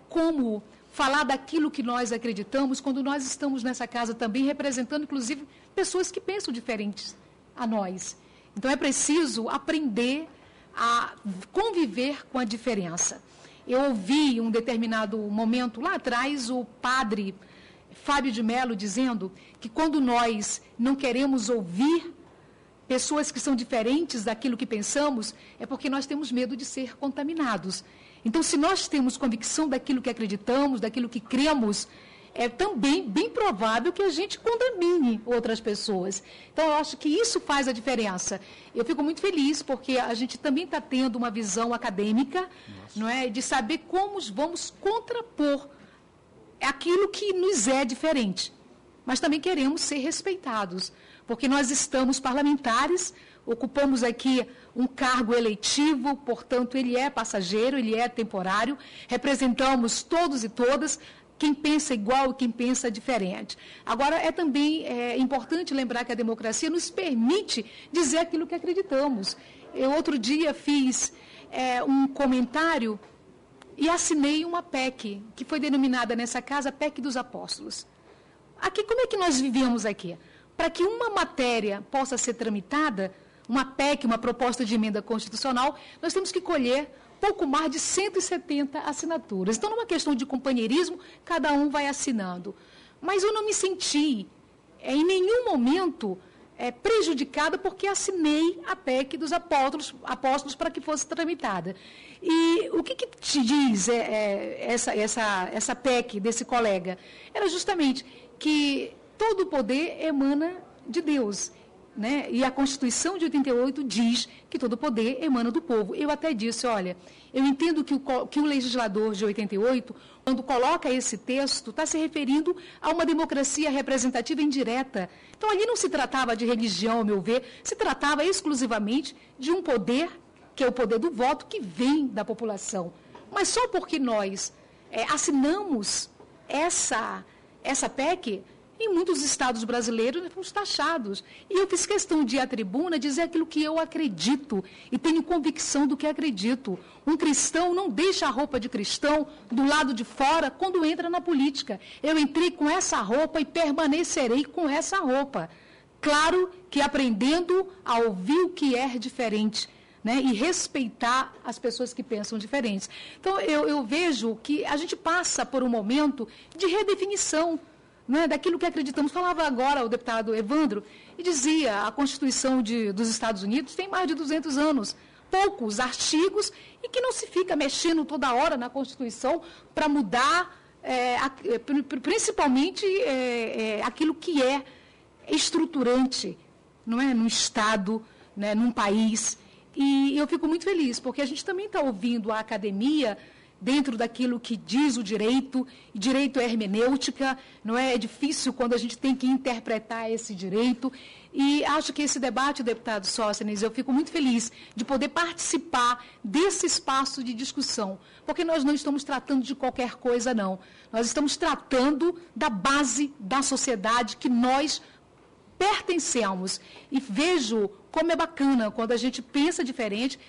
como falar daquilo que nós acreditamos quando nós estamos nessa casa também representando, inclusive, pessoas que pensam diferentes a nós. Então, é preciso aprender a conviver com a diferença. Eu ouvi, em um determinado momento, lá atrás, o padre Fábio de Mello dizendo que quando nós não queremos ouvir pessoas que são diferentes daquilo que pensamos, é porque nós temos medo de ser contaminados. Então, se nós temos convicção daquilo que acreditamos, daquilo que cremos, é também bem provável que a gente contamine outras pessoas. Então, eu acho que isso faz a diferença. Eu fico muito feliz porque a gente também está tendo uma visão acadêmica, não é, de saber como vamos contrapor aquilo que nos é diferente. Mas também queremos ser respeitados, porque nós estamos parlamentares, ocupamos aqui um cargo eletivo, portanto, ele é passageiro, ele é temporário, representamos todos e todas, quem pensa igual e quem pensa diferente. Agora, é também importante lembrar que a democracia nos permite dizer aquilo que acreditamos. Eu, outro dia, fiz um comentário e assinei uma PEC, que foi denominada nessa casa PEC dos Apóstolos. Aqui, como é que nós vivemos aqui? Para que uma matéria possa ser tramitada, uma PEC, uma proposta de emenda constitucional, nós temos que colher pouco mais de 170 assinaturas. Então, numa questão de companheirismo, cada um vai assinando. Mas eu não me senti, em nenhum momento, prejudicada porque assinei a PEC dos apóstolos para que fosse tramitada. E o que te diz essa PEC desse colega? Era justamente que todo o poder emana de Deus. né? E a Constituição de 88 diz que todo poder emana do povo. Eu até disse, olha, eu entendo que o legislador de 88, quando coloca esse texto, está se referindo a uma democracia representativa indireta. Então, ali não se tratava de religião, ao meu ver, se tratava exclusivamente de um poder, que é o poder do voto, que vem da população. Mas só porque nós assinamos essa PEC, em muitos estados brasileiros nós fomos taxados. E eu fiz questão de ir à tribuna dizer aquilo que eu acredito e tenho convicção do que acredito. Um cristão não deixa a roupa de cristão do lado de fora quando entra na política. Eu entrei com essa roupa e permanecerei com essa roupa. Claro que aprendendo a ouvir o que é diferente, né, e respeitar as pessoas que pensam diferentes. Então, eu vejo que a gente passa por um momento de redefinição, né, daquilo que acreditamos. Falava agora o deputado Evandro, e dizia, a Constituição dos Estados Unidos tem mais de 200 anos, poucos artigos, e que não se fica mexendo toda hora na Constituição para mudar, principalmente aquilo que é estruturante, não é, num Estado, né, num país. E eu fico muito feliz, porque a gente também está ouvindo a academia dentro daquilo que diz o direito é hermenêutica, não é? É difícil quando a gente tem que interpretar esse direito. E acho que esse debate, deputado Sóstenes, eu fico muito feliz de poder participar desse espaço de discussão, porque nós não estamos tratando de qualquer coisa, não. Nós estamos tratando da base da sociedade que nós pertencemos. E vejo como é bacana quando a gente pensa diferente,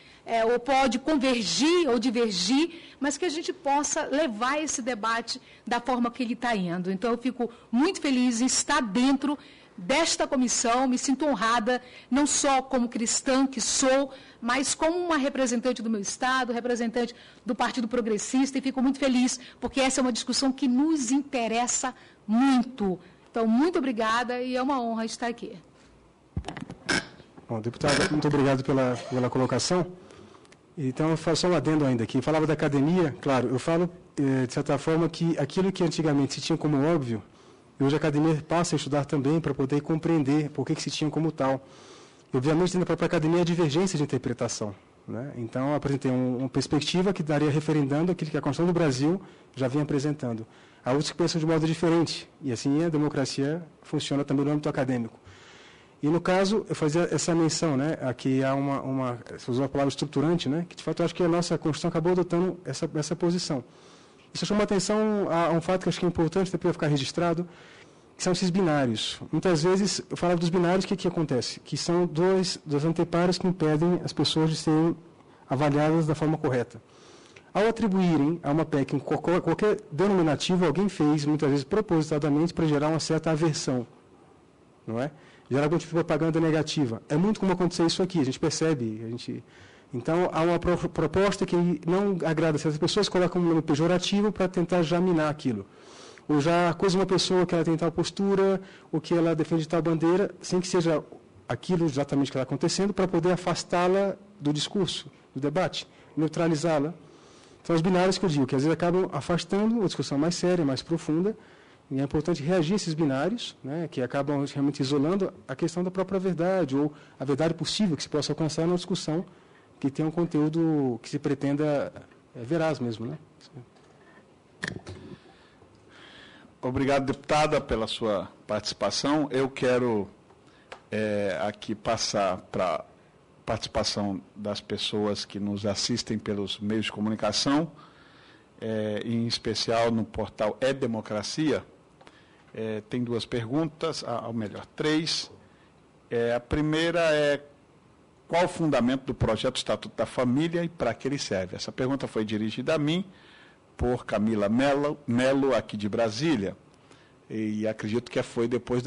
ou pode convergir ou divergir, mas que a gente possa levar esse debate da forma que ele está indo. Então, eu fico muito feliz em estar dentro desta comissão, me sinto honrada, não só como cristã que sou, mas como uma representante do meu Estado, representante do Partido Progressista, e fico muito feliz, porque essa é uma discussão que nos interessa muito. Então, muito obrigada e é uma honra estar aqui. Bom, deputado, muito obrigado pela colocação. Então, eu faço só um adendo ainda aqui. Falava da academia, claro, eu falo, de certa forma, que aquilo que antigamente se tinha como óbvio, hoje a academia passa a estudar também para poder compreender por que se tinha como tal. E, obviamente, dentro da própria academia, a divergência de interpretação, né? Então, eu apresentei uma perspectiva que daria referendando aquilo que a Constituição do Brasil já vinha apresentando. Há outros que pensam de modo diferente, e assim a democracia funciona também no âmbito acadêmico. E, no caso, eu fazia essa menção, né, aqui há você usou a palavra estruturante, né, que, de fato, eu acho que a nossa Constituição acabou adotando essa posição. Isso chama atenção a um fato que eu acho que é importante para ficar registrado, que são esses binários. Muitas vezes, eu falava dos binários, o que acontece? Que são dois anteparos que impedem as pessoas de serem avaliadas da forma correta. Ao atribuírem a uma PEC qualquer denominativo, alguém fez, muitas vezes propositadamente, para gerar uma certa aversão, não é? Gerar algum tipo de propaganda negativa. É muito comum acontecer isso aqui, a gente percebe. Então, há uma proposta que não agrada certas pessoas, colocam um nome pejorativo para tentar já minar aquilo. Ou já acusa uma pessoa que ela tem tal postura, ou que ela defende tal bandeira, sem que seja aquilo exatamente que está acontecendo, para poder afastá-la do discurso, do debate, neutralizá-la. São os binários que eu digo, que às vezes acabam afastando uma discussão mais séria, mais profunda, e é importante reagir a esses binários, né, que acabam realmente isolando a questão da própria verdade, ou a verdade possível que se possa alcançar numa discussão que tenha um conteúdo que se pretenda veraz mesmo, né? Obrigado, deputada, pela sua participação. Eu quero aqui passar para a participação das pessoas que nos assistem pelos meios de comunicação, em especial no portal E-Democracia. Tem duas perguntas, ou melhor, três. A primeira é: qual o fundamento do projeto Estatuto da Família e para que ele serve? Essa pergunta foi dirigida a mim por Camila Melo, aqui de Brasília, e acredito que foi depois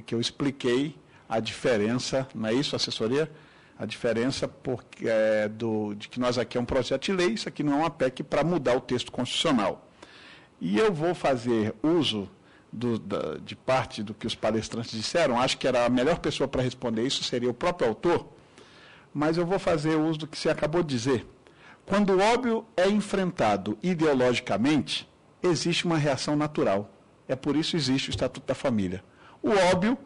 que eu expliquei a diferença, não é isso, assessoria? A diferença de que nós aqui é um projeto de lei, isso aqui não é uma PEC para mudar o texto constitucional. E eu vou fazer uso de parte do que os palestrantes disseram. Acho que era a melhor pessoa para responder isso, seria o próprio autor, mas eu vou fazer uso do que você acabou de dizer. Quando o óbvio é enfrentado ideologicamente, existe uma reação natural. É por isso que existe o Estatuto da Família. O óbvio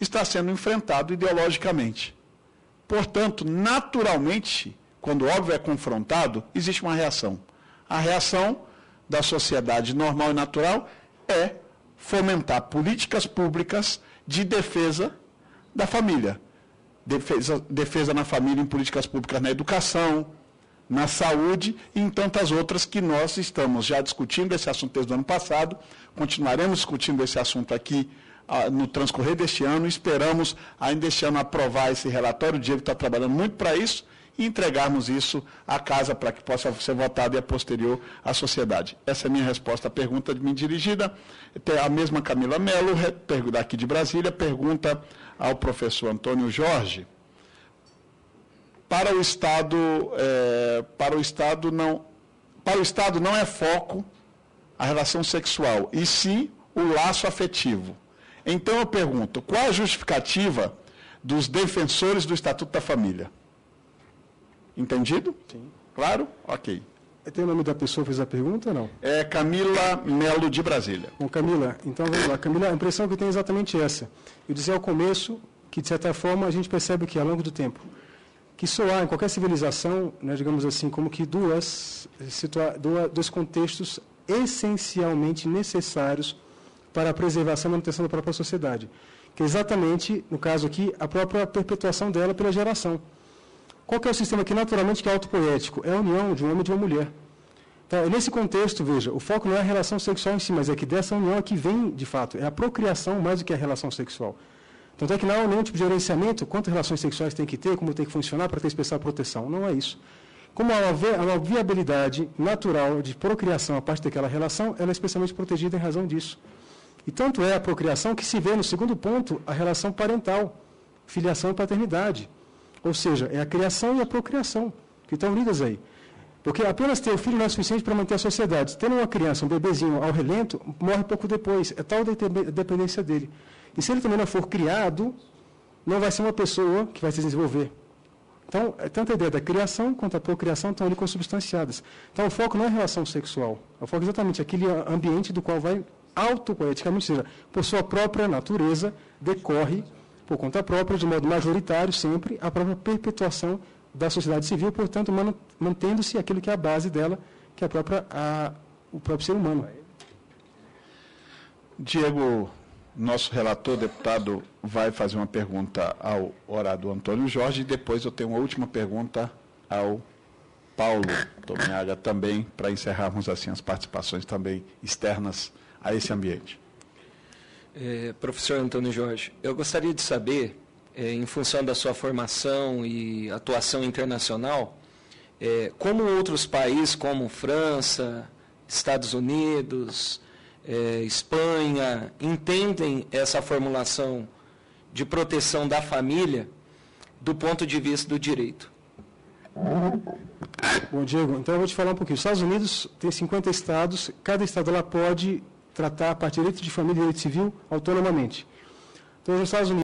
está sendo enfrentado ideologicamente. Portanto, naturalmente, quando o óbvio é confrontado, existe uma reação. A reação da sociedade normal e natural é fomentar políticas públicas de defesa da família. Defesa na família em políticas públicas na educação, na saúde e em tantas outras que nós estamos já discutindo esse assunto desde o ano passado, continuaremos discutindo esse assunto aqui no transcorrer deste ano, esperamos ainda este ano aprovar esse relatório, o Diego está trabalhando muito para isso, e entregarmos isso à casa para que possa ser votado e a posterior à sociedade. Essa é a minha resposta à pergunta de mim dirigida. A mesma Camila Mello, daqui de Brasília, pergunta ao professor Antônio Jorge. Para o Estado não é foco a relação sexual, e sim o laço afetivo. Então eu pergunto, qual a justificativa dos defensores do Estatuto da Família? Entendido? Sim. Claro? Ok. Tem o nome da pessoa que fez a pergunta ou não? É Camila Mello, de Brasília. Bom, Camila, então vamos lá. Camila, a impressão que eu tenho é exatamente essa. Eu dizia ao começo que, de certa forma, a gente percebe que, ao longo do tempo, que só há em qualquer civilização, né, digamos assim, como que dois contextos essencialmente necessários para a preservação e manutenção da própria sociedade, que é exatamente, no caso aqui, a própria perpetuação dela pela geração. Qual que é o sistema que naturalmente que é autopoético? É a união de um homem e de uma mulher. Então, nesse contexto, veja, o foco não é a relação sexual em si, mas é que dessa união é que vem, de fato, é a procriação mais do que a relação sexual. Tanto é que não há nenhum tipo de gerenciamento, quantas relações sexuais tem que ter, como tem que funcionar para ter especial proteção. Não é isso. Como há uma viabilidade natural de procriação a partir daquela relação, ela é especialmente protegida em razão disso. E tanto é a procriação que se vê no segundo ponto a relação parental, filiação e paternidade. Ou seja, é a criação e a procriação, que estão unidas aí. Porque apenas ter o filho não é suficiente para manter a sociedade. Tendo uma criança, um bebezinho ao relento, morre pouco depois. É tal a dependência dele. E se ele também não for criado, não vai ser uma pessoa que vai se desenvolver. Então, tanto a ideia da criação quanto a procriação estão ali consubstanciadas. Então, o foco não é a relação sexual. O foco é exatamente aquele ambiente do qual vai autopoeticamente, ou seja, por sua própria natureza, decorre, por conta própria, de modo majoritário, sempre, a própria perpetuação da sociedade civil, portanto, mantendo-se aquilo que é a base dela, que é o próprio ser humano. Diego, nosso relator, deputado, vai fazer uma pergunta ao orador Antônio Jorge, e depois eu tenho uma última pergunta ao Paulo Tomiaga também, para encerrarmos assim as participações também externas a esse ambiente. Professor Antônio Jorge, eu gostaria de saber, em função da sua formação e atuação internacional, como outros países como França, Estados Unidos, Espanha, entendem essa formulação de proteção da família do ponto de vista do direito. Bom, Diego, então eu vou te falar um pouquinho. Os Estados Unidos tem 50 estados, cada estado lá pode tratar a parte de direito de família e direito civil autonomamente. Então, os Estados Unidos